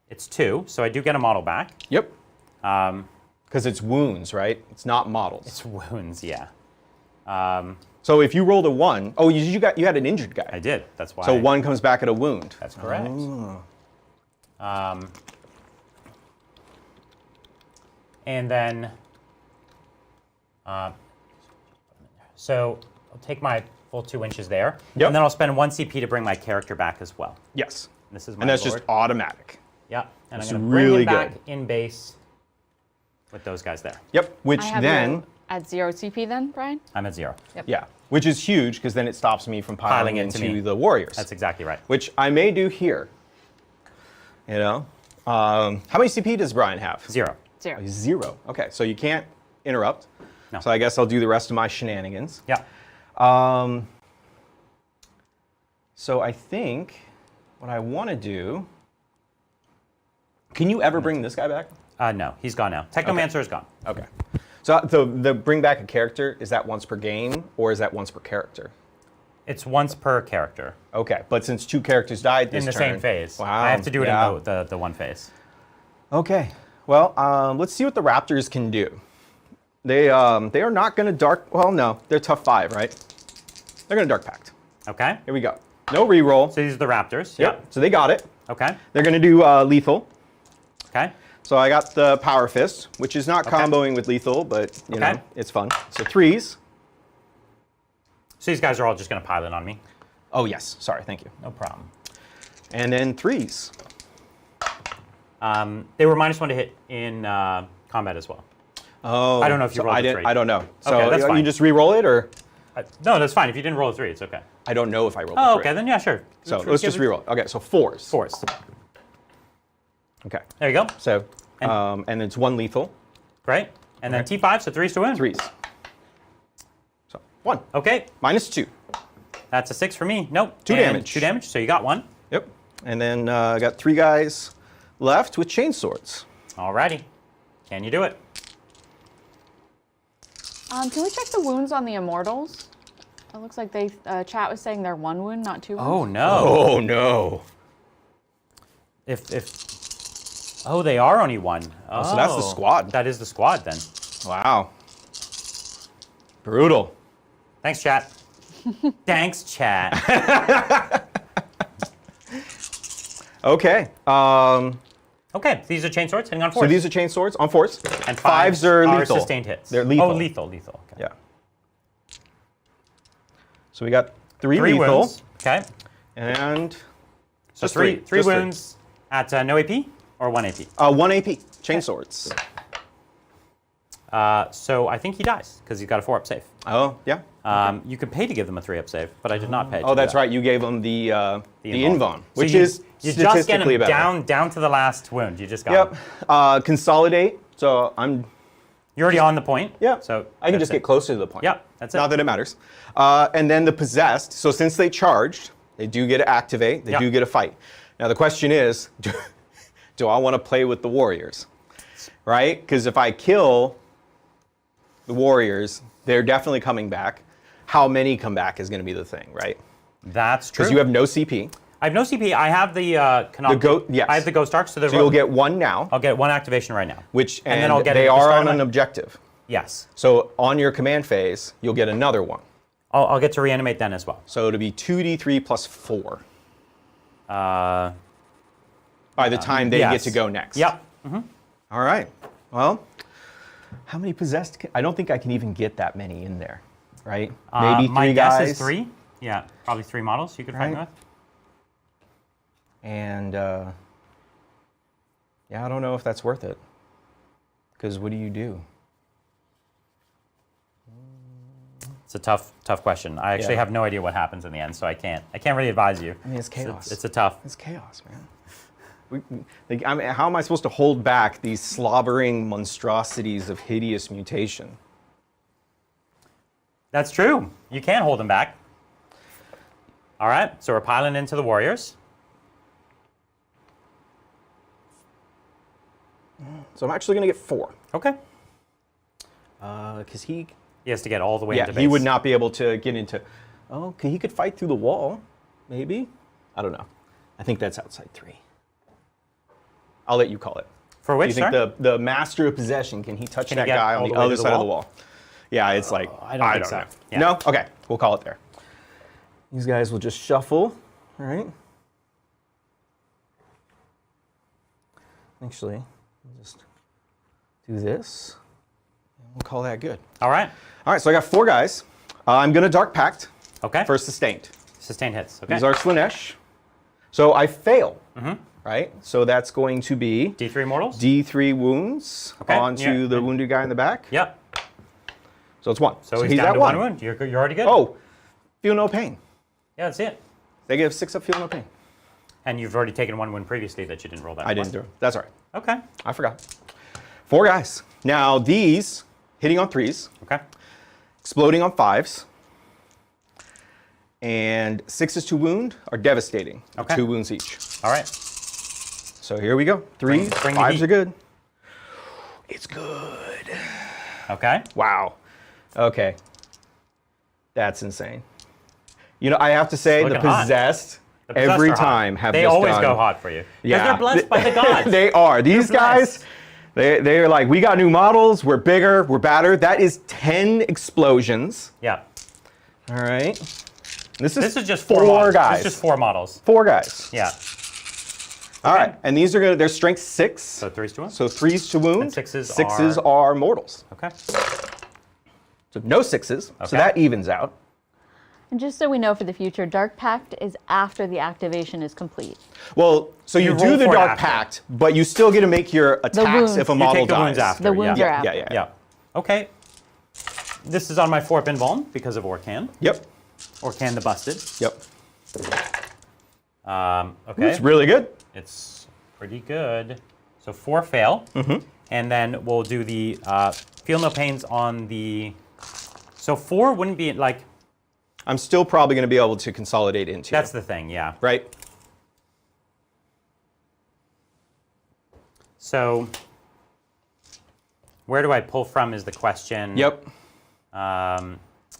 It's 2, so I do get a model back. Yep. Because it's wounds, right? It's not models. It's wounds, yeah. So if you rolled a 1, oh, you had an injured guy. I did. That's why. So 1 comes back at a wound. That's correct. Oh. And then, so I'll take my full 2 inches there, Yep. and then I'll spend 1 CP to bring my character back as well. Yes. This is my And that's lord. just automatic. Yeah, and That's I'm going to bring really him back good. in base with those guys there. Yep. Which I have then, you at 0 CP then, Brian? I'm at 0. Yep. yeah, which is huge because then it stops me from piling into into me. the warriors. That's exactly right. Which I may do here. You know, how many CP does Brian have? 0. 0. 0. Okay, so you can't interrupt. No. So I guess I'll do the rest of my shenanigans. Yeah. So I think what I want to do. Can you ever bring this guy back? No, he's gone now. Technomancer is gone. Okay. So the bring back a character, is that once per game or is that once per character? It's once per character Okay, but since 2 characters died this in the turn, same phase. Wow. I have to do it yeah. in the one phase. Okay. Well, let's see what the Raptors can do. They are not going to dark. Well, no, they're tough 5, right? They're going to dark pact. Okay. Here we go. No reroll. So these are the Raptors. Yep. So they got it. Okay. They're going to do lethal. Okay. So I got the Power Fist, which is not Okay. comboing with lethal, but you Okay. know, it's fun. So 3s. So these guys are all just going to pile in on me. Oh yes, sorry, thank you. No problem. And then 3s. They were -1 to hit in combat as well. Oh, I don't know if you rolled I a didn't. 3. I don't know. So Okay, that's you fine. just re-roll it, or No, that's fine. If you didn't roll a 3, it's okay. I don't know if I rolled. Oh, a 3. okay. Then yeah, sure. So let's just re-roll. Okay, so 4s. 4s. Okay. There you go. So and it's 1 lethal. Great. And then T5, so 3s to win. 3s. So 1 Okay. -2. That's a 6 for me. Nope. 2 And damage. 2 damage. So you got 1. Yep. And then I got 3 guys left with chainswords. Alrighty. Can you do it? Can we check the wounds on the Immortals? It looks like they chat was saying they're 1 wound, not 2 wounds. Oh no. Oh no. Oh, they are only 1. Oh, so that's the squad. That is the squad then. Wow. Brutal. Thanks, chat. Thanks, chat. Okay. Okay, these are chain swords hitting on 4s. So these are chain swords on 4s. and 5s are lethal. sustained hits. They're lethal. Oh, lethal. Okay. Yeah. So we got 3 3 lethal. wounds. Okay. And So just three just wounds at no AP or 1 AP. 1 AP. Chain swords. So I think he dies because he's got a 4-up save. Oh, yeah. You could pay to give them a 3-up save, but I did not pay. Oh, that's right. You gave him the invuln, So which you, is you just get statistically him better. down to the last wound. You just got Yep. him. Consolidate. So You're already on the point. yeah. So I can that's just it. get closer to the point. Yep, that's it. Not that it matters. And then the possessed. So since they charged, they do get to activate. They Yep. do get a fight. Now the question is, do I want to play with the warriors? Right? Because if I kill the warriors, they're definitely coming back. How many come back is going to be the thing, right? That's true. Because you have no CP. I have no CP. I have the yes. I have the Ghost Arc, so, So you'll get 1 now, I'll get 1 activation right now. which and then I'll get they it at the are start on of an my- objective. Yes. So on your command phase, you'll get another 1. I'll get to reanimate then as well. So it'll be 2d3 plus 4 Uh, by the time they yes. get to go next. Yep. All right. Well, how many possessed? I don't think I can even get that many in there, right? Maybe 3 my guys. guess is 3. Yeah, probably 3 models you could fight Right. with. And yeah, I don't know if that's worth it. Because what do you do? It's a tough question. I actually Yeah. have no idea what happens in the end, so I can't really advise you. I mean, it's chaos. It's a tough. It's chaos, man. I mean, how am I supposed to hold back these slobbering monstrosities of hideous mutation? That's true. You can hold them back. All right, so we're piling into the warriors. So I'm actually going to get 4. Okay. Because he He has to get all the way Yeah, into base. he would not be able to get into. Oh, okay, he could fight through the wall, maybe. I don't know. I think that's outside 3. I'll let you call it. For Do which, you think sir? the master of possession, can he touch Can he that get guy all on the the way other to the side of the wall? wall? Yeah, it's like, I don't think so. know. Yeah. No? Okay, we'll call it there. These guys will just shuffle, all right? Actually, we'll just do this. And we'll call that good. All right. All right, so I got 4 guys. I'm going to Dark Pact Okay. for Sustained. Sustained hits. Okay. These are Slanesh. So I fail, right? So that's going to be D3 mortals? D3 wounds Okay, onto yeah. the wounded guy in the back. Yep. So it's 1. So he's down at to 1 wound. You're already good. Oh, feel no pain. Yeah, that's it. They give 6 up, feel no pain. And you've already taken 1 wound previously that you didn't roll that I didn't do it. That's all right. Okay. I forgot. 4 guys. Now these hitting on 3s, Okay. exploding on 5s, and 6s to wound are devastating. Okay. 2 wounds each. All right. So here we go. 3s, bring the 5s heat. are good. It's good. Okay. Wow. Okay. That's insane. You know, I have to say, the looking hot. possessed, The possessed every are hot. time have They just always done. go hot for you. 'Cause Yeah. they're blessed by the gods. They are. These They're guys, blessed. they're like, we got new models, we're bigger, we're badder. That is 10 explosions. Yeah. All right. This This is just 4 4 models. guys. This is just 4 models. 4 guys. Yeah. All right. And these are they're strength 6. So 3s to 1. So 3s to wound. And 6s 6s are mortals. Okay. So no 6s. Okay. So that evens out. And just so we know for the future, Dark Pact is after the activation is complete. Well, so you You do roll the for it Dark after. Pact, but you still get to make your attacks wounds. if a You model take the dies. wounds after. The wounds yeah. are after. Yeah. Okay. This is on my 4-up invuln because of Orcan. Yep. Orcan the Busted. Yep. Okay. It's really good. It's pretty good. So 4 fail. And then we'll do the feel no pains on the... So 4 wouldn't be like... I'm still probably going to be able to consolidate into. That's the thing, yeah. right. So where do I pull from is the question. Yep.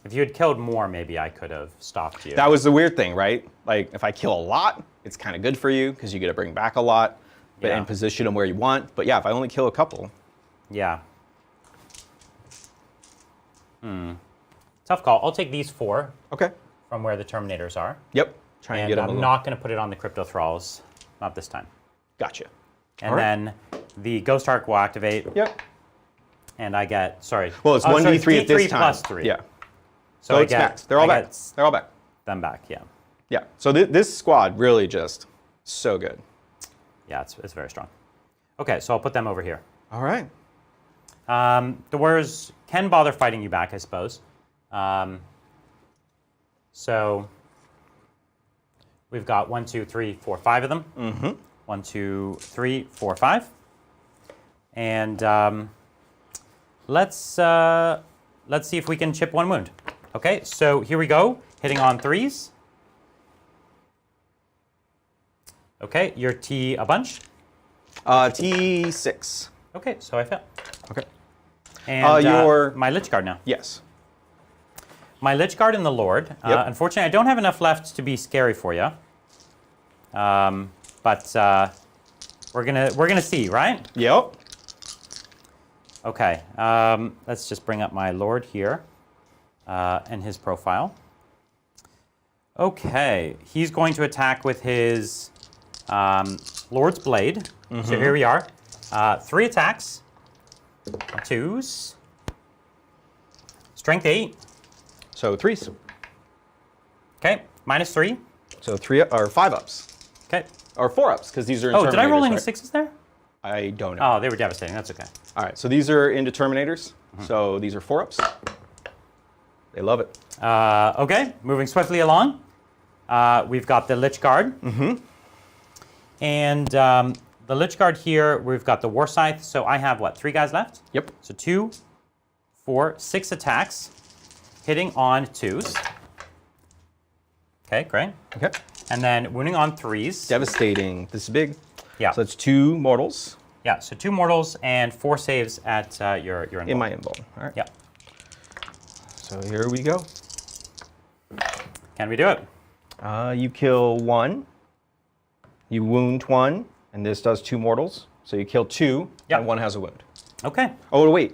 If you had killed more, maybe I could have stopped you. That was the weird thing, right? Like, if I kill a lot, it's kind of good for you because you get to bring back a lot, but Yeah. and position them where you want. But yeah, if I only kill a couple, Yeah. Tough call. I'll take these 4 okay. from where the Terminators are. Yep. Try and And get them. I'm a little- not going to put it on the Crypto Thralls. Not this time. Gotcha. And All right. then the Ghost Arc will activate. Yep. And I get, sorry. Well, it's Oh, 1d3 at this D3 time. plus 3. Yeah. So, So I it's get, max. They're all I back. get They're all back. them back, yeah. Yeah. So this squad really just so good. Yeah, it's very strong. Okay, so I'll put them over here. All right. The Warriors can bother fighting you back, I suppose. So we've got 1, 2, 3, 4, 5 of them. 1, 2, 3, 4, 5. And let's see if we can chip 1 wound. Okay, so here we go, hitting on 3s. Okay, your T a bunch. T6. Okay, so I fail. Okay. And your- my Lich Guard now. Yes. My Lich Guard and the Lord. Yep. Unfortunately, I don't have enough left to be scary for you. But we're gonna see, right? Yep. Okay. Let's just bring up my Lord here and his profile. Okay, he's going to attack with his Lord's Blade. So here we are. 3 attacks. 2s. Strength 8. So 3s. Okay, -3. So 3 or 5 ups. Okay. Or 4 ups, because these are in Oh, did I roll Terminators, any right? 6s there? I don't know. Oh, they were devastating. That's okay. All right, so these are into Terminators. So these are 4 ups. They love it. Okay, moving swiftly along. We've got the Lich Guard. And the Lich Guard here, we've got the War Scythe. So I have, what, 3 guys left? Yep. So 2, 4, 6 attacks, hitting on 2s. Okay, great. Okay. And then wounding on 3s. Devastating. This is big. Yeah. So it's 2 mortals Yeah, so 2 mortals and 4 saves at your in invuln. my invuln. All right. Yeah. So here we go. Can we do it? You kill 1. You wound 1, and this does 2 mortals. So you kill 2, Yep. and 1 has a wound. Okay. Oh, wait.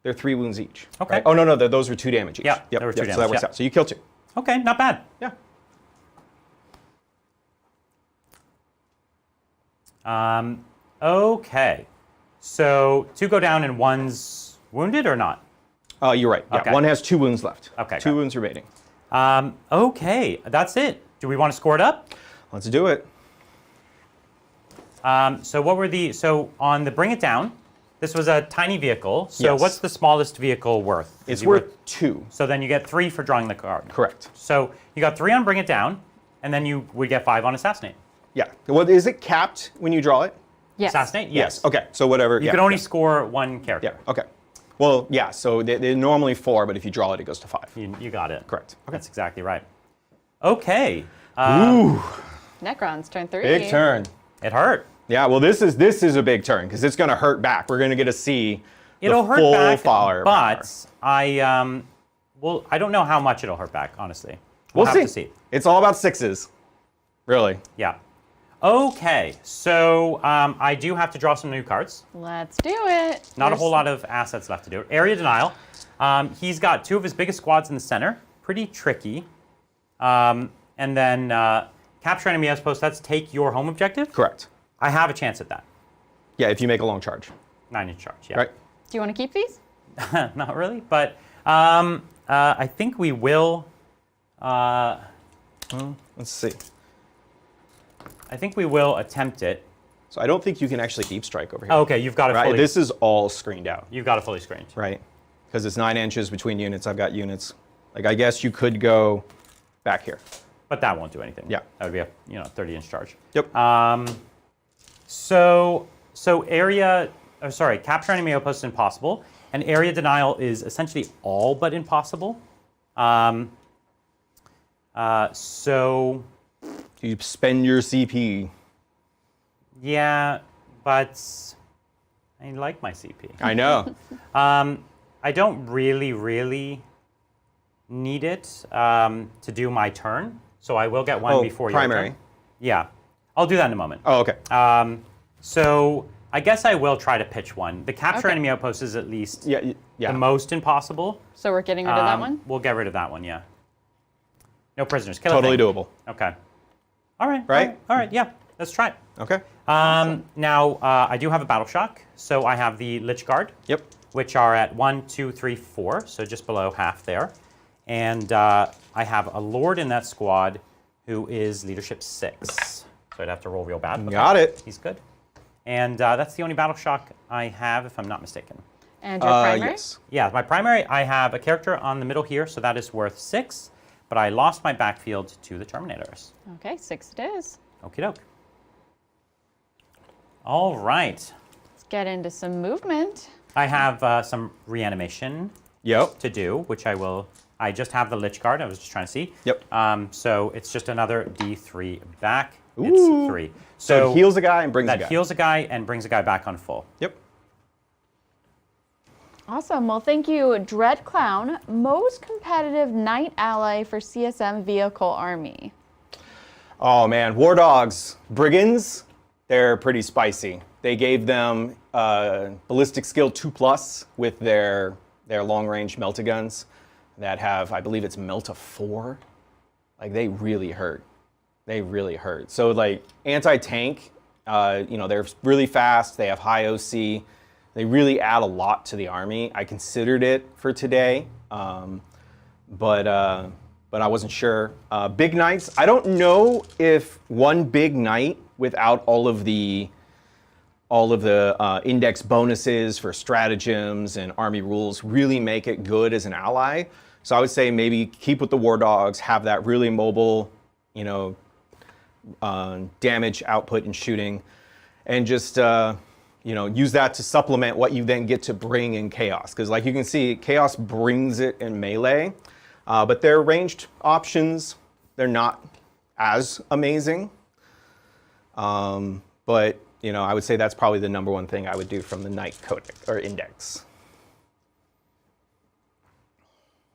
They're 3 wounds each. Okay. Right? Oh, no, those were 2 damage each. Yeah, Yep. there were 2 So damage, that works yeah. out. So you kill 2. Okay, not bad. Yeah. Okay. So 2 go down and 1's wounded or not? You're right. Yeah, Okay. 1 has 2 wounds left. Okay, 2 got it. wounds remaining. Okay, that's it. Do we want to score it up? Let's do it. So what were so on the bring it down, this was a tiny vehicle. So Yes. what's the smallest vehicle worth? Is It's he worth 2. So then you get 3 for drawing the card. Correct. So you got 3 on bring it down, and then you would get 5 on assassinate. Yeah. Well, is it capped when you draw it? Yes. Assassinate? Yes. Okay. So whatever. You can only score 1 character. Yeah. Okay. Well, yeah. So they're normally 4, but if you draw it, it goes to 5. You got it. Correct. Okay. That's exactly right. Okay. Ooh, Necrons, turn 3. big turn. It hurt. Yeah. Well, this is a big turn because it's going to hurt back. We're going to get to see It'll the hurt full back, firepower. but I don't know how much it'll hurt back, honestly. We'll have see. to see. It's all about 6s, really. Yeah. Okay, so I do have to draw some new cards. Let's do it. Not a whole lot of assets left to do it. Area Denial. He's got 2 of his biggest squads in the center. Pretty tricky. And then Capture Enemy Outpost, that's take your home objective. Correct. I have a chance at that. Yeah, if you make a long charge. 9-inch charge, yeah. Right. Do you want to keep these? Not really, but I think we will. Let's see. I think we will attempt it. So I don't think you can actually deep strike over here. Oh, okay, you've got it Right. fully. This is all screened out. You've got it fully screened. Right. Because it's 9 inches between units. I've got units. Like I guess you could go back here. But that won't do anything. Yeah. That would be a 30-inch charge. Yep. So capture enemy outpost is impossible, and area denial is essentially all but impossible. So You spend your CP. yeah, but I like my CP. I know. I don't really need it to do my turn, so I will get 1 before your primary. turn. Yeah, I'll do that in a moment. Oh, okay. So I guess I will try to pitch 1. The capture Okay. enemy outpost is at least yeah. the most impossible. So we're getting rid of that one? We'll get rid of that one, yeah. No prisoners. Kill a Totally thing. doable. Okay. All right. Right? All right. Yeah. Let's try it. Okay. Now I do have a battle shock, so I have the Lich Guard, Yep. which are at 1, 2, 3, 4, so just below half there, and I have a Lord in that squad who is leadership 6. So I'd have to roll real bad. but Got it. He's good. And that's the only battle shock I have, if I'm not mistaken. And your primary? Yes. Yeah, my primary, I have a character on the middle here, so that is worth 6, but I lost my backfield to the Terminators. Okay, 6 it is. Okie doke. All right. Let's get into some movement. I have some reanimation Yep. to do, which I will. I just have the Lich Guard. I was just trying to see. Yep. So it's just another D3 back. Ooh. It's 3. So it heals a guy and brings a that guy. heals a guy and brings a guy back on full. Yep. Awesome. Well, thank you, Dread Clown, most competitive knight ally for CSM Vehicle Army. Oh man, War Dogs, Brigands, they're pretty spicy. They gave them ballistic skill 2+ with their long-range melta-guns that have, I believe it's melta 4. Like they really hurt. They really hurt. So like anti-tank, they're really fast. They have high OC. They really add a lot to the army. I considered it for today, but I wasn't sure. Big knights. I don't know if one big knight without all of the index bonuses for stratagems and army rules really make it good as an ally. So I would say maybe keep with the War Dogs, have that really mobile, damage output and shooting, and just use that to supplement what you then get to bring in Chaos. Because like you can see, Chaos brings it in melee, but their ranged options, they're not as amazing. But I would say that's probably the number 1 thing I would do from the Knight Codex or Index.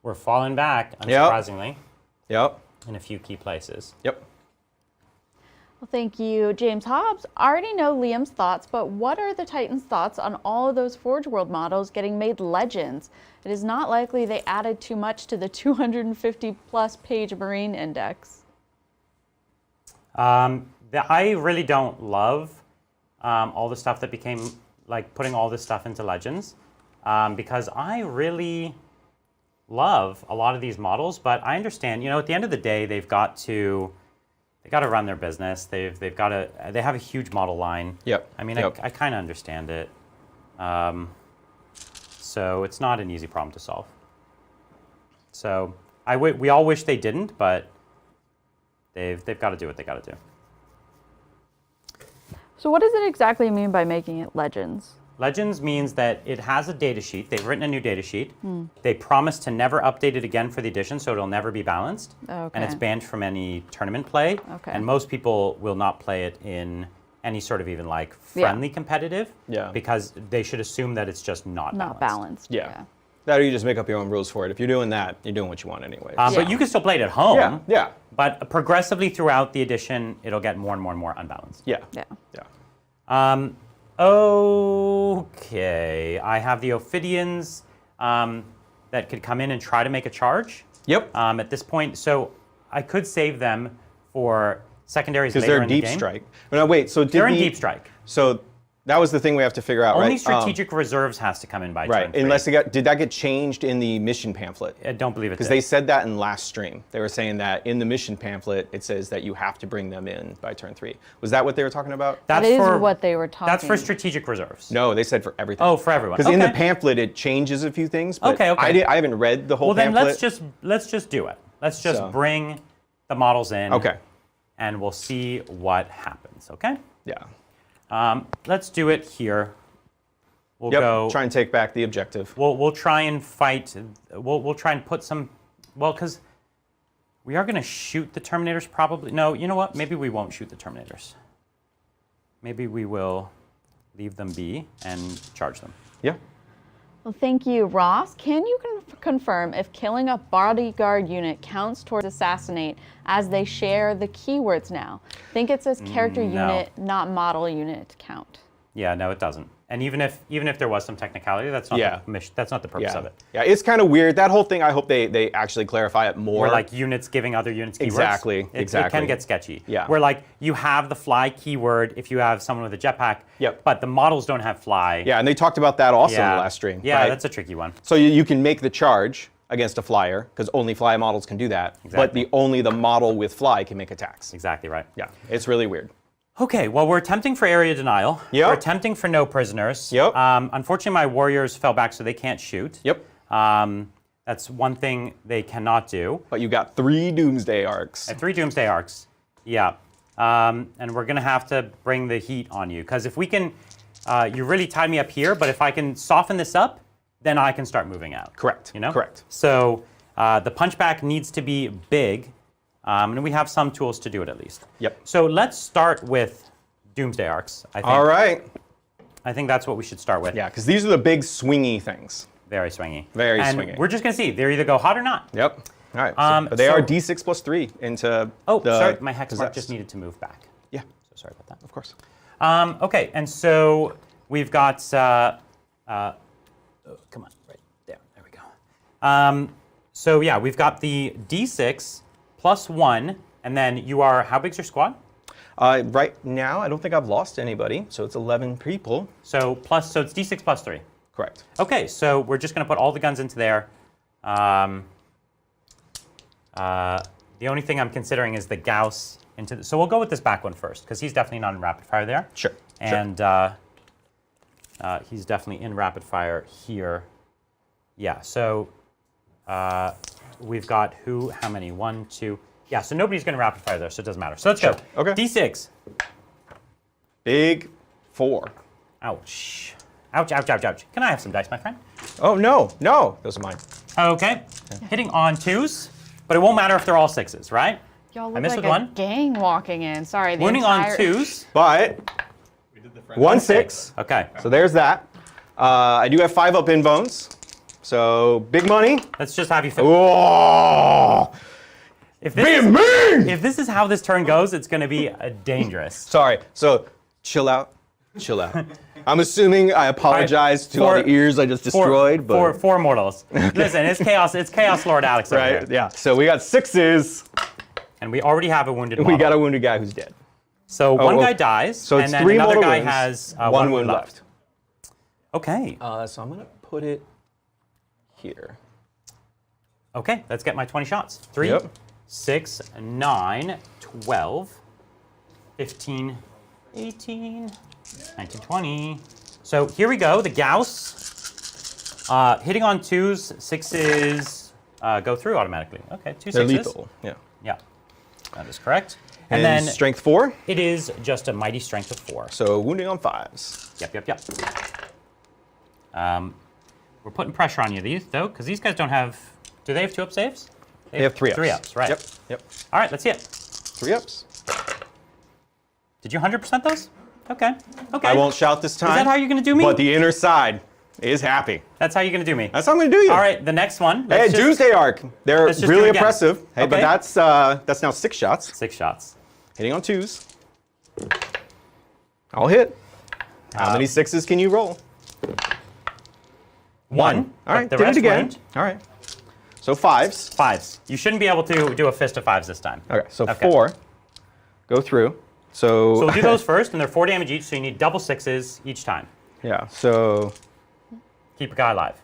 We're falling back, unsurprisingly, Yep. in a few key places. Yep. Well, thank you, James Hobbs. I already know Liam's thoughts, but what are the Titans' thoughts on all of those Forge World models getting made legends? It is not likely they added too much to the 250-plus page Marine Index. I really don't love all the stuff that became, like putting all this stuff into Legends, because I really love a lot of these models, but I understand, at the end of the day, they got to run their business. They have a huge model line. Yep. I mean, Yep. I kind of understand it. So it's not an easy problem to solve. So we all wish they didn't, but they've got to do what they got to do. So what does it exactly mean by making it Legends? Legends means that it has a data sheet. They've written a new data sheet. They promise to never update it again for the edition, so it'll never be balanced. Okay. And it's banned from any tournament play. Okay. And most people will not play it in any sort of even like friendly competitive. Yeah. Because they should assume that it's just not balanced. Yeah. That or you just make up your own rules for it. If you're doing that, you're doing what you want anyway. But you can still play it at home. Yeah, yeah. But progressively throughout the edition, it'll get more and more and more unbalanced. Yeah. Yeah. Yeah. Okay, I have the Ophidians that could come in and try to make a charge. Yep. At this point, so I could save them for secondaries later Because they're in the deep game. strike. No, wait. So They're in deep strike. So that was the thing we have to figure out, right? Only strategic reserves has to come in by Right. turn 3. Unless did that get changed in the mission pamphlet? I don't believe it Because did. they said that in last stream. They were saying that in the mission pamphlet, it says that you have to bring them in by turn 3. Was that what they were talking about? That is what they were talking. That's for strategic reserves. No, they said for everything. Oh, for everyone. Because in the Okay. pamphlet, it changes a few things. But Okay. I haven't read the whole Well, then pamphlet. let's just do it. Let's just So- bring the models in. Okay. And we'll see what happens. Okay. Yeah. Let's do it here. We'll Yep. go. Try and take back the objective. We'll try and fight. We'll try and put some. Well, because we are going to shoot the Terminators probably. No, you know what? Maybe we won't shoot the Terminators. Maybe we will leave them be and charge them. Yeah. Well, thank you, Ross. Can you confirm if killing a bodyguard unit counts towards assassinate, as they share the keywords now? I think it says character unit, not model unit count. Yeah, no, it doesn't. And even if there was some technicality, that's not the mission. That's not the purpose of it. Yeah, it's kind of weird. That whole thing, I hope they actually clarify it more. Where like units giving other units keywords. Exactly, It exactly. can get sketchy. Yeah. Where like you have the fly keyword if you have someone with a jetpack. Yep. But the models don't have fly. Yeah, and they talked about that also in the last stream. Yeah, right? that's a tricky one. So you can make the charge against a flyer, because only fly models can do that. Exactly. But only the model with fly can make attacks. Exactly right. Yeah, it's really weird. Okay, well, we're attempting for area denial. Yep. We're attempting for no prisoners. Yep. Unfortunately, my warriors fell back, so they can't shoot. Yep. That's one thing they cannot do. But you got 3 Doomsday Arcs. 3 Doomsday Arcs. Yeah. And we're going to have to bring the heat on you. Because if we can, you really tied me up here, but if I can soften this up, then I can start moving out. Correct. You know? Correct. So the punchback needs to be big. And we have some tools to do it at least. Yep. So let's start with Doomsday Arcs, I think. All right. I think that's what we should start with. Yeah, because these are the big swingy things. Very swingy. Very and swingy. We're just going to see. They're either go hot or not. Yep. All right. But they so- are D6 plus 3 into Oh, the sorry. My hex mark possessed. just needed to move back. Yeah, So sorry about that. of course. Okay, and so we've got, come on, right there, there we go. So yeah, we've got the D6 plus 1, and then you are, how big's your squad? Right now, I don't think I've lost anybody, so it's 11 people. So it's D6 plus 3. Correct. Okay, so we're just gonna put all the guns into there. The only thing I'm considering is the Gauss into so we'll go with this back one first, because he's definitely not in rapid fire there. Sure. And he's definitely in rapid fire here. Yeah, so we've got how many? 1, 2. Yeah, so nobody's going to rapid fire there, so it doesn't matter. So let's go. Okay. D6. Big 4. Ouch. Ouch, ouch, ouch, ouch. Can I have some dice, my friend? Oh, no, no. Those are mine. Okay. Hitting on 2s, but it won't matter if they're all 6s, right? Y'all I look missed like with a 1. gang walking in. Sorry, the Wounding entire... on 2s. But 1 6. Okay. So there's that. I do have 5 up in bones. So big money. Let's just have you Oh! If this, Being mean! if this is how this turn goes, it's going to be dangerous. Sorry. So chill out. Chill out. I'm assuming I apologize to all the ears I just destroyed, but Four mortals. Listen, it's chaos. It's Chaos Lord Alex over right? here. Yeah. So we got 6s. And we already have a wounded We model. got a wounded guy who's dead. So one guy dies, So and it's then 3 another mortal guy wounds, has 1 wound left. Okay. So I'm gonna put it here. Okay, let's get my 20 shots. 3, Yep. 6, 9, 12, 15, 18, 19, 20. So here we go. The Gauss. Hitting on 2s, 6s go through automatically. Okay, 2 6s. They're lethal. Yeah. Yeah, that is correct. And then strength 4. it is just a mighty strength of 4. So wounding on 5s. Yep. We're putting pressure on you, though, because these guys don't have. Do they have 2-up saves? They have 3 ups. 3 ups, right? Yep. All right, let's see it. 3 ups. Did you 100% those? Okay. I won't shout this time. Is that how you're gonna do me? But the inner side is happy. That's how you're gonna do me. That's how I'm gonna do you. All right, the next one. Hey, Doomsday Arc. They're let's just do really it again. oppressive. Hey, but Okay. that's now 6 shots. 6 shots. Hitting on 2s. I'll hit. How many 6s can you roll? 1. All right, the did it rest again. weren't. All right. So 5s. 5s. You shouldn't be able to do a fist of 5s this time. Okay, so Okay. 4. Go through. So So we'll do those first, and they're 4 damage each, so you need double 6s each time. yeah, so Keep your guy alive.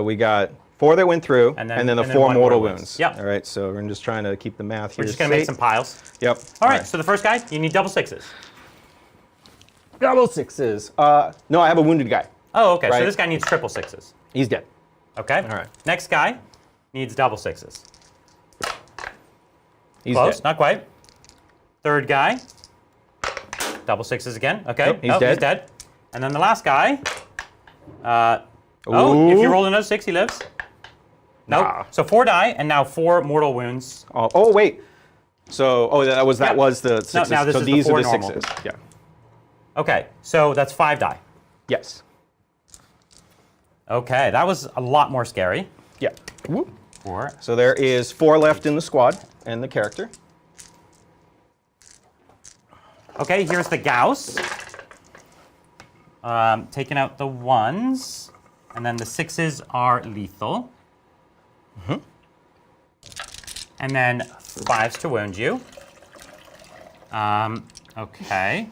we got 4 that went through, And and then- then the and then 4 one mortal mortal wounds. wounds. Yep. All right, so we're just trying to keep the math here. We're just gonna make some piles. Yep. All right, so the first guy, you need double 6s. Double 6s. No, I have a wounded guy. Oh, okay, so Right. this guy needs triple 6s. He's dead. Okay? All right. Next guy needs double 6s. He's Close, dead. not quite. Third guy, double 6s again. Okay, Yep, he's dead. He's dead. And then the last guy, if you Ooh. roll another 6, he lives. Nope. Nah. So 4 die, and now 4 mortal wounds. Oh, wait. So that was Yep. the 6s. now this so is the these 4 are the normal. 6s. Yeah. Okay, so that's 5 die. Yes. Okay, that was a lot more scary. Yeah. Whoop. 4. So there is 4 left in the squad and the character. Okay, here's the Gauss. Taking out the 1s, and then the 6s are lethal. And then 5s to wound you. Okay.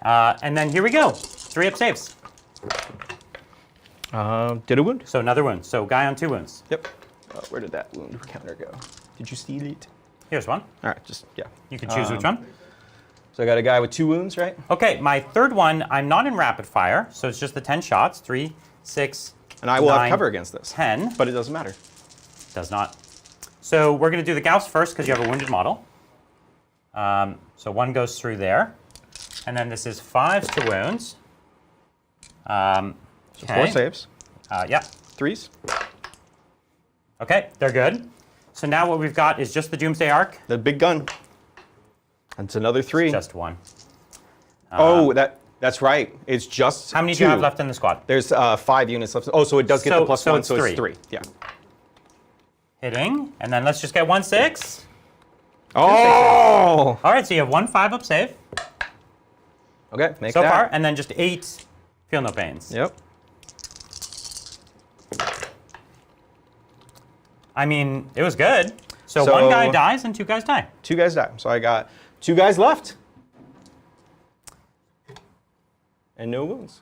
And then here we go. 3-up saves. Did a wound? So another wound. So guy on 2 wounds. Yep. Where did that wound counter go? Did you steal it? Here's one. All right, just, yeah. You can choose which one. So I got a guy with 2 wounds, right? Okay, my third one, I'm not in rapid fire, so it's just the 10 shots. 3, 6, And I will have 9, cover against this. 10. But it doesn't matter. Does not. So we're going to do the Gauss first because you have a wounded model. So 1 goes through there. And then this is 5s to wounds. So 4 saves. Yeah. 3s. Okay, they're good. So now what we've got is just the Doomsday Arc. The big gun. That's another 3. Just 1. That's right. It's just How many 2. do you have left in the squad? There's 5 units left. Oh, so it does get the plus so 1, it's so three. it's 3. Yeah. Hitting. And then let's just get 1 6. Oh! All right, so you have 1 5-up save Okay, make so that. far, and then just 8 feel no pains. Yep. I mean, it was good. So So- 1 guy dies and 2 guys die. 2 guys die. So I got 2 guys left. And no wounds.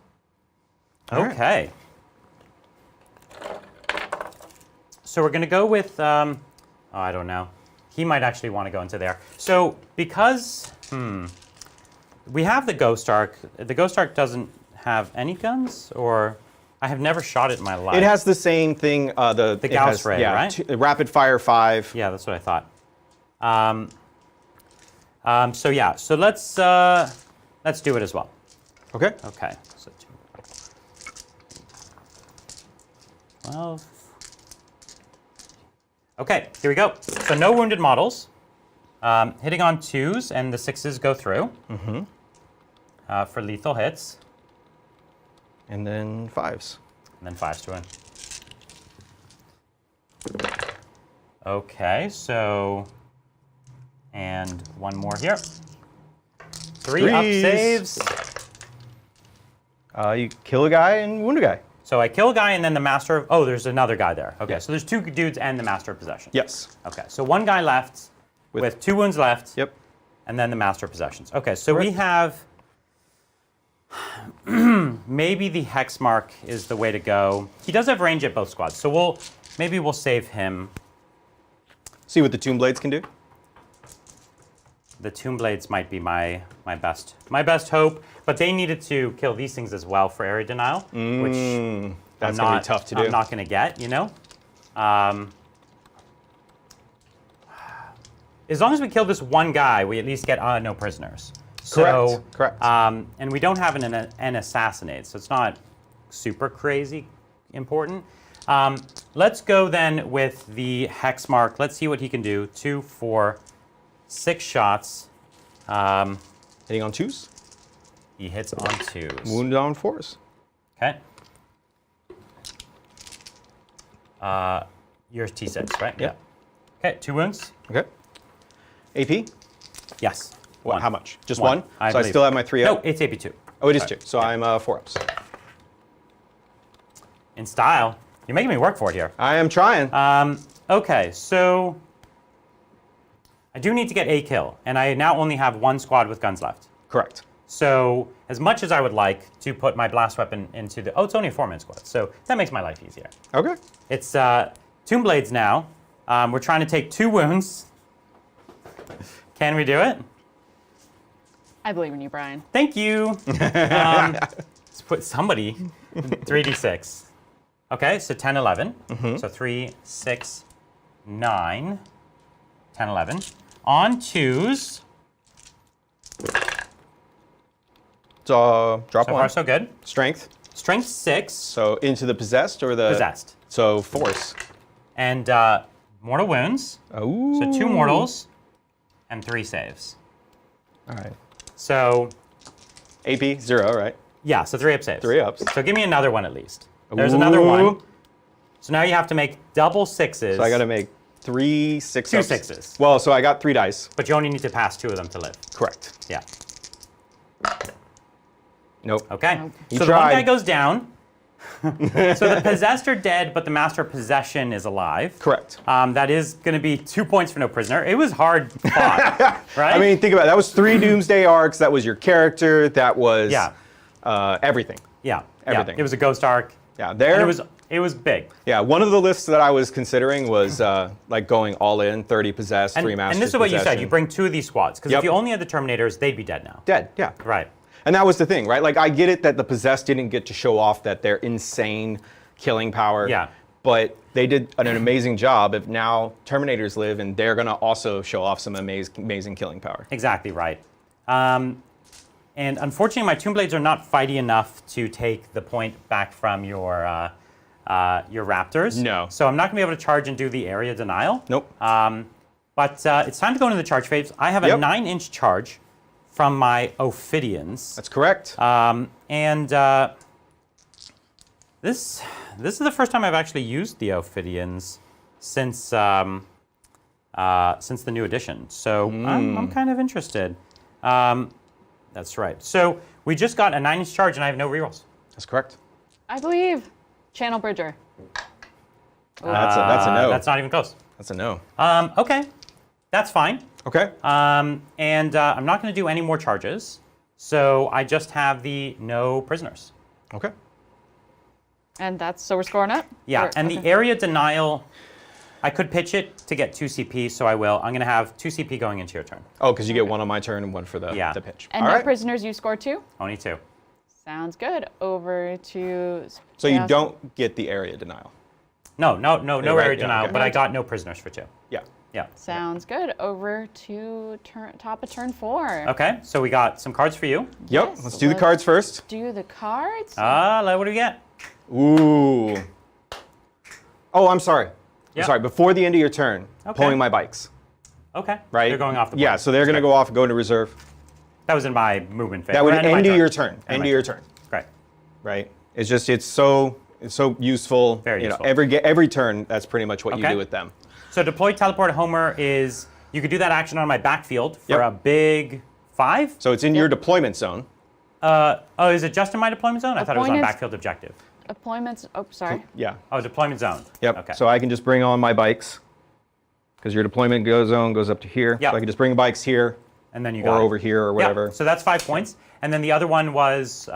All right. Okay. So we're going to go with, I don't know. He might actually want to go into there. So because, we have the Ghost Arc. The Ghost Arc doesn't have any guns, or I have never shot it in my life. It has the same thing. The Gauss ray, right? Rapid fire 5. Yeah, that's what I thought. So yeah, so let's do it as well. Okay. Okay. So 12. Okay, here we go. So no wounded models. Hitting on 2s, and the 6s go through. For lethal hits. And then 5s. And then 5s to win. Okay, so, and one more here. Three up saves. You kill a guy and wound a guy. So I kill a guy and then the Master of, oh, there's another guy there. Okay, Yeah. so there's 2 dudes and the Master of Possession. Yes. Okay, so 1 guy left with 2 wounds left. Yep. And then the Master of Possessions. Okay, so we Correct. have, maybe the Hex Mark is the way to go. He does have range at both squads, so maybe we'll save him. See what the Tomb Blades can do? The Tomb Blades might be my best hope, but they needed to kill these things as well for area denial, which That's going to be tough to do. I'm not going to get, you know? As long as we kill this one guy, we at least get no prisoners. So, Correct. And we don't have an assassinate, so it's not super crazy important. Let's go then with the Hex Mark. Let's see what he can do. 2, 4, 6 shots. Hitting on 2s. He hits on 2s. Wounded on 4s. Okay. You're T6, right? Yep. Yeah. Okay, 2 wounds. Okay. AP? Yes. What, 1. how much? Just 1, 1? I So I believe. still have my 3 No, up? it's AP2. Oh, it is Sorry. 2. So I'm 4 ups. In style. You're making me work for it here. I am trying. Okay, so I do need to get a kill, and I now only have 1 squad with guns left. Correct. So as much as I would like to put my blast weapon into the, it's only a 4-man squad, so that makes my life easier. Okay. It's Tomb Blades now. We're trying to take 2 wounds. Can we do it? I believe in you, Brian. Thank you. Let's put somebody 3d6. Okay, so 10, 11. So 3, 6, 9, 10, 11. On 2s. So drop So 1. far, so good. Strength. Strength 6. So into the possessed or the Possessed. So force. And mortal wounds. Oh. So 2 mortals and 3 saves. All right. So AP 0, right? yeah, so 3 up saves. 3 ups. So give me another one at least. There's another one. Ooh. So now you have to make double 6s. So I got to make 3 6 2 ups. 6s. Well, so I got 3 dice. But you only need to pass 2 of them to live. Correct. Yeah. Nope. Okay. He So the one tried. guy goes down. So the possessed are dead, but the master of possession is alive. Correct. That is going to be 2 points for no prisoner. It was hard fought, right? I mean, think about it. That was 3 Doomsday arcs. That was your character. That was everything. yeah, everything. Yeah. It was a ghost arc. Yeah, there. And it was big. Yeah, one of the lists that I was considering was like going all in, 30 possessed, 3 masters. And this is what you said. possession. You bring 2 of these squads because Yep. if you only had the Terminators, they'd be dead now. Dead. Yeah. Right. And that was the thing, right? Like, I get it that the possessed didn't get to show off that they're insane killing power. Yeah. But they did an amazing job. If now Terminators live, and they're gonna also show off some amazing killing power. Exactly right. And unfortunately, my Tomb Blades are not fighty enough to take the point back from your Raptors. No. So I'm not going to be able to charge and do the area denial. Nope. But it's time to go into the charge phase. I have a Yep. 9-inch charge from my Ophidians. That's correct. This is the first time I've actually used the Ophidians since the new edition. So I'm kind of interested. That's right. So we just got a 9-inch charge, and I have no rerolls. That's correct. I believe. Channel Bridger. That's a no. That's not even close. That's a no. Okay, that's fine. Okay. I'm not going to do any more charges. So I just have the no prisoners. Okay. And so we're scoring up? Yeah, Or- and okay. the area denial, I could pitch it to get 2 CP, so I will. I'm going to have 2 CP going into your turn. Oh, because you get 1 on my turn and 1 for the pitch. And All no right. prisoners, you score 2? Only 2. Sounds good. Over to... So you don't get the area denial. No right, area yeah, denial, okay. but I got no prisoners for 2. Yeah. Yeah. Sounds good. Over to top of turn 4. Okay, so we got some cards for you. Yep. Yes, Let's do the let's- cards first. Do the cards? What do we get? Ooh. Oh, I'm sorry. Yeah. I'm sorry. Before the end of your turn, Okay. pulling my bikes. Okay. Right? They're going off the board. Yeah, so they're going to go off and go into reserve. That was in my movement phase. That would Or end my of turn. your turn. my End of your turn. Great. Right? It's just, it's so useful. Very you know, useful. every turn, that's pretty much what you Okay. do with them. So deploy teleport Homer is, you could do that action on my backfield for Yep. a big 5. So it's in your deployment zone. Oh, is it just in my deployment zone? I thought it was on Deployments- backfield objective. Deployments. Oh, sorry. Yeah. Oh, deployment zone. Yep. Okay. So I can just bring on my bikes because your deployment zone goes up to here. Yep. So I can just bring bikes here and then you or got it. over here or whatever. Yeah, so that's 5 points. And then the other one was,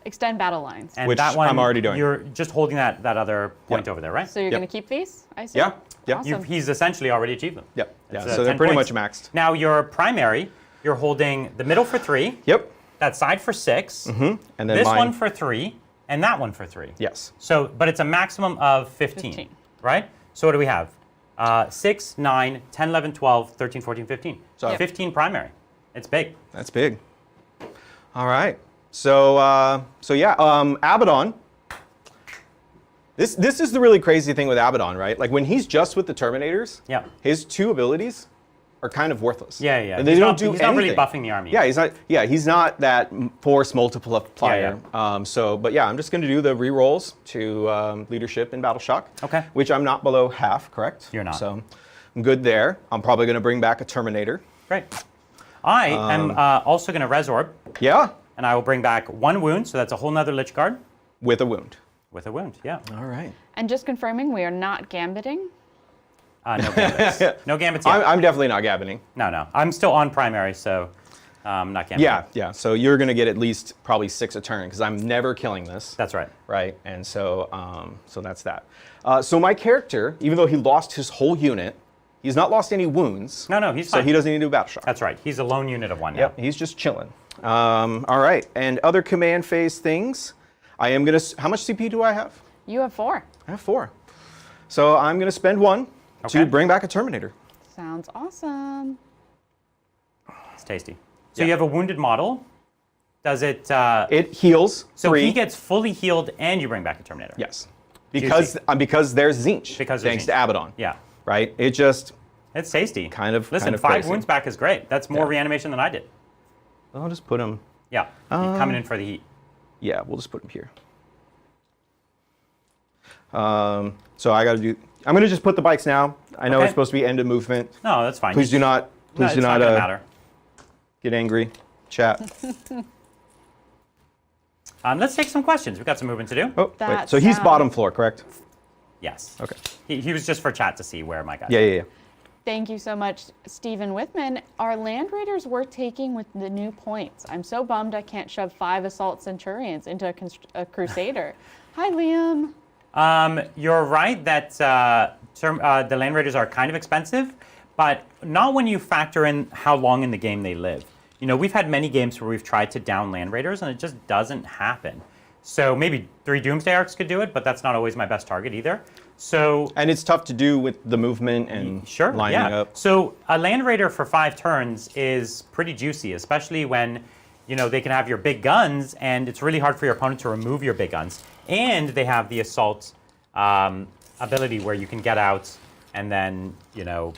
Extend battle lines. and Which that one, I'm already doing. You're just holding that other point Yep. over there, right? So you're Yep. going to keep these? I see. Yeah. Yep. Awesome. He's essentially already achieved them. Yep. Yeah. It's, So they're 10 pretty points. much maxed. Now your primary, you're holding the middle for 3, Yep. that side for 6, And then this mine. one for 3, and that one for 3. Yes. So, but it's a maximum of 15, 15. right? So what do we have? 6, 9, 10, 11, 12, 13, 14, 15. So Yep. 15 primary. It's big. That's big. All right. So yeah, Abaddon. This is the really crazy thing with Abaddon, right? Like when he's just with the Terminators, Yeah. his 2 abilities are kind of worthless. Yeah, yeah. And they He's don't not- do he's anything. not really buffing the army. Yeah, he's not. Yeah, he's not that force multiplier. Yeah, But yeah, I'm just going to do the re-rolls to leadership and battle shock. Okay. Which I'm not below half, correct? You're not. So I'm good there. I'm probably going to bring back a Terminator. Great. I am also going to Resorb, Yeah, and I will bring back 1 wound, so that's a whole nother Lich Guard with a wound. with a wound. Yeah. All right. And just confirming, we are not gambiting. No gambits. No gambits yet. I'm definitely not gabbining. No. I'm still on primary, so not gambiting. Yeah. So you're going to get at least probably 6 a turn because I'm never killing this. That's right. Right, and so that's that. So my character, even though he lost his whole unit, he's not lost any wounds. No, he's so fine. he doesn't need to do battle shock. That's right. He's a lone unit of 1 now. Yep, he's just chilling. All right, and other command phase things. I am gonna. How much CP do I have? You have 4. I have 4. So I'm gonna spend 1 Okay. to bring back a Terminator. Sounds awesome. It's tasty. So you have a wounded model. Does it? It heals So 3. he gets fully healed, and you bring back a Terminator. Yes, because there's Zinch. Because there's thanks Zinch. to Abaddon. Yeah. Right. It just. It's tasty. Listen, 5 crazy. wounds back is great. That's more Yeah. reanimation than I did. I'll just put him. Yeah. Coming in for the heat. Yeah, we'll just put him here. So I got to do. I'm going to just put the bikes now. I know Okay. it's supposed to be end of movement. No, that's fine. Please do not. No, Please it's do not gonna matter. get angry. Chat. Let's take some questions. We've got some movement to do. Oh, wait. That So he's sounds- bottom floor, correct? Yes. Okay. He was just for chat to see where my guys. Yeah. Thank you so much, Stephen Withman. Are Land Raiders worth taking with the new points? I'm so bummed I can't shove 5 Assault Centurions into a Crusader. Hi, Liam. You're right that the Land Raiders are kind of expensive, but not when you factor in how long in the game they live. You know, we've had many games where we've tried to down Land Raiders, and it just doesn't happen. So maybe 3 Doomsday Arcs could do it, but that's not always my best target either. So And it's tough to do with the movement and sure, lining yeah. up. So a Land Raider for 5 turns is pretty juicy, especially when, you know, they can have your big guns, and it's really hard for your opponent to remove your big guns. And they have the assault ability where you can get out and then, you know,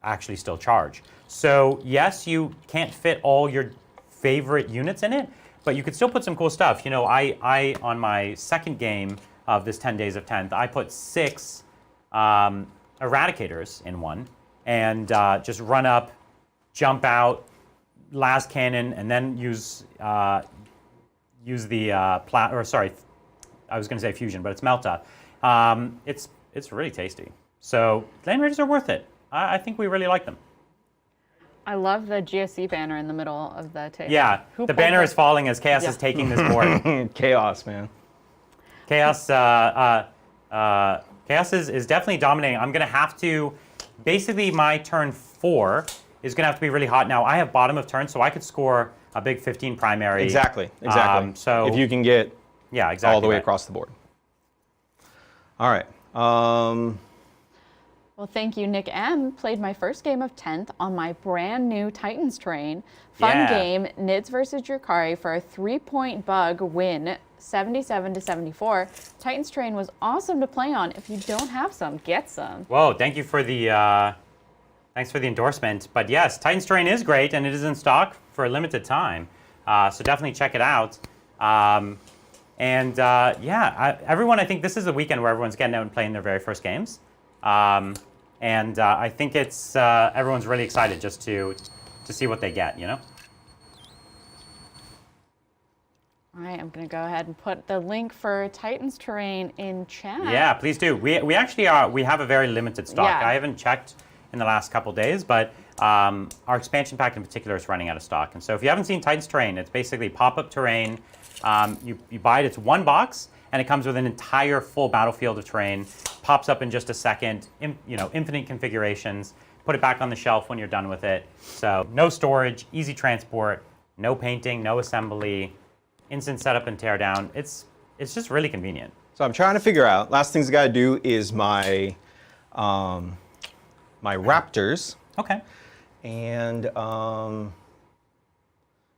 actually still charge. So yes, you can't fit all your favorite units in it, but you could still put some cool stuff. You know, I on my second game of this 10 Days of 10th, I put 6 Eradicators in one, and just run up, jump out, last cannon, and then use the I was going to say fusion, but it's Melta. It's really tasty. So Land Raiders are worth it. I think we really like them. I love the GSC banner in the middle of the table. Yeah, Who the pulled banner that? is falling as Chaos Yeah. is taking this board. Chaos, man. Chaos, Chaos is definitely dominating. I'm going to have to, basically my turn 4 is going to have to be really hot. Now, I have bottom of turn, so I could score a big 15 primary. Exactly. So if you can get yeah, exactly all the way right. across the board. All right. Well, thank you, Nick M. Played my first game of 10th on my brand new Titans train. Fun Yeah. game, Nids versus Drukari for a 3-point bug win, 77-74. Titans train was awesome to play on. If you don't have some, get some. Whoa, thank you for the thanks for the endorsement. But yes, Titan's Terrain is great, and it is in stock for a limited time. So definitely check it out. Everyone, I think this is the weekend where everyone's getting out and playing their very first games. And I think it's everyone's really excited just to see what they get, you know? All right, I'm going to go ahead and put the link for Titan's Terrain in chat. Yeah, please do. We actually we have a very limited stock. Yeah. I haven't checked in the last couple days, but our expansion pack in particular is running out of stock. And so if you haven't seen Titan's Terrain, it's basically pop-up terrain. You buy it, it's one box, and it comes with an entire full battlefield of terrain. Pops up in just a second, infinite configurations. Put it back on the shelf when you're done with it. So no storage, easy transport, no painting, no assembly, instant setup and tear down. It's just really convenient. So I'm trying to figure out, last things I gotta do is my my raptors. Okay. And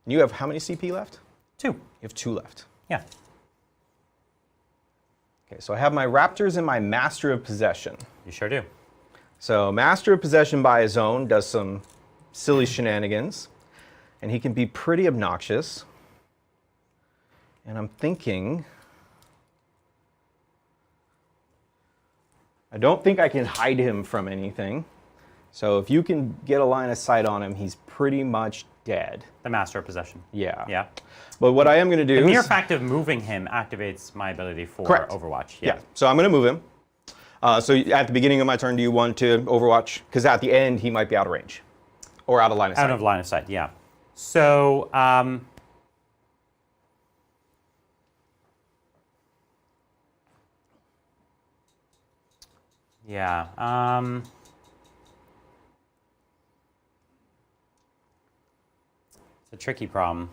you have how many CP left? 2. You have 2 left. Yeah. Okay, so I have my raptors and my master of possession. You sure do. So master of possession by his own does some silly shenanigans, and he can be pretty obnoxious. And I'm thinking, I don't think I can hide him from anything. So if you can get a line of sight on him, he's pretty much dead. The master of possession. Yeah. Yeah. But what I am going to do The mere is... fact of moving him activates my ability for Correct. Overwatch. Yeah. So I'm going to move him. So at the beginning of my turn, do you want to Overwatch? Because at the end, he might be out of range. Or out of line of sight. Out of line of sight, yeah. So, yeah. It's a tricky problem.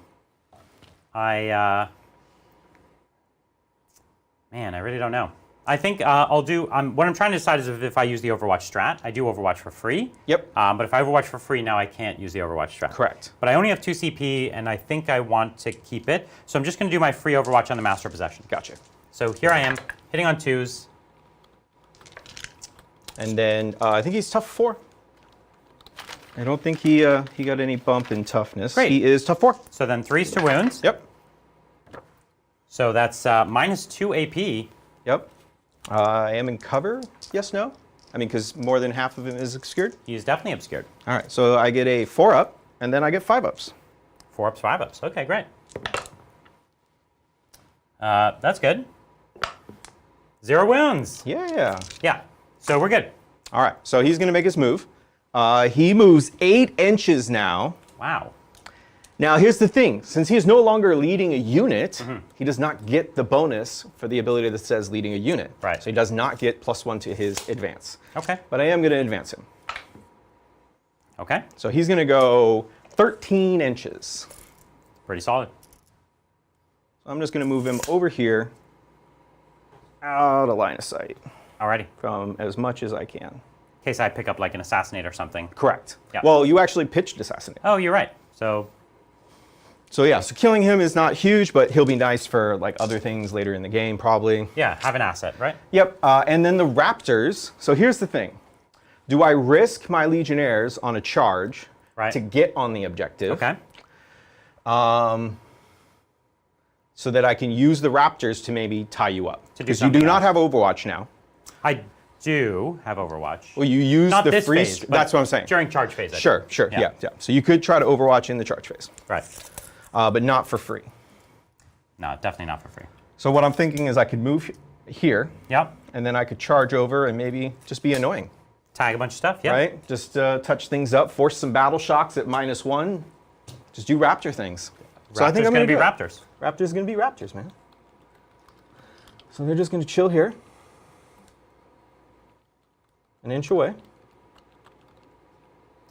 Man, I really don't know. I think I'll do, what I'm trying to decide is if I use the Overwatch strat. I do Overwatch for free. Yep. But if I Overwatch for free now, I can't use the Overwatch strat. Correct. But I only have 2 CP, and I think I want to keep it. So I'm just going to do my free Overwatch on the Master of Possession. Gotcha. So here I am, hitting on 2s. And then I think he's tough 4. I don't think he got any bump in toughness. Great. He is tough 4. So then 3s to wounds. Yep. So that's -2 AP. Yep. I am in cover. Yes, no? I mean, because more than half of him is obscured. He is definitely obscured. All right, so I get a 4-up, and then I get 5-ups. 4-ups, 5-ups. Okay, great. That's good. 0 wounds. Yeah. Yeah, so we're good. All right, so he's going to make his move. He moves 8 inches now. Wow. Now, here's the thing. Since he is no longer leading a unit, he does not get the bonus for the ability that says leading a unit. Right. So he does not get +1 to his advance. Okay. But I am going to advance him. Okay, So he's going to go 13 inches. pretty solid. So I'm just going to move him over here, out of line of sight, Alrighty. from as much as I can. In case I pick up like an assassinate or something. Correct. Yeah. Well, you actually pitched assassinate. Oh, you're right. So So yeah, so killing him is not huge, but he'll be nice for like other things later in the game, probably. yeah, have an asset, right? Yep. And then the raptors. So here's the thing: do I risk my legionnaires on a charge Right. to get on the objective? Okay. So that I can use the raptors to maybe tie you up, To do because you do something not else. have Overwatch now. I do have Overwatch. Well, you use Not the this free. phase, but That's what I'm saying. During charge phase. I do. Sure. Yeah. Yeah. So you could try to Overwatch in the charge phase, Right. but not for free. No, definitely not for free. So what I'm thinking is I could move here, Yep. and then I could charge over and maybe just be annoying, Tag a bunch of stuff. Yeah. right? Just touch things up, force some battle shocks at -1, just do raptor things. So I think I'm going gonna to be do it. Raptors. Raptors gonna be raptors, man. So they're just gonna chill here, an inch away,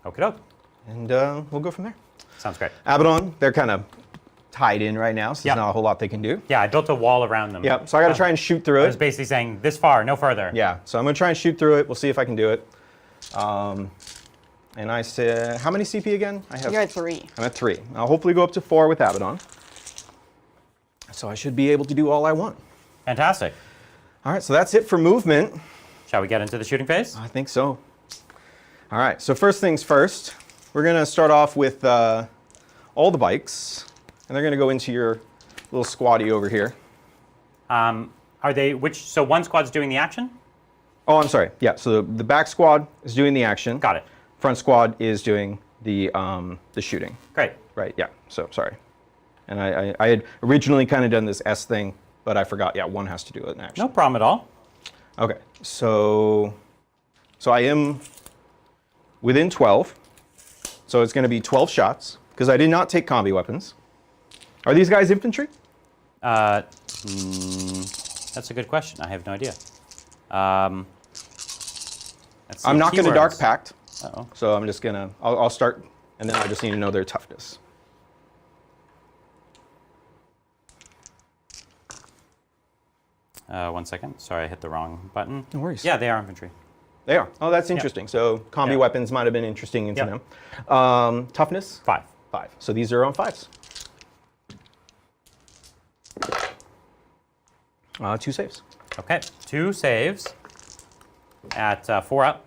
Okie doke. and we'll go from there. Sounds great. Abaddon, they're kind of tied in right now, so Yep. there's not a whole lot they can do. Yeah, I built a wall around them. Yep. So I got to try and shoot through I was it. basically saying this far, no further. Yeah. So I'm gonna try and shoot through it. We'll see if I can do it. And I said, how many CP again? I have. You're at 3. I'm at 3. I'll hopefully go up to 4 with Abaddon. So I should be able to do all I want. Fantastic. All right. So that's it for movement. Shall we get into the shooting phase? I think so. All right. So first things first, we're gonna start off with all the bikes, and they're gonna go into your little squaddy over here. Are they so one squad's doing the action? Oh, I'm sorry. Yeah, so the back squad is doing the action. Got it. Front squad is doing the shooting. Great. Right, yeah, so sorry. And I had originally kind of done this S thing, but I forgot, yeah, one has to do an action. No problem at all. Okay, so I am within 12. So it's going to be 12 shots, because I did not take combi weapons. Are these guys infantry? That's a good question. I have no idea. Let's see, I'm not going to keywords. Dark Pact, Uh-oh. so I'm just going to, I'll start, and then I just need to know their toughness. One second. Sorry, I hit the wrong button. No worries. Yeah, they are infantry. They are. Oh, that's interesting. So combi Yeah. weapons might have been interesting into Yeah. them. Toughness? 5. 5. So these are on 5s. 2 saves. Okay, 2 saves at 4 up.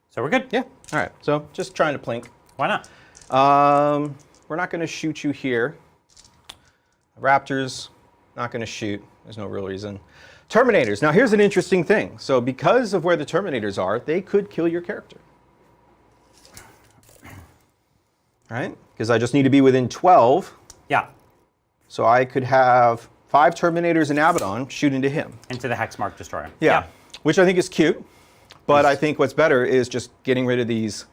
So we're good. Yeah. All right. So just trying to plink. Why not? We're not going to shoot you here. Raptors, not going to shoot. There's no real reason. Terminators. Now here's an interesting thing. So because of where the Terminators are, they could kill your character. Right? Because I just need to be within 12. Yeah, So I could have 5 Terminators in Abaddon shoot into him. into the Hexmark Destroyer. Yeah. Which I think is cute. But I think what's better is just getting rid of these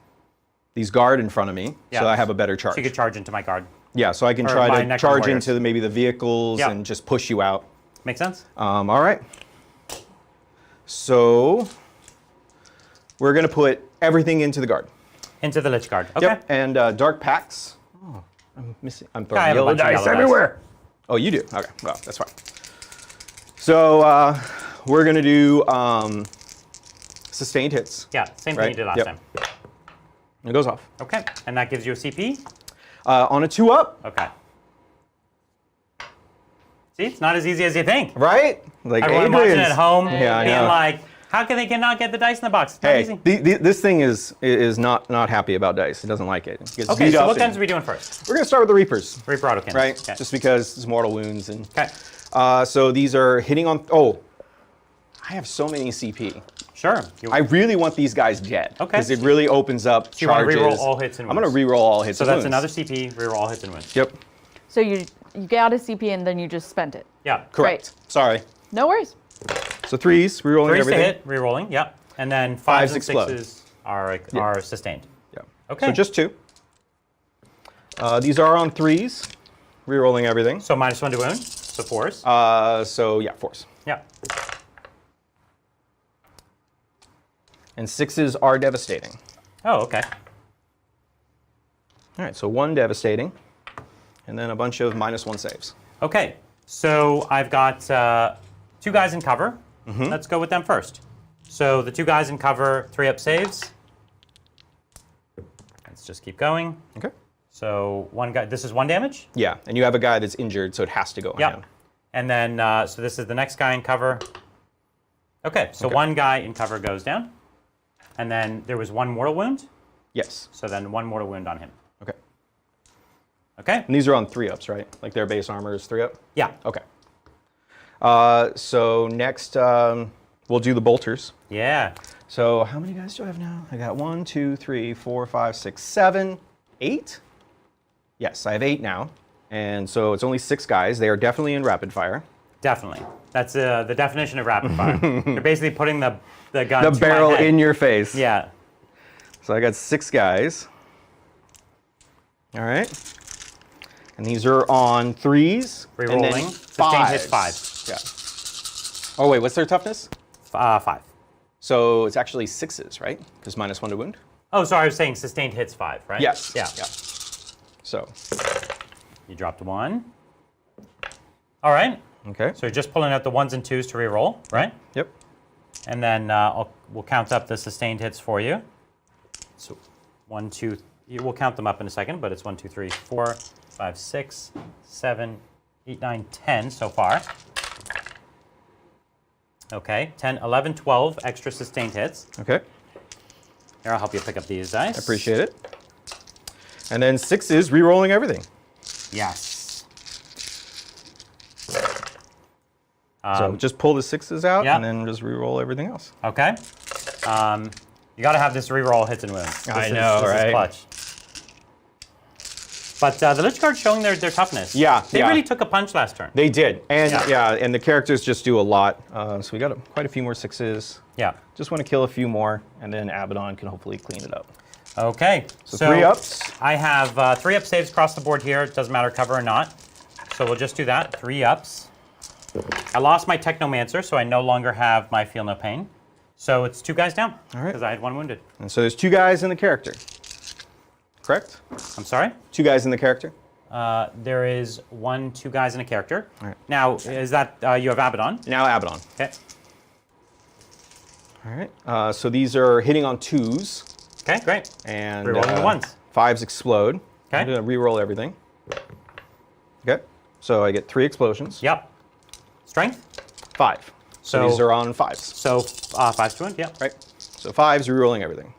guard in front of me, Yeah. so I have a better charge. So you could charge into my guard. Yeah, so I can Or try my to Necron charge warriors. into maybe the vehicles Yeah. and just push you out. Make sense? All right. So we're going to put everything into the guard. Into the Lich Guard. Okay. Yep. And Dark Pacts. Oh, I'm missing. I'm I throwing have a yellow bunch of dice yellow dice. everywhere. Oh, you do? Okay. Well, that's fine. So we're going to do sustained hits. Yeah, same thing Right? you did last Yep. time. It goes off. Okay, and that gives you a CP? On a 2-up, Okay. See, it's not as easy as you think. right? Like Everyone watching Adrian's- at home Yeah, I being know. like, how can they not get the dice in the box? It's not Hey, easy. this thing is not happy about dice. It doesn't like it. It gets Okay, beat so up what and- guns are we doing first? We're going to start with the Reapers, Reaper Autokins. right? Okay. Just because it's mortal wounds. And Okay. so these are hitting on... Oh, I have so many CP. Sure. I really want these guys dead. Okay. Because it really opens up you wanna charges. reroll all hits and I'm going to wounds. reroll all hits So and that's wounds. another CP, reroll all hits and wounds. Yep, So you got a CP and then you just spent it. Yeah. correct. Sorry. No worries. So 3s, rerolling 3s to everything. hit, rerolling, yeah. And then 5s Fives and explode. 6s are sustained. Yeah. Okay. So just 2. These are on 3s, rerolling everything. So -1 to wound, so 4s. So yeah, 4s. Yeah. And 6s are devastating. Oh, okay. All right, so 1 devastating, and then a bunch of -1 saves. Okay, so I've got 2 guys in cover. Let's go with them first. So the 2 guys in cover, 3-up saves. Let's just keep going. Okay. So 1 guy, this is 1 damage? Yeah, and you have a guy that's injured, so it has to go on Yep. him. And then, so this is the next guy in cover. Okay, so Okay. 1 guy in cover goes down. And then there was 1 mortal wound. Yes. So then 1 mortal wound on him. Okay. Okay? And these are on 3-ups, right? Like their base armor is 3-up? Yeah. Okay. So next, we'll do the bolters. Yeah. So how many guys do I have now? I got 1, 2, 3, 4, 5, 6, 7, 8? Yes, I have 8 now. And so it's only 6 guys. They are definitely in rapid fire. Definitely. That's the definition of rapid fire. You're basically putting the gun The to barrel my head. in your face. Yeah. So I got 6 guys. All right. And these are on 3s. And then Rerolling. Sustained hits 5s. 5. Yeah. Oh, wait, what's their toughness? 5. So it's actually 6s, right? Because -1 to wound? Oh, sorry, I was saying sustained hits 5, right? Yes. Yeah. Yeah. So, You dropped 1. All right. okay. So you're just pulling out the 1s and 2s to reroll, right? Yep. And then we'll count up the sustained hits for you. So 1, 2, we'll count them up in a second, but it's 1, 2, 3, 4, 5, 6, 7, 8, 9, 10 so far. Okay, 10, 11, 12 extra sustained hits. Okay. Here, I'll help you pick up these dice. Appreciate it. And then 6s, re-rolling everything. Yes. So just pull the 6s out yeah. and then just re-roll everything else. Okay. You got to have this reroll hits and wounds. I This know, is right? clutch. But the Lich Guard's showing their toughness. Yeah, They yeah. really took a punch last turn. They did, and Yeah. and the characters just do a lot. So we got quite a few more 6s. Yeah. Just want to kill a few more, and then Abaddon can hopefully clean it up. Okay. So 3 ups. I have 3 up saves across the board here. It doesn't matter cover or not. So we'll just do that. 3 ups. I lost my Technomancer, so I no longer have my Feel No Pain. So it's 2 guys down. All right. Because I had 1 wounded. And so there's 2 guys in the character. Correct? I'm sorry? 2 guys in the character. There is 2 guys in a character. All right. Now, is that you have Abaddon? Now Abaddon. Okay. All right. So these are hitting on 2s. Okay, great. And Rerolling the 1s. 5s explode. Okay. I'm going to re-roll everything. Okay. So I get 3 explosions. Yep. Strength? 5. So So- these are on 5s. So 5 to wound, yep. Right. So 5s, re-rolling everything.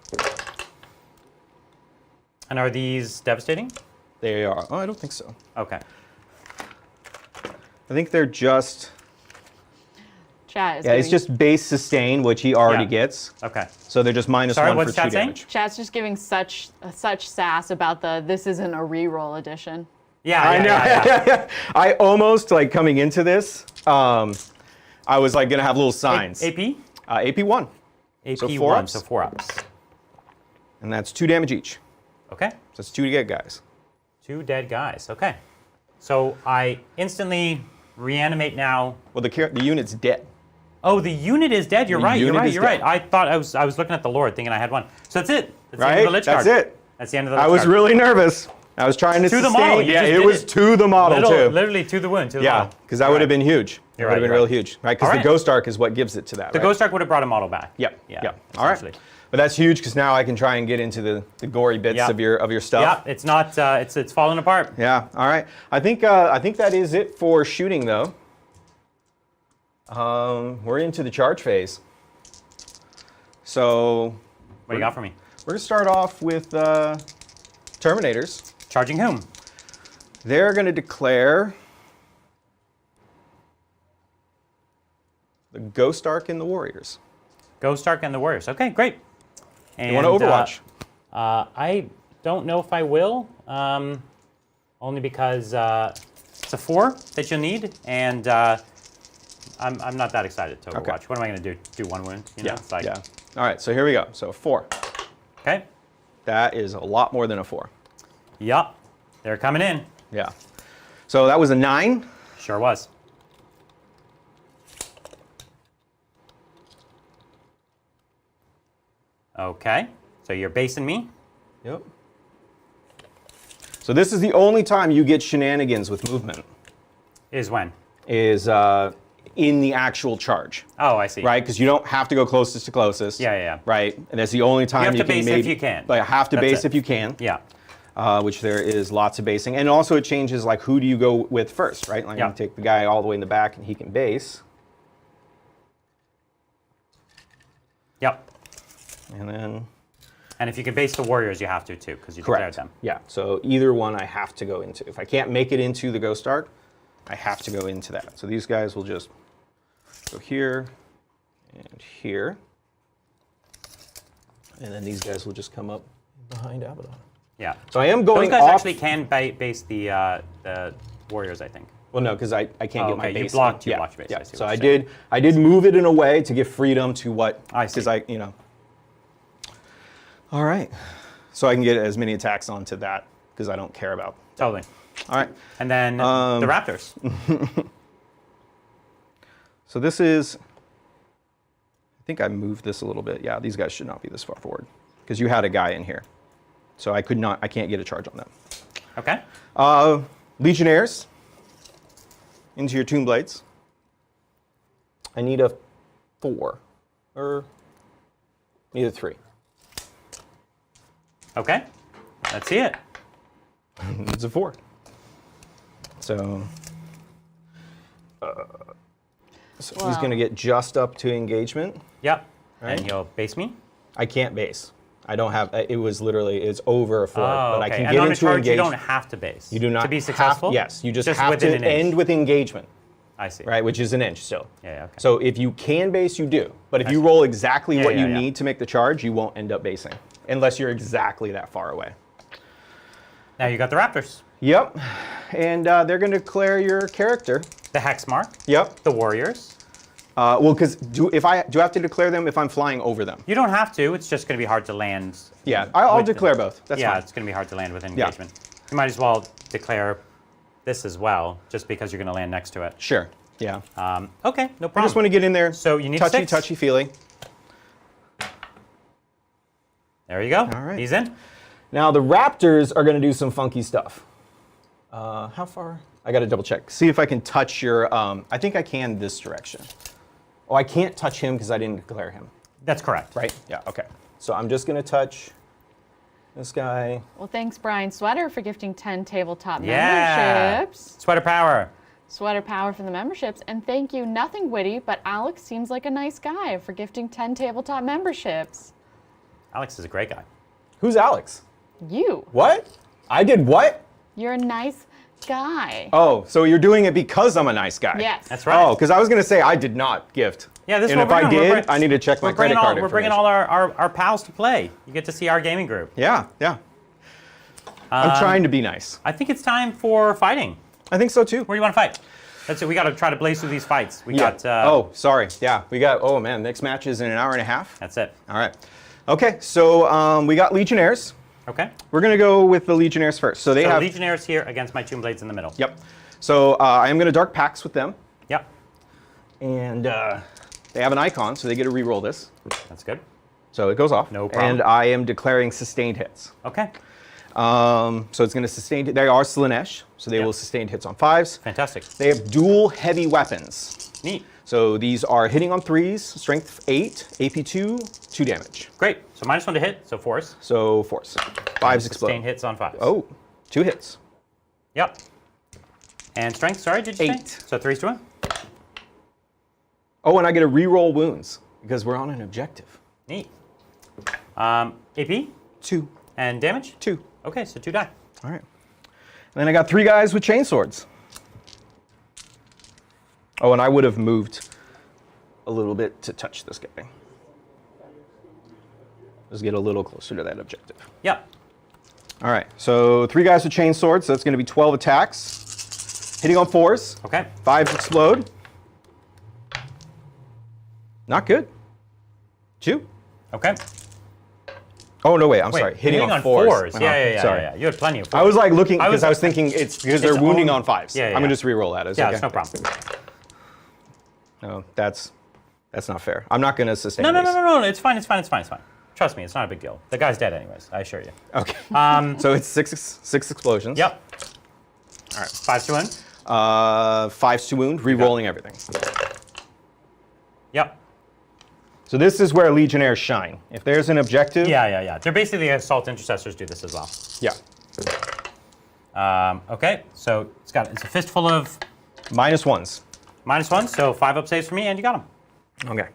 And are these devastating? They are. Oh, I don't think so. Okay. I think they're just. Chat is Yeah, it's giving- just base sustain, which he already Yeah. gets. Okay. So they're just minus Sorry, 1 what's for 2 chat saying? damage. Chat's just giving such sass about this isn't a reroll edition. Yeah, I know. yeah. I almost like coming into this. I was like gonna have little signs. AP? AP 1, AP So 4 1, ups? so 4 ups. and that's 2 damage each. Okay. So that's 2 to get guys. 2 dead guys. Okay. So I instantly reanimate now. Well, the unit's dead. Oh, the unit is dead. You're The right. You're unit right. is You're dead. right. I thought I was looking at the Lord, thinking I had 1. So that's it. That's the end of Right? the Lich That's card. it. That's the end of the Lich I was card. really nervous. I was trying to To the sustain. model. You Yeah, just it did was it. to the model too. Literally to the wound. To the Yeah, model. because that would have been huge. That You're would have right, been you're real right. huge, right? Because All the right. Ghost Arc is what gives it to that. The right? Ghost Arc would have brought a model back. Yep. Yeah. Yep. All right. essentially. But that's huge because now I can try and get into the gory bits Yeah. of your stuff. Yeah. It's not. It's falling apart. Yeah. All right. I think that is it for shooting though. We're into the charge phase. So What do you got for me? we're gonna start off with Terminators. Charging whom? They're gonna declare the Ghost Arc and the Warriors. Ghost Arc and the Warriors. Okay, great. And, You want to Overwatch? I don't know if I will, only because it's a 4 that you'll need, and I'm not that excited to Overwatch. Okay. What am I going to do? Do 1 wound? You know, Yeah. it's like, Yeah. All right. So here we go. So 4. Okay. That is a lot more than a 4. Yup. They're coming in. Yeah. So that was a 9. Sure was. Okay. So you're basing me. Yep. So this is the only time you get shenanigans with movement, Is when? is in the actual charge, Oh, I see. right? Because you don't have to go closest to closest. Yeah, yeah, yeah. Right? And that's the only time have to can base if you can. Like, have to That's base it. if you can. Yeah. Which there is lots of basing. And also it changes, like, who do you go with first, right? Like, Yeah. you take the guy all the way in the back and he can base. Yep. And then... And if you can base the Warriors, you have to too, because you declared Correct. them. Yeah, so either one I have to go into. If I can't make it into the Ghost Arc, I have to go into that. So these guys will just go here and here. And then these guys will just come up behind Abaddon. Yeah. So I am Those going guys off. actually can base the Warriors, I think. Well, no, because I can't get my okay, you base. blocked your yeah, base. yeah. I see So what I you're did move it in a way to give freedom to what I see. because all right. So I can get as many attacks onto that because I don't care about. Totally. All right. And then the Raptors. So this is, I think I moved this a little bit. Yeah, these guys should not be this far forward because you had a guy in here. So I can't get a charge on them. Okay. Legionnaires into your Tomb Blades. I need a 4 or need a 3. Okay. Let's see it. It's a 4. So, he's Wow. going to get just up to engagement. Yep. Right. And you'll base me. I can't base. I don't have. It was literally. It's over a 4, Oh, but okay. I can and get on a into charge, engagement. you don't have to base. You do not to be have- successful. yes, you just have within to an inch. end with engagement. I see. right, which is an inch still. Yeah, okay. So if you can base, you do. But if you roll exactly what you yeah. need to make the charge, you won't end up basing, unless you're exactly that far away. Now you got the Raptors. Yep, and they're going to declare your character. The Hex Mark. Yep. The Warriors. Well, because do I have to declare them if I'm flying over them? You don't have to. It's just going to be hard to land. Yeah, I'll with declare them. both. That's yeah, fine. it's going to be hard to land with Yeah. engagement. You might as well declare this as well, just because you're going to land next to it. Sure. Yeah. Okay, no I problem. just want to get in there. So you need touchy, 6. touchy feely. There you go. All right. He's in. Now the Raptors are going to do some funky stuff. How far? I got to double check. See if I can touch your. I think I can this direction. Oh, I can't touch him because I didn't declare him. That's correct. Right? Yeah. Okay. So I'm just going to touch this guy. Well, thanks, Brian Sweater, for gifting 10 tabletop Yeah. memberships. Sweater Power. Sweater Power for the memberships. And thank you, Nothing Witty, but Alex seems like a nice guy, for gifting 10 tabletop memberships. Alex is a great guy. Who's Alex? You. What? I did what? You're a nice guy. Oh, so you're doing it because I'm a nice guy. Yes. That's right. Oh, because I was going to say I did not gift. Yeah, this is and what if we're I doing. We're did, bring- I need to check my We're bringing credit card all, we're bringing information. all our pals to play. You get to see our gaming group. Yeah, yeah. I'm trying to be nice. I think it's time for fighting. I think so too. Where do you want to fight? That's it. We got to try to blaze through these fights. We got. Oh, sorry. Yeah, we got. Oh man, next match is in an hour and a half. That's it. All right. Okay, so we got Legionnaires. Okay. We're gonna go with the Legionnaires first. So they So have. Legionnaires here against my Tomb Blades in the middle. Yep. So I am gonna Dark Pax with them, Yep. and they have an icon, so they get to re-roll this. That's good. So it goes off. No problem. And I am declaring sustained hits. Okay. So it's going to sustain. They are Slanesh, so they Yep. will sustain hits on 5s. Fantastic. They have dual heavy weapons. Neat. So these are hitting on 3s, strength 8, AP 2, 2 damage. Great. So -1 to hit. So 4s. So 4s. 5s explode. Sustain hits on 5s. Oh, 2 hits. Yep. And strength. Sorry, did you say? 8. So 3s to 1. Oh, and I get to re-roll wounds because we're on an objective. Neat. AP 2. and damage. 2. Okay, so 2 die. All right. And then I got 3 guys with chainswords. Oh, and I would have moved a little bit to touch this guy. Let's get a little closer to that objective. Yep. All right, so 3 guys with chainswords, so that's going to be 12 attacks. Hitting on 4s. Okay. 5s explode. Not good. 2. Okay. Oh, no, wait, I'm Wait, sorry. Hitting on 4s. fours. Uh-huh, Yeah. sorry. You had plenty of 4s. I was like looking, I because I was- was thinking it's because they're It's wounding own- on 5s. Yeah, I'm yeah. going to just re-roll that. Is Yeah, okay? it's no problem. No, that's not fair. I'm not going to sustain No. these. It's fine. Trust me, it's not a big deal. The guy's dead anyways, I assure you. Okay. So it's six explosions. Yep. All right, 5 to win. 5s to wound, re-rolling everything. Yep. So this is where Legionnaires shine. If there's an objective. Yeah. They're basically assault intercessors do this as well. Yeah. Okay, so it's a fistful of -1s. -1, so 5 up saves for me, and you got him. Okay.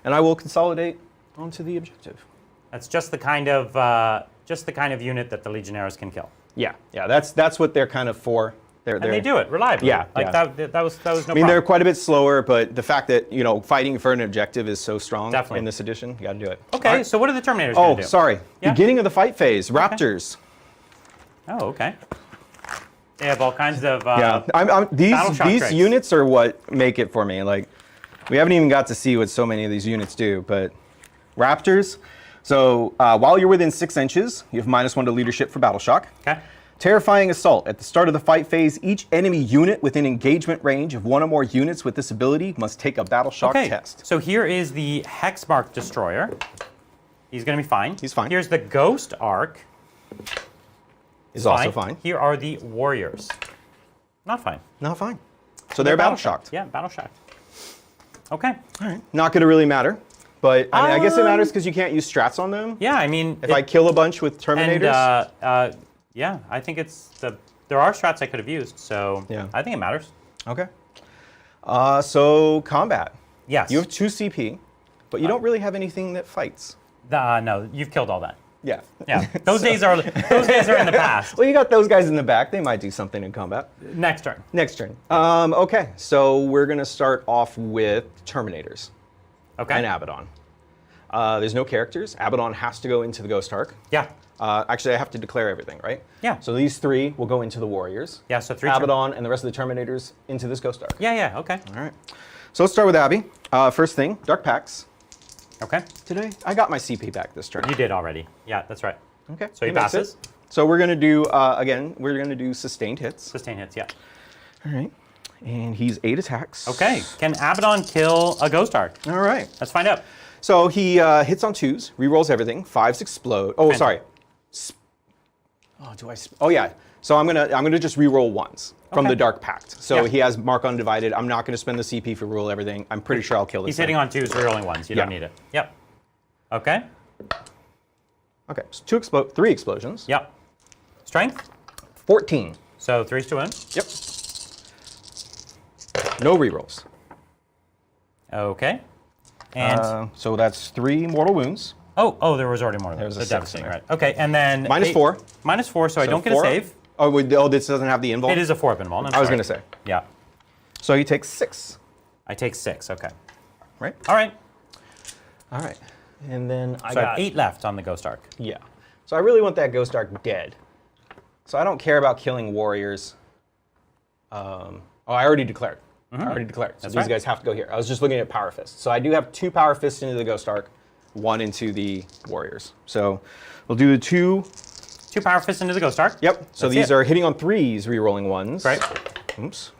And I will consolidate onto the objective. That's just the kind of unit that the Legionnaires can kill. Yeah. That's what they're kind of for. And they do it reliably. Yeah, Like yeah. that was no I mean, they're problem. quite a bit slower, but the fact that fighting for an objective is so strong Definitely. in this edition, you got to do it. Okay, All right. so what are the Terminators Oh, going to do? sorry. Yeah. Beginning of the fight phase. Raptors. Oh, okay. They have all kinds of Yeah, battle shock these tricks. units are what make it for me. Like, we haven't even got to see what so many of these units do, but Raptors. So while you're within 6 inches, you have -1 to leadership for battle shock. Okay. Terrifying assault. At the start of the fight phase, each enemy unit within engagement range of 1 or more units with this ability must take a battle shock Okay, test. so here is the Hexmark Destroyer. He's going to be fine. He's fine. Here's the Ghost Arc. Is also fine. Here are the Warriors. Not fine. Not fine. So they're battle shocked. Yeah, battle shocked. Okay. All right. Not going to really matter. But I mean, I guess it matters because you can't use strats on them. Yeah, I mean, If I kill a bunch with Terminators. And, yeah, I think there are strats I could have used, so Yeah. I think it matters. Okay. So combat. Yes. You have 2 CP, but you don't really have anything that fights. No, you've killed all that. Yeah. Yeah, those days are in the past. Well, you got those guys in the back. They might do something in combat. Next turn. Next turn. Okay, so we're going to start off with Terminators Okay. and Abaddon. There's no characters. Abaddon has to go into the Ghost Ark. Yeah. Actually, I have to declare everything, right? Yeah. So these 3 will go into the Warriors. Yeah, so 3 Abaddon and the rest of the Terminators into this Ghost Ark. Yeah, okay. All right. So let's start with Abby. First thing, Dark Pacts. Okay. Today, I got my CP back this turn. You did already. Yeah, that's right. Okay. So he makes passes. it. So we're going to do, again, we're going to do sustained hits. Sustain hits, yeah. All right. And he's 8 attacks. Okay. Can Abaddon kill a Ghost Ark? All right. Let's find out. So he hits on 2s, rerolls everything. 5s explode. Oh, sorry. Oh yeah. So I'm gonna just reroll 1s from Okay. the Dark Pact. So Yeah. he has Mark Undivided. I'm not gonna spend the CP for reroll everything. I'm pretty sure I'll kill this. He's hitting on 2s, rerolling 1s. You don't Yeah. need it. Yep. Okay. Okay. So 3 explosions. Yep. Strength. 14. So 3's to wound. Yep. No rerolls. Okay. And So that's 3 mortal wounds. oh, there was already more. There was a So 6 devastating, in there. right? Okay, and then -4. -4, so I don't get a 4. save. Oh, this doesn't have the invul? It is a 4-up involved. I was gonna say. Yeah. So he takes 6. I take 6. Okay. Right? All right. All right. And then I So I got have 8 left on the Ghost Ark. Yeah. So I really want that Ghost Ark dead. So I don't care about killing warriors. Oh, I already declared. I already declared. So That's these right. guys have to go here. I was just looking at Power Fists. So I do have 2 Power Fists into the Ghost Ark, 1 into the warriors. So we'll do the 2. 2 Power Fists into the Ghost Ark. Yep. So That's these it. are hitting on 3s, re-rolling 1s. Right. Oops.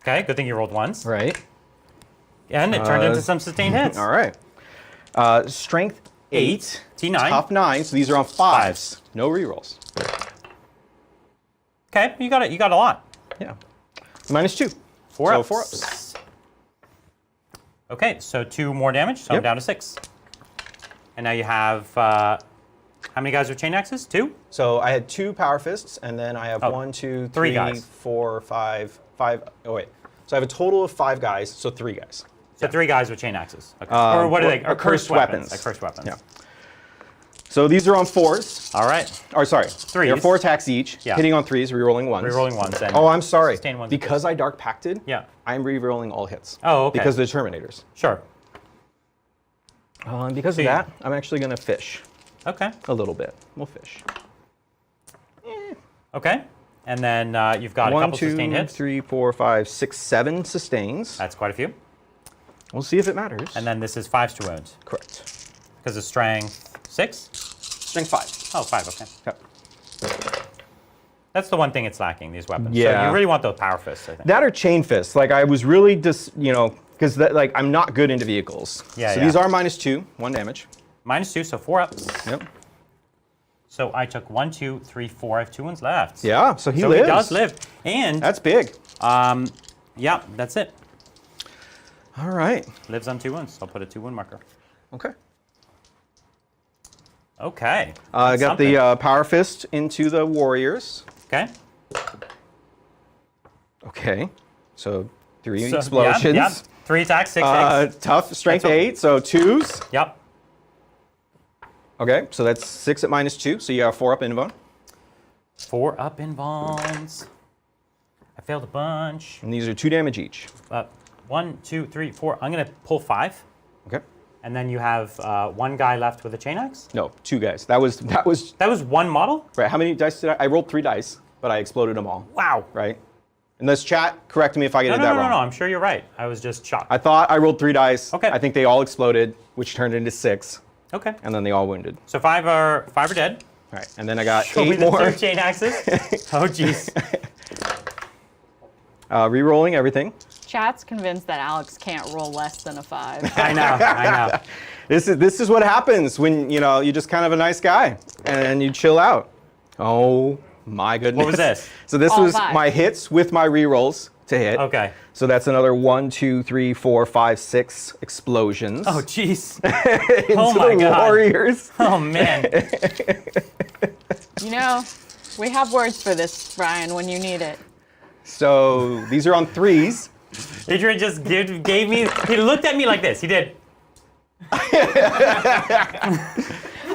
Okay, good thing you rolled 1s. Right. And it turned into some sustained hits. All right. Strength 8. T9. Tough 9. So these are on 5s. No re-rolls. Okay, you got it. You got a lot. Yeah. -2. 4 So ups. 4 ups. Okay, so 2 more damage, so I'm Yep. down to 6. And now you have, how many guys with chain axes? 2? So I had 2 Power Fists, and then I have Oh, 1, 2, 3 3, guys. 4, 5. Oh wait. So I have a total of 5 guys, so 3 guys. So 3 guys with chain axes. Okay. Or what are they? or cursed weapons. Cursed weapons. Yeah. So these are on 4s. All right. Or sorry, they're 4 attacks each, Yeah. hitting on 3s, rerolling 1s. Rerolling 1s. And Oh, I'm sorry. Sustain 1s. Because I Dark Pacted, Yeah. I'm rerolling all hits. Oh, okay. Because of the Terminators. Sure. And because of you- that, I'm actually going to fish Okay. a little bit. We'll fish. Okay. And then you've got a 1, couple 2, sustained hits. 3, 4, 5, 6, 7 sustains. That's quite a few. We'll see if it matters. And then this is 5s to wound. Correct. Because of strength 6? Strength 5. Oh, 5, okay. Yep. That's the one thing it's lacking, these weapons. So Yeah. you really want those power fists, I think. That or chain fists. Like I was really just, because like I'm not good into vehicles. Yeah, So yeah. these are -2, 1 damage. -2, so 4 ups. Yep. So I took 1, 2, 3, 4. I have 2 ones left. Yeah. So he So lives. he does live. And, That's big. yeah, that's it. All right. Lives on 2 wounds. I'll put a 2 wound marker. Okay. Okay. I That's got something. the Power Fist into the Warriors. Okay. Okay. So 3 So, explosions. Yeah, 3 attacks, 6 hits. Tough. Strength That's okay. 8. So 2s. Yep. Okay. So that's 6 at -2. So you have 4 up invuln. 4 up in Vons. I failed a bunch. And these are 2 damage each. 1, 2, 3, 4. I'm going to pull 5. Okay. And then you have 1 guy left with a chain axe. No, 2 guys. That was That was 1 model? right. How many dice did I rolled 3 dice, but I exploded them all. Wow. Right. And this chat, correct me if I get No, it no, that no, wrong. no, I'm sure you're right. I was just shocked. I thought I rolled 3 dice. Okay. I think they all exploded, which turned into 6, Okay. and then they all wounded. So 5 are dead. All right. And then I got Show me 8 the more. 2 chain axes. Oh, jeez. Re-rolling everything. Chat's convinced that Alex can't roll less than a 5. I know. This is what happens when you're just kind of a nice guy and you chill out. Oh my goodness. What was this? So this All was 5. my hits with my re-rolls to hit. Okay. So that's another 1, 2, 3, 4, 5, 6 explosions Oh, jeez. into oh my the God. Warriors. Oh, man. We have words for this, Brian, when you need it. So these are on 3s. Adrian just gave me, he looked at me like this. He did.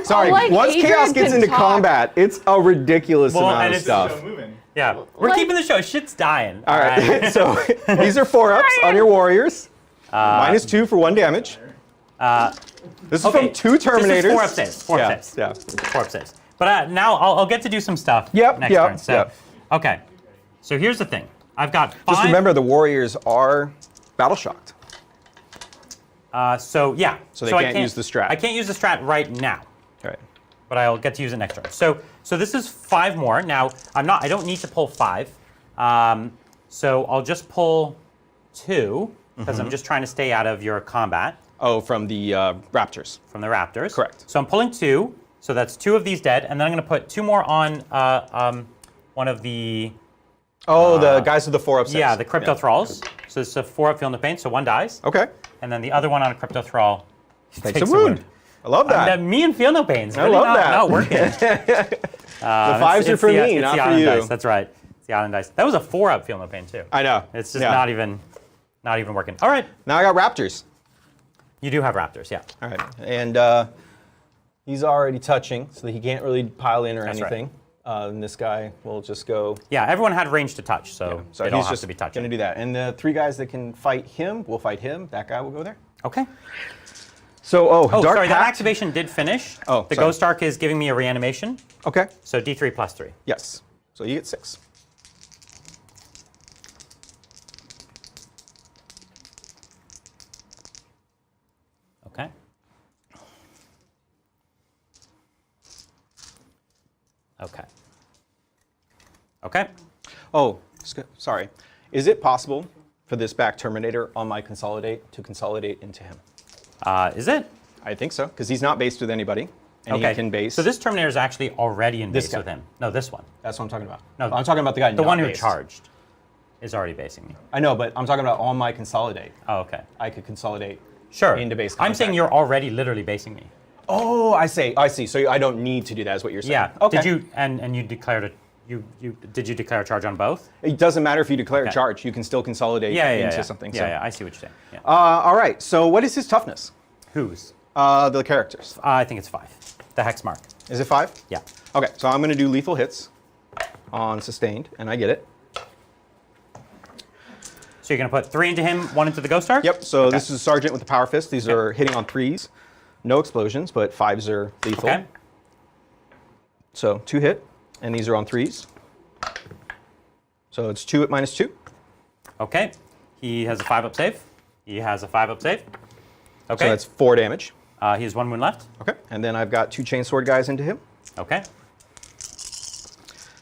Sorry, Like, once Adrian chaos gets can into talk. combat, it's a ridiculous Well, amount and of it's stuff. moving. Yeah, we're Like- keeping the show. Shit's dying. All right, so these are 4-ups on your warriors. -2 for 1 damage. This is Okay, from 2 Terminators. This is 4 up saves. 4 up Yeah, saves. yeah. 4 up saves. But now I'll get to do some stuff Yep, next yep, turn. So, yep. okay. So here's the thing. I've got 5. Just remember, the warriors are battle shocked. So yeah. So they can't use the strat. I can't use the strat right now, All right. but I'll get to use it next turn. So this is 5 more. Now I don't need to pull 5. So I'll just pull 2 because Mm-hmm. I'm just trying to stay out of your combat Oh, from the Raptors. from the Raptors. Correct. So I'm pulling 2. So that's 2 of these dead, and then I'm going to put 2 more on one of the Oh, the guys with the 4-up saves. the Crypto Thralls. So it's a 4-up Feel No Pain, so 1 dies. Okay. And then the other one on a Crypto Thrall Takes a wound. I love that. Me and Feel No Pain's I really love not, that. not working. The 5s are for me, it's not the for island you. dice. That's right. It's the island dice. That was a 4-up Feel No Pain too. I know. It's just Yeah. not even working. All right. Now I got Raptors. You do have Raptors, yeah. All right. And he's already touching, so that he can't really pile in or That's right. anything. And this guy will just go. Yeah, everyone had range to touch, so So they don't he's have just to be going touching. to do that. And the 3 guys that can fight him will fight him. That guy will go there. Okay. So, Oh, Dark sorry, that Pact. activation did finish. Oh, the sorry. Ghost Arc is giving me a reanimation, Okay. so D3 plus 3. Yes. So you get 6. Okay. Okay. Okay. Oh, sorry. Is it possible for this back Terminator on my Consolidate to consolidate into him? Is it? I think so, because he's not based with anybody, and Okay. he can base. So this Terminator is actually already in This base guy. with him. No, this one. That's what I'm talking about. No, I'm talking about the guy. The not one who based. charged is already basing me. I know, but I'm talking about on my Consolidate. Oh, okay. I could consolidate. Sure. Into base I'm saying contact. you're already literally basing me. Oh, I see. So I don't need to do that. Is what you're saying? Yeah. Okay. Did you and you declared it? Did you declare a charge on both? It doesn't matter if you declare a Okay. charge. You can still consolidate into something. Yeah, so. yeah. I see what you're saying. Yeah. All right. So what is his toughness? Whose? The characters. I think it's 5. The hex mark. Is it 5? Yeah. Okay. So I'm going to do lethal hits on sustained, and I get it. So you're gonna put 3 into him, 1 into the Ghost Arc? Yep. So Okay. this is Sergeant with the Power Fist. These are hitting on 3s. No explosions, but 5s are lethal. Okay. So 2 hit, and these are on 3s. So it's 2 at -2. Okay. He has a 5-up save. He has a 5-up save. Okay. So that's 4 damage. He has 1 wound left. Okay. And then I've got 2 chainsword guys into him. Okay.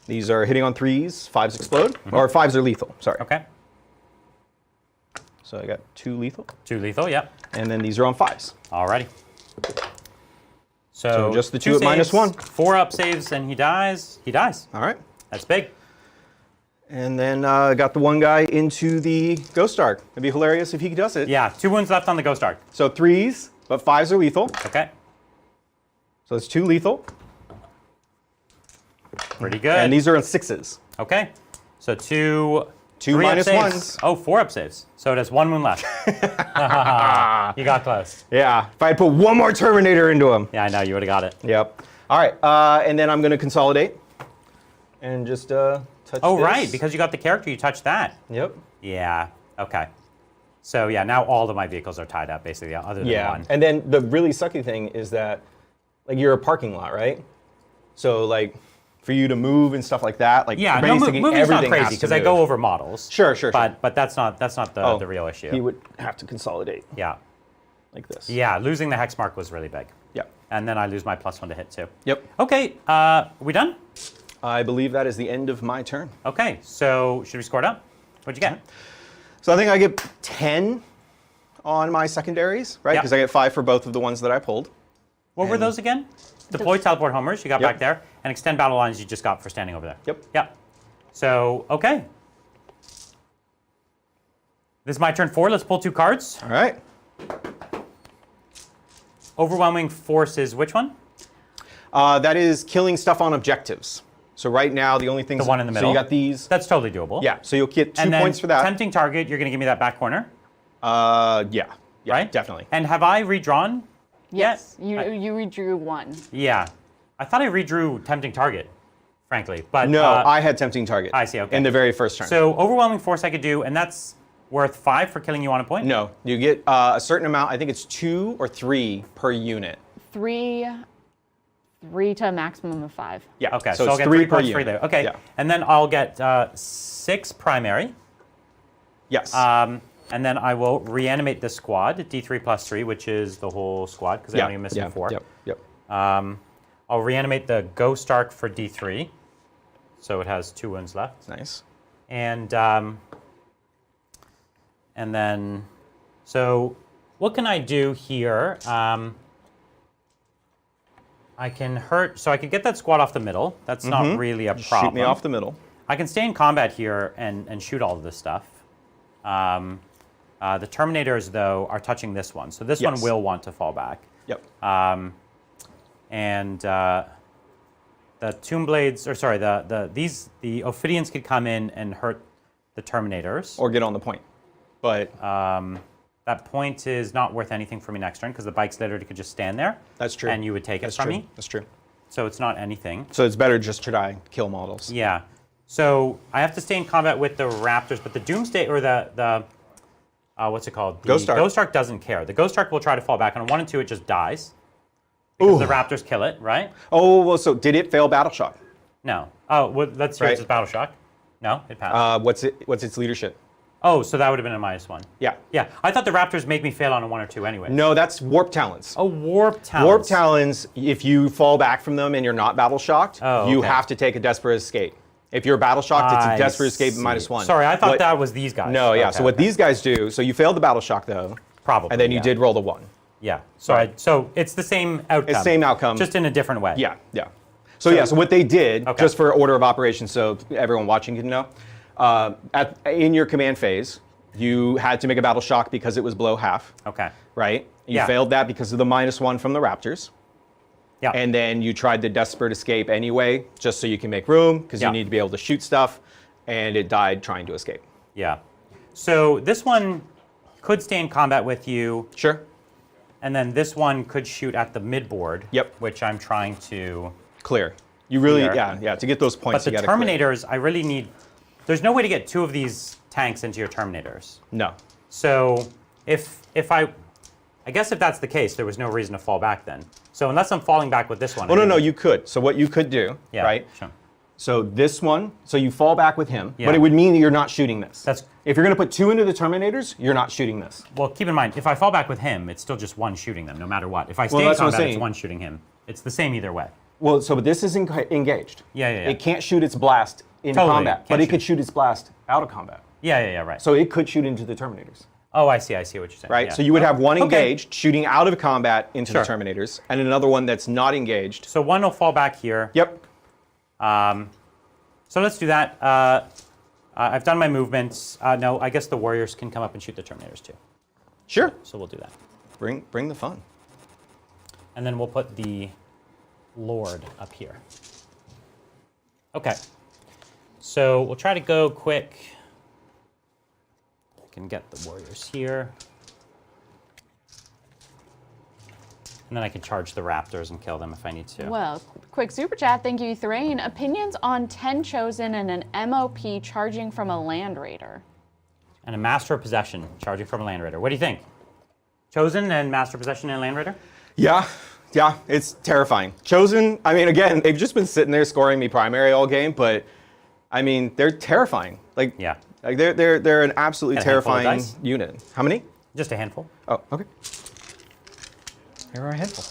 These are hitting on 3s. 5s explode, or 5s are lethal. Sorry. Okay. So I got 2 lethal, 2 lethal. Yep. and then these are on 5s. Alrighty. So just the 2 at -1. 4-up saves, and he dies. He dies. All right. That's big. And then I got the one guy into the Ghost Arc. It'd be hilarious if he does it. Yeah. 2 wounds left on the Ghost Arc. So 3s, but 5s are lethal. Okay. So it's 2 lethal, Pretty good. and these are on 6s. Okay. So 2. 2 3-up minus saves. 1s. Oh, 4-up saves. So it has 1 wound left. You got close. Yeah. If I had put one more Terminator into him. Yeah, I know. You would have got it. Yep. All right. And then I'm going to consolidate and just touch Oh, this. right. Because you got the character, you touched that. Yep. Yeah. Okay. So yeah, now all of my vehicles are tied up, basically, other than Yeah. one. And then the really sucky thing is that, like, you're a parking lot, right? So, like, for you to move and stuff like that, like, Yeah, no, basically moving's not everything crazy has to because I move. go over models. Sure, sure, sure. But that's not the real issue. He would have to consolidate Yeah. like this. Yeah, losing the hex mark was really big. Yep. And then I lose my +1 to hit too. Yep. Okay, we done? I believe that is the end of my turn. Okay, so should we score it up? What'd you get? So I think I get 10 on my secondaries, right? Yep. Because I get 5 for both of the ones that I pulled. What were And- those again? Deploy teleport homers, you got Yep. back there, and extend battle lines you just got for standing over there. Yep. Yep. So, okay. This is my turn 4. Let's pull 2 cards. All right. Overwhelming force is which one? That is killing stuff on objectives. So right now, the only things... The one in the middle? So you got these. That's totally doable. Yeah, so you'll get 2 And then points for that. tempting target, you're going to give me that back corner, Yeah. Yeah, right? definitely. And have I redrawn Yes, yet? you redrew 1. Yeah. I thought I redrew Tempting Target, frankly. But No, I had Tempting Target. I see, okay. In the very first turn. So Overwhelming Force I could do, and that's worth 5 for killing you on a point? No, you get a certain amount. I think it's 2 or 3 per unit. 3 to a maximum of 5. Yeah. Okay, So I'll it's get 3 3 per points unit. free there. Okay, Yeah. and then I'll get 6 primary. Yes. And then I will reanimate the squad, D3 plus 3, which is the whole squad, because I'm only missing 4. Yep. I'll reanimate the Ghost Arc for D3, so it has 2 wounds left. Nice. And then, so what can I do here? I can hurt, so I can get that squad off the middle. That's not really a problem. Shoot me off the middle. I can stay in combat here and shoot all of this stuff. The Terminators, though, are touching this one. So this one will want to fall back. Yep. And the Tomb Blades, or sorry, the Ophidians could come in and hurt the Terminators. Or get on the point. But that point is not worth anything for me next turn, because the bikes literally could just stand there. that's true. And you would take it from me. That's true. So it's not anything. So it's better just to try kill models. Yeah. So I have to stay in combat with the Raptors, but the Doomsday, or the what's it called? The Ghost Ark. Ghost Ark doesn't care. The Ghost Ark will try to fall back. On 1 and 2, it just dies. Because the Raptors kill it, right? Oh, well, so did it fail Battle Shock? No. Oh, well, let's hear Right. it's Battle Shock. No, it passed. What's its leadership? Oh, so that would have been a -1. Yeah. Yeah, I thought the Raptors make me fail on a 1 or 2 anyway. No, that's Warp Talons. Oh, Warp Talons. Warp Talons, if you fall back from them and you're not Battle Shocked, you okay. have to take a Desperate Escape. If you're Battle Shocked, it's a I Desperate Escape see. -1. Sorry, I thought What- that was these guys. No, yeah. Okay, So what okay. these guys do, so you failed the Battle Shock, though. Probably, And then you yeah. did roll the 1. Yeah. So so it's the same outcome. It's same outcome. Just in a different way. Yeah. So yeah, so what they did, Okay. just for order of operations so everyone watching can know, in your command phase, you had to make a Battle Shock because it was below half, Okay. right? You Yeah. failed that because of the -1 from the Raptors. Yeah. And then you tried the Desperate Escape anyway, just so you can make room, because Yeah. you need to be able to shoot stuff, and it died trying to escape. Yeah. So this one could stay in combat with you, Sure. and then this one could shoot at the midboard. Yep. Which I'm trying to. Clear. You really, Clear. yeah, to get those points, But you the gotta clear. Terminators, I really need. There's no way to get 2 of these tanks into your Terminators. No. So if I guess if that's the case, there was no reason to fall back then. So unless I'm falling back with this one. Well, no, you could. So what you could do, Yeah, right? Sure. So this one, so you fall back with him, Yeah. but it would mean that you're not shooting this. That's- if you're going to put 2 into the Terminators, you're not shooting this. Well, keep in mind, if I fall back with him, it's still just 1 shooting them, no matter what. If I stay Well, in that's what I'm combat, it's saying. 1 shooting him. It's the same either way. Well, so but this is engaged. Yeah. It can't shoot its blast in Totally. combat, but Can't it shoot. could shoot its blast out of combat. Yeah, right. So it could shoot into the Terminators, Oh, I see what you're saying. right? Yeah. So you would have one Okay. engaged shooting out of combat into Sure. the Terminators, and another one that's not engaged. So 1 will fall back here. Yep. So let's do that. I've done my movements. No, I guess the Warriors can come up and shoot the Terminators too. Sure. So we'll do that. Bring the fun. And then we'll put the Lord up here. Okay. So we'll try to go quick. I can get the Warriors here. And then I can charge the Raptors and kill them if I need to. Well, quick super chat. Thank you, Thrain. Opinions on 10 Chosen and an MOP charging from a Land Raider? And a Master of Possession charging from a Land Raider. What do you think? Chosen and Master of Possession and Land Raider? Yeah, it's terrifying. Chosen, I mean, again, they've just been sitting there scoring me primary all game, but I mean, they're terrifying. Like, Yeah. like they're an absolutely Got a handful of terrifying dice? unit. How many? Just a handful. Oh, okay. Here are a handful.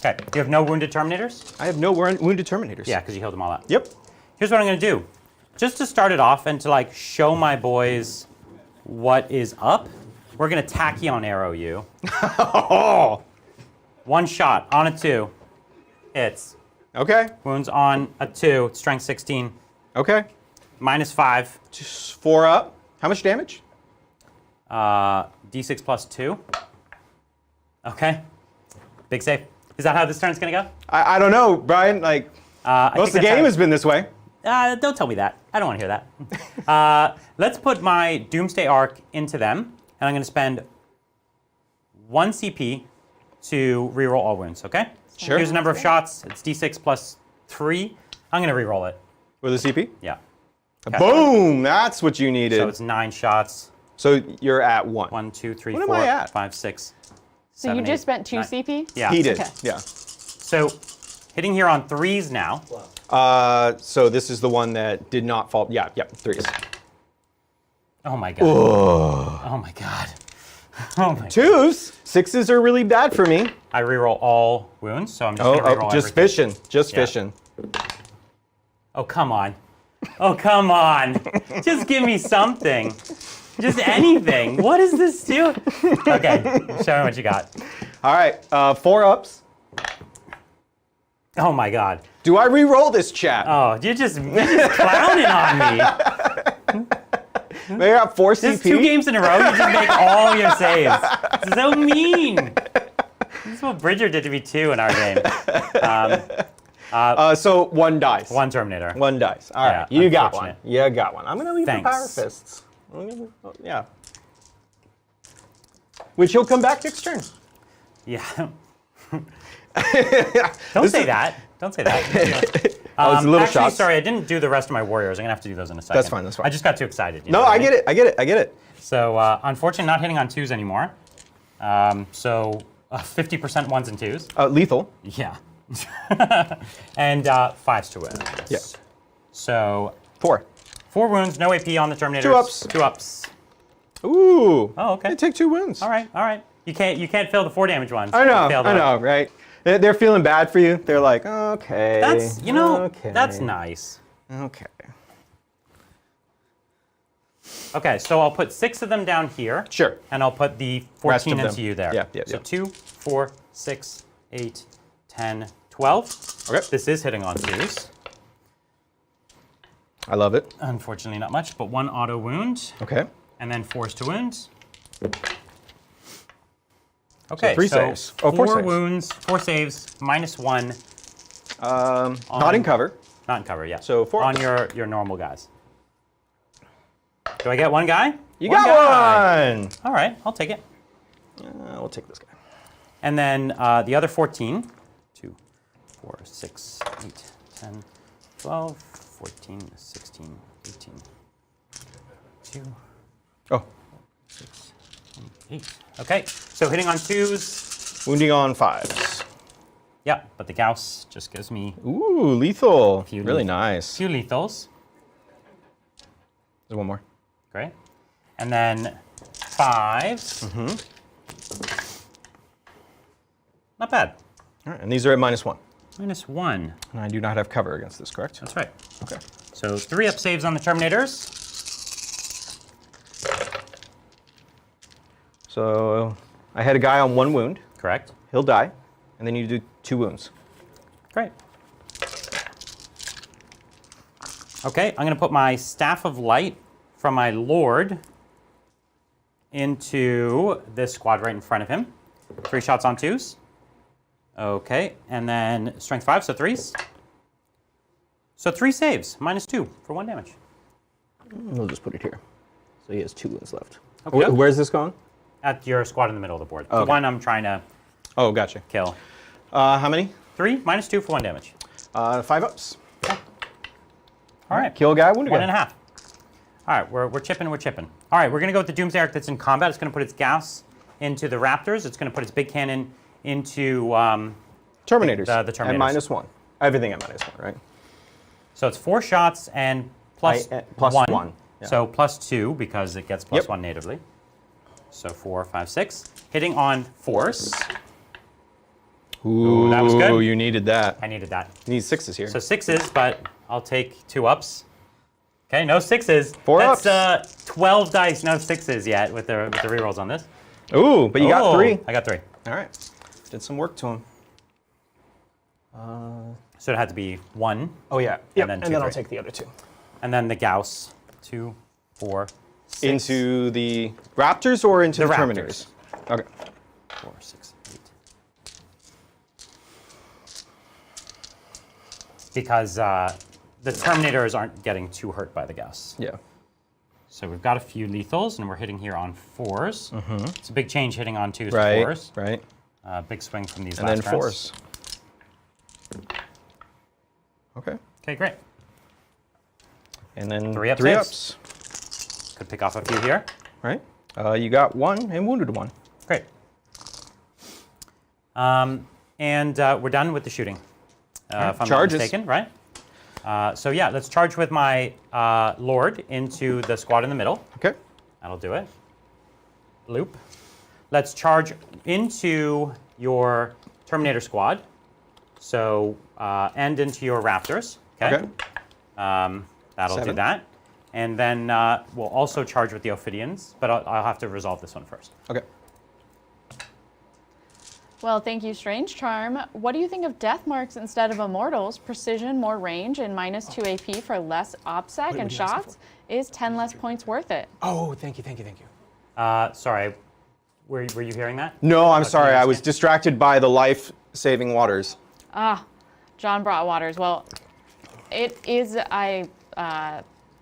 Okay. You have no wounded Terminators? I have no wounded Terminators. Yeah, because you healed them all up. Yep. Here's what I'm going to do. Just to start it off and to like show my boys what is up, we're going to Tachyon arrow you. Oh. 1 shot on a 2. Hits. Okay. Wounds on a 2. Strength 16. Okay. -5. Just 4 up. How much damage? D6 plus 2. Okay. Big save. Is that how this turn's going to go? I don't know, Brian. Like, most of the game has been this way. Don't tell me that. I don't want to hear that. Let's put my Doomsday Arc into them, and I'm going to spend 1 CP to reroll all wounds, okay? Sure. Here's the number of shots. It's d6 plus 3. I'm going to reroll it. With a CP? Yeah. Boom! That's what you needed. So it's 9 shots. So you're at 1. 1, 2, 3, What am 4, I at? 5, 6. So you just spent 2 CP? Yeah. He did. Okay. Yeah. So hitting here on 3s now. So this is the one that did not fall. Yeah, 3s. Oh my god. Oh my god. Oh my god. 2s. 6s are really bad for me. I reroll all wounds, so I'm just going to reroll just everything. fishing. Just Yeah. fishing. Oh, come on. Oh, come on. Just give me something. Just anything. What is this do? Okay, show me what you got. All right, 4 ups. Oh my god. Do I re-roll this chat? Oh, you're just clowning on me. Maybe I got 4 CP. Just 2 games in a row, you just make all your saves. It's so mean. This is what Bridger did to me too in our game. So 1 dice. 1 Terminator. 1 dice. All right, Yeah, you got one. unfortunate. You got one. I'm gonna leave Thanks. the power fists. Yeah. Which he'll come back next turn. Yeah. Don't say that. Don't say that. Oh, it's a little actually, shots. sorry, I didn't do the rest of my warriors. I'm gonna have to do those in a second. That's fine, that's fine. I just got too excited. You No, know what I mean? get it. I get it. I get it. So, unfortunately, not hitting on 2s anymore. So, 50% 1s and 2s. Lethal. Yeah. And 5s to win. Yeah. So, 4. 4 wounds, no AP on the Terminators. 2 ups. 2 ups. Ooh. Oh, okay. They take 2 wounds. All right, all right. You can't fail the 4 damage ones. I know. You failed I them. know. Right. They're feeling bad for you. They're like, okay. That's, you know, okay. that's nice. Okay. Okay, so I'll put 6 of them down here. Sure. And I'll put the Rest 14 of into them. you there. Yeah, So yeah. 2, 4, 6, 8, 10, 12. Okay. This is hitting on 2s. I love it. Unfortunately, not much, but 1 auto wound. Okay. And then 4s to wounds. Okay, 3 saves. Oh, 4 saves. wounds, 4 saves, -1. Not in cover. Not in cover, yeah. So 4 on your normal guys. Do I get 1 guy? You One got guy. one. All right, I'll take it. We'll take this guy. And then the other 14. 2, 4, 6, 8, 10, 12, 14, 16, 18, 2, Oh. 6, 8. Okay, so hitting on 2s. Wounding on 5s. Yeah, but the Gauss just gives me Ooh, lethal. Few Really lethal. nice. 2 lethals. There's 1 more. Great. And then 5s. Not bad. All right, and these are at -1. -1. And I do not have cover against this, correct? That's right. Okay. So 3 up saves on the Terminators. So I had a guy on 1 wound. Correct. He'll die. And then you do 2 wounds. Great. Okay, I'm going to put my Staff of Light from my Lord into this squad right in front of him. 3 shots on 2s. Okay, and then Strength 5, so 3s. So 3 saves, -2 for 1 damage. We'll just put it here. So he has 2 wounds left. Okay. Where's this going? At your squad in the middle of the board. Okay. The one I'm trying to Oh, gotcha. kill. How many? 3, -2 for 1 damage. 5 ups. All right. Kill a guy, wound a guy. 1.5. All right, we're chipping, we're chipping. All right, we're going to go with the Doomsday Arc that's in combat. It's going to put its Gauss into the Raptors. It's going to put its big cannon into Terminators. The Terminators. At -1. Everything at -1, right? So it's 4 shots and plus plus 1. 1, yeah. So +2 because it gets +1 Yep. natively. So 4, 5, 6. Hitting on 4s. Ooh, that was good. You needed that. I needed that. You need 6s here. So 6s, but I'll take 2 ups. Okay, no 6s. 4 That's ups. 12 dice, no 6s yet with the rerolls on this. Ooh, but you got Oh, 3. I got 3. All right. Did some work to him. So it had to be 1. Oh, yeah. Yep. then And 2, then I'll 3. take the other 2. And then the Gauss. 2, 4, 6. Into the Raptors or into the, The Terminators? Okay. 4, 6, 8. Because the Terminators aren't getting too hurt by the Gauss. Yeah. So we've got a few lethals, and we're hitting here on 4s. It's a big change hitting on 2s to Right. 4s. Right. Big swing from these And last then turns. force. Okay. Okay, great. And then 3 up three saves. ups. Could pick off a few here. Right. You got 1 and wounded 1. Great. And we're done with the shooting. If I'm not Charges. mistaken, right? So yeah, let's charge with my Lord into the squad in the middle. Okay. That'll do it. Loop. Let's charge into your Terminator squad. So and into your Raptors. Okay. That'll do 7. that. And then we'll also charge with the Ophidians, but I'll have to resolve this one first. Okay. Well, thank you, Strange Charm. What do you think of death marks instead of immortals? Precision, more range, and -2 AP for less OPSEC and shots? Is 10 less points worth it? Oh, thank you, thank you, thank you. Sorry, were you hearing that? No, I'm sorry. I was understand? distracted by the life-saving waters. John brought waters. Well, it is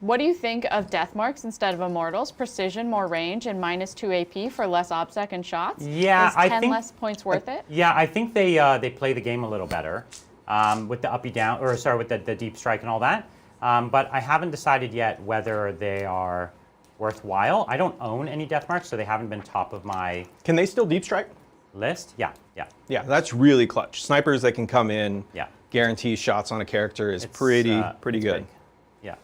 what do you think of death marks instead of immortals? Precision, more range, and -2 AP for less OPSEC and shots? Yeah, is I 10 think- less points worth it? Yeah, I think they play the game a little better with the uppy down, or sorry, with the deep strike and all that. But I haven't decided yet whether they are worthwhile. I don't own any death marks, so they haven't been top of my Can they still deep strike? list. Yeah. Yeah, that's really clutch. Snipers that can come in, Yeah. guarantee shots on a character is It's, pretty it's good. big. Yeah.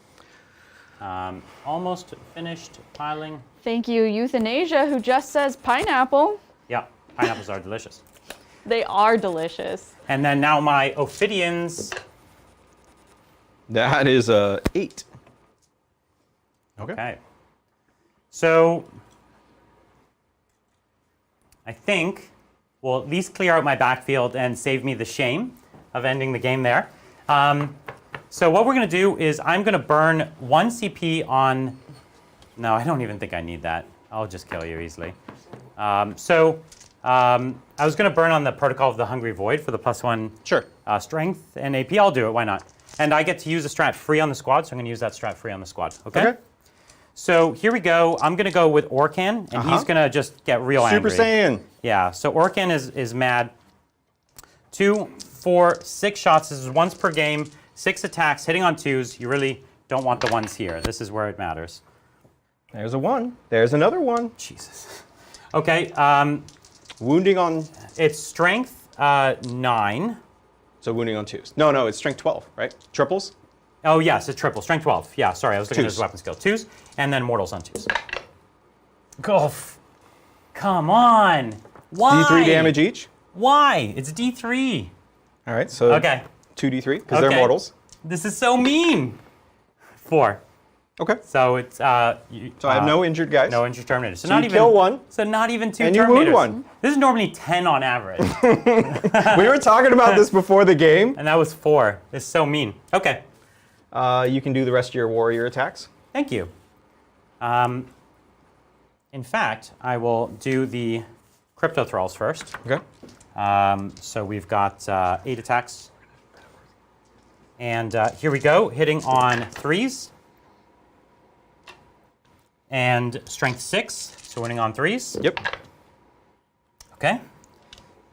Almost finished piling. Thank you, Euthanasia, who just says pineapple. Yeah, pineapples are delicious. They are delicious. And then now my Ophidians. That is a 8. Okay. So I think we'll at least clear out my backfield and save me the shame of ending the game there. So what we're going to do is I'm going to burn 1 CP on... No, I don't even think I need that. I'll just kill you easily. I was going to burn on the Protocol of the Hungry Void for the +1 Sure. strength and AP. I'll do it. Why not? And I get to use a strat free on the squad, so I'm going to use that strat free on the squad. Okay? So here we go. I'm going to go with Orkan, and he's going to just get real Super angry. Saiyan. Yeah, so Orkan is mad. 2, 4, 6 shots. This is once per game. 6 attacks, hitting on 2s. You really don't want the ones here. This is where it matters. There's a 1. There's another 1. Jesus. Okay, Wounding on... it's strength 9. So wounding on 2s. No, it's strength 12, right? Triples? Oh, yes, it's triple. Strength 12. Yeah, sorry, I was looking at his 2s. weapon skill. 2s, and then mortals on 2s. Golf. Come on. Why? D3 damage each. Why? It's D3. All right, so Okay. 2d3, because they're mortals. This is so mean. 4. Okay. So it's So I have no injured guys. no injured Terminators. So, So not you even kill 1. So not even 2 And Terminators. you wound 1. This is normally 10 on average, We were talking about this before the game. and that was 4. It's so mean. Okay. You can do the rest of your warrior attacks. Thank you. In fact, I will do the Crypto Thralls first. Okay. So we've got 8 attacks. And here we go, hitting on 3s. And strength 6, so winning on 3s. Yep. Okay.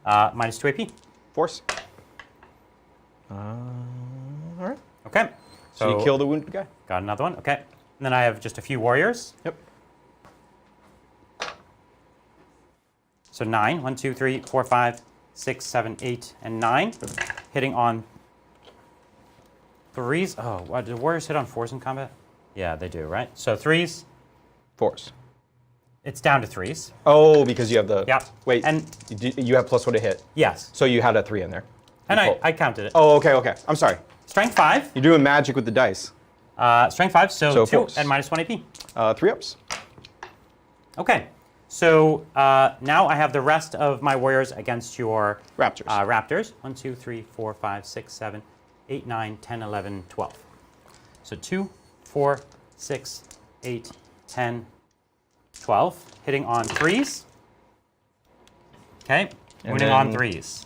-2 AP. Force. All right. Okay. So you kill the wounded guy. Got another one. Okay. And then I have just a few warriors. Yep. So 9. 1, 2, 3, 4, 5, 6, 7, 8, and 9. Hitting on 3s. Oh, what, do warriors hit on 4s in combat? Yeah, they do, right? So 3s. Force. It's down to 3s. Oh, because you have the... Yeah. Wait, And- you have +1 to hit. Yes. So you had a 3 in there. And Cool. I counted it. Oh, okay. I'm sorry. Strength 5. You're doing magic with the dice. Strength 5, so 2 force. and -1 AP. 3 ups. Okay. So now I have the rest of my warriors against your Raptors. Raptors. 1, 2, 3, 4, 5, 6, 7, 8, 9, 10, 11, 12. So 2, 4, 6, 8, 10, 12. Hitting on 3s. Okay. And Winning on then- 3s.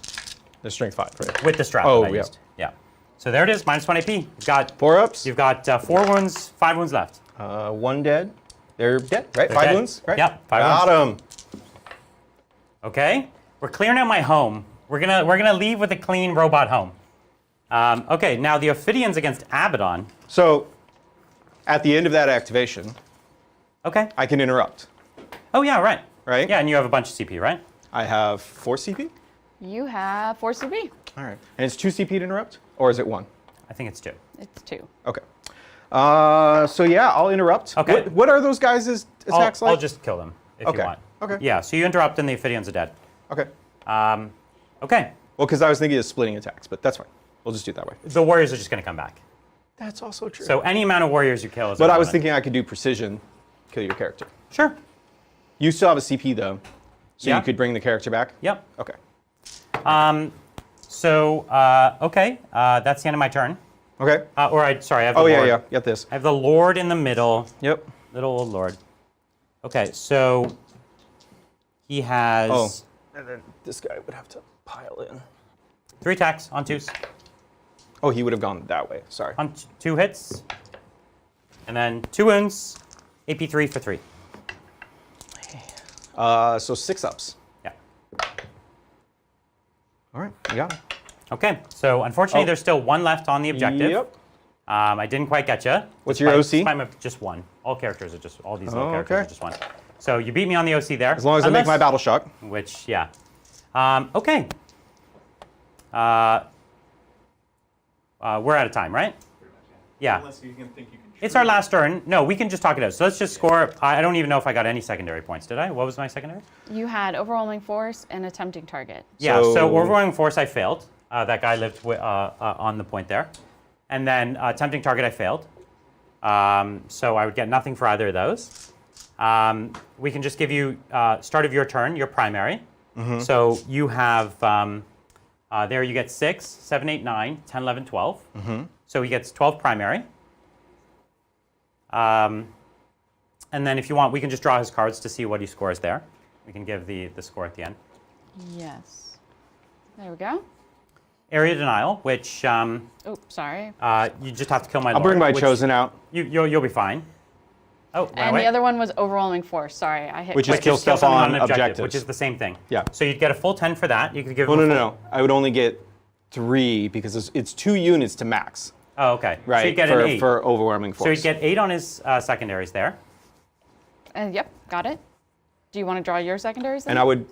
There's strength 5, right? With the strap Oh, that I yeah. used. Yeah. So there it is, -1 AP. You've got 4 ups. You've got 4 wounds, 5 wounds left. 1 dead. They're dead, right? They're 5 dead. wounds, right? Yep, 5 Got wounds. him. Okay. We're clearing out my home. We're gonna leave with a clean robot home. Okay, now the Ophidians against Abaddon. So, at the end of that activation, Okay. I can interrupt. Oh yeah, right. Right? Yeah, and you have a bunch of CP, right? I have 4 CP. You have 4 CP. All right. And it's 2 CP to interrupt, or is it 1? I think it's 2. It's 2. Okay. So yeah, I'll interrupt. Okay. What are those guys' attacks like? I'll just kill them if Okay. you want. Okay. Yeah, so you interrupt and the Ophidians are dead. Okay. Okay. Well, because I was thinking of splitting attacks, but that's fine. We'll just do it that way. The warriors are just gonna come back. That's also true. So any amount of warriors you kill is but I was irrelevant. thinking I could do precision, kill your character. Sure. You still have a CP though, so Yeah. you could bring the character back. Yep. Okay. Okay, that's the end of my turn. Okay. Sorry, I have the Oh yeah, Lord. yeah. Get this. I have the Lord in the middle. Yep. Little old Lord. Okay, so he has Oh. And then this guy would have to pile in. 3 attacks on 2s. Oh, he would have gone that way. Sorry. On 2 hits. And then 2 wounds. AP3 for 3. So 6 ups. Yeah. All right. You got it. Okay, so unfortunately Oh. there's still 1 left on the objective. Yep. I didn't quite get you. What's your OC? Just 1. All characters are just, all these little Oh, characters okay. are just 1. So you beat me on the OC there. As long as I make my battle shock. Which, yeah. Okay. We're out of time, right? Yeah. Unless you can think you can. It's our last turn. No, we can just talk it out. So let's just score. I don't even know if I got any secondary points, did I? What was my secondary? You had overwhelming force and a tempting target. Yeah, so So- overwhelming force I failed. That guy lived on the point there. And then tempting target I failed. So I would get nothing for either of those. We can just give you, start of your turn, your primary. So you have, there you get 6, 7, 8, 9, 10, 11, 12. So he gets 12 primary. And then if you want, we can just draw his cards to see what he scores there. We can give the score at the end. Yes. There we go. Area denial, which Oh, sorry. you just have to kill my I'll lord. bring my which chosen out, You'll be fine. Oh, And the other one was overwhelming force. Sorry, I hit. Which is kill stuff something on an objective, objectives. which is the same thing. Yeah. So you'd get a full 10 for that. You could give Oh, him no, a no, full- no. I would only get 3 because it's 2 units to max. Oh, okay. Right. So you'd get for, an 8. for overwhelming force. So you'd get 8 on his secondaries there. Yep, got it. Do you want to draw your secondaries then? And I would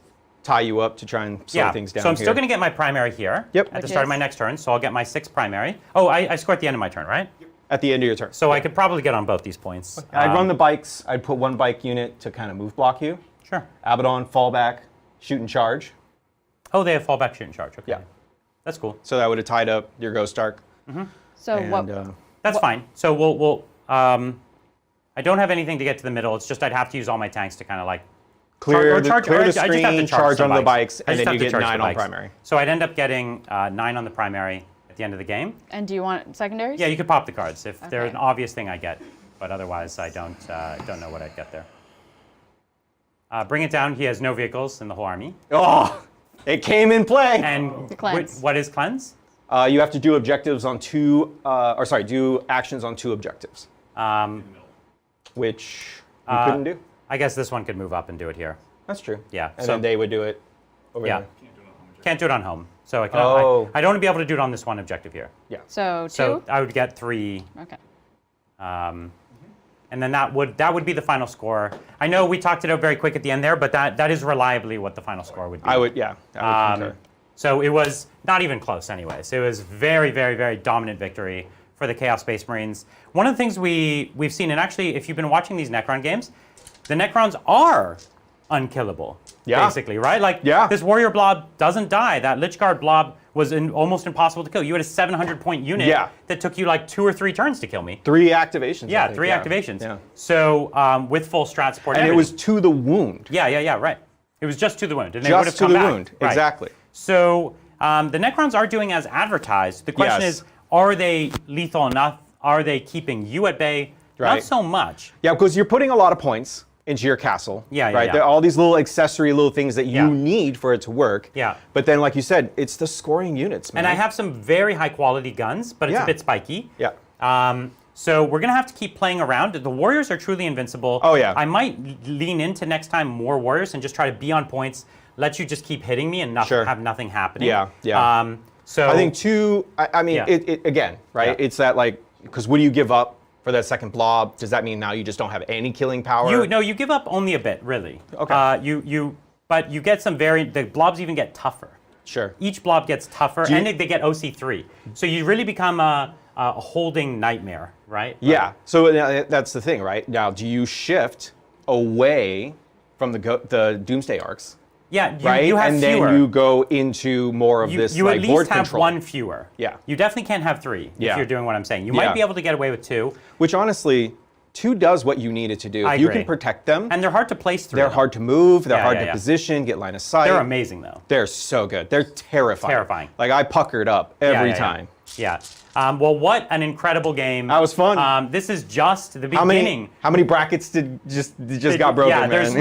tie you up to try and slow things down. So I'm here. still going to get my primary here. Yep. At the Which start of is? my next turn. So I'll get my 6 primary. Oh, I score at the end of my turn, right? At the end of your turn. So I could probably get on both these points. I'd run the bikes. I'd put 1 bike unit to kind of move block you. Sure. Abaddon, fall back, shoot and charge. Oh, they have fallback, shoot, and charge. Okay. Yeah. That's cool. So that would have tied up your Ghost Arc. So And, what? That's fine. So we'll I don't have anything to get to the middle. It's just I'd have to use all my tanks to kind of like Clear or the, charge, clear or the I just have to screen, charge charge some on the bikes, I and just then have you to get charge 9 the on bikes. primary. So I'd end up getting 9 on the primary at the end of the game. And do you want secondaries? Yeah, you could pop the cards if they're Okay. an obvious thing I get, but otherwise I don't know what I'd get there. Bring it down. He has no vehicles in the whole army. Oh, it came in play. And Cleanse. what is cleanse? You have to do objectives on 2, do actions on 2 objectives, which you couldn't do. I guess this one could move up and do it here. That's true. Yeah, And so- then they would do it over Yeah. there. Can't do it on home. So I can. Oh. I don't want to be able to do it on this one objective here. Yeah. So 2? So I would get 3. Okay. And then that would be the final score. I know we talked it out very quick at the end there, but that is reliably what the final score would be. I would concur. So it was not even close anyways. It was very, very, very dominant victory for the Chaos Space Marines. One of the things we've seen, and actually if you've been watching these Necron games, the Necrons are unkillable, Yeah. basically, right? Like Yeah. this Warrior blob doesn't die. That Lich Guard blob was almost impossible to kill. You had a 700-point unit Yeah. that took you like 2 or 3 turns to kill me. 3 activations. I Yeah, think, 3 activations. Yeah. So with full strat support, And it everything. was to the wound. Yeah, right. It was just to the wound, and they would have Just to come the back. wound. Right. Exactly. So the Necrons are doing as advertised. The question Yes. is, are they lethal enough? Are they keeping you at bay? Not Right. so much. Yeah, because you're putting a lot of points into your castle. Yeah, yeah, right. yeah. There are all these little accessory little things that you Yeah. need for it to work. Yeah. But then, like you said, it's the scoring units, man. And I have some very high quality guns, but it's Yeah. a bit spiky. Yeah. So we're gonna have to keep playing around. The Warriors are truly invincible. Oh, yeah. I might lean into next time more Warriors and just try to be on points, lets you just keep hitting me and Sure. have nothing happening. Yeah, yeah. So I think 2, I mean, Yeah. it again, right? Yeah. It's that like, because what do you give up for that second blob? Does that mean now you just don't have any killing power? you give up only a bit, really. Okay. But you get the blobs even get tougher. Sure. Each blob gets tougher, you- and they get OC3. So you really become a holding nightmare, right? Yeah. So that's the thing, right? Now, do you shift away from the Doomsday arcs, Yeah, right? you have and fewer. then you go into more of this you like at least board have control. one fewer. Yeah. You definitely can't have 3 Yeah. if you're doing what I'm saying. You Yeah. might be able to get away with 2. Which honestly, 2 does what you need it to do. I If you agree. can protect them, And they're hard to place through. they're hard to move, they're Yeah, hard yeah, to yeah. position, get line of sight. They're amazing, though. They're so good. They're terrifying. Terrifying. Like I puckered up every Yeah. time. Yeah. Well, what an incredible game. That was fun. This is just the How beginning. many brackets did just got broken, Yeah, man? there's 2.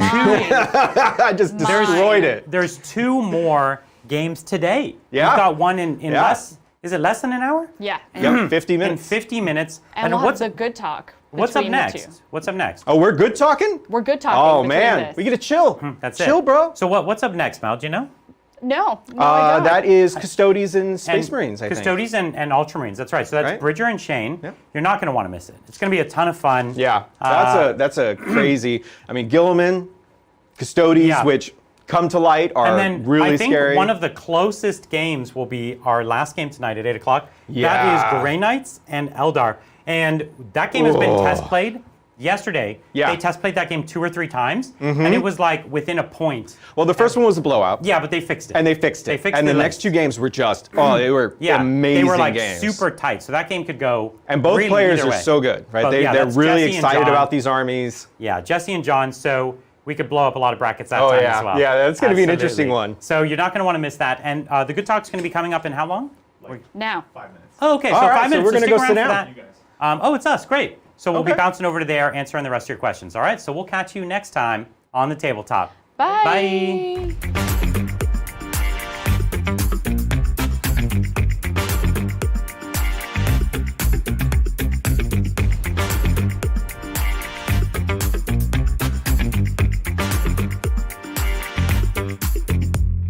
I just destroyed it. There's 2 more games today. Yeah. We've got one in Yeah. less. Is it less than an hour? Yeah. Yep, 50 In minutes. 50 minutes. And we'll have the good talk. what's up between the next? two. What's up next? Oh, we're good talking? We're good talking. Oh between man, this. we get to chill. That's chill, it. bro. So what's up next, Mel? Do you know? No, I don't. That is Custodes and Space And Marines, I think. Custodes and Ultramarines. That's right. So that's Right? Bridger and Shane. Yeah. You're not going to want to miss it. It's going to be a ton of fun. Yeah, that's a crazy. I mean, Gilliman, Custodes, Yeah. which come to light are And then really I think scary. one of the closest games will be our last game tonight at 8 o'clock. Yeah. That is Grey Knights and Eldar. And that game has been Oh. test played yesterday. Yeah. They test played that game 2 or 3 times. And it was like within a point. Well, the first one was a blowout. Yeah, but they fixed it. And they fixed it. They fixed and it the like- next 2 games were just, they were Yeah, amazing they were like games. super tight. So that game could go. And both really players either are way. so good, right? But, yeah, They're that's really Jesse and excited John. about these armies. Yeah, Jesse and John. So we could blow up a lot of brackets that Oh, time yeah. as well. Yeah, that's gonna be an Absolutely. interesting one. So you're not going to want to miss that. And the Good Talk's going to be coming up in how long? Now. 5 minutes. Oh, okay. So All right, 5 so minutes. we're gonna stick go sit around for down. that. You guys. Oh, it's us. Great. So we'll be Okay. bouncing over to there, answering the rest of your questions. All right. So we'll catch you next time on the tabletop. Bye. Bye.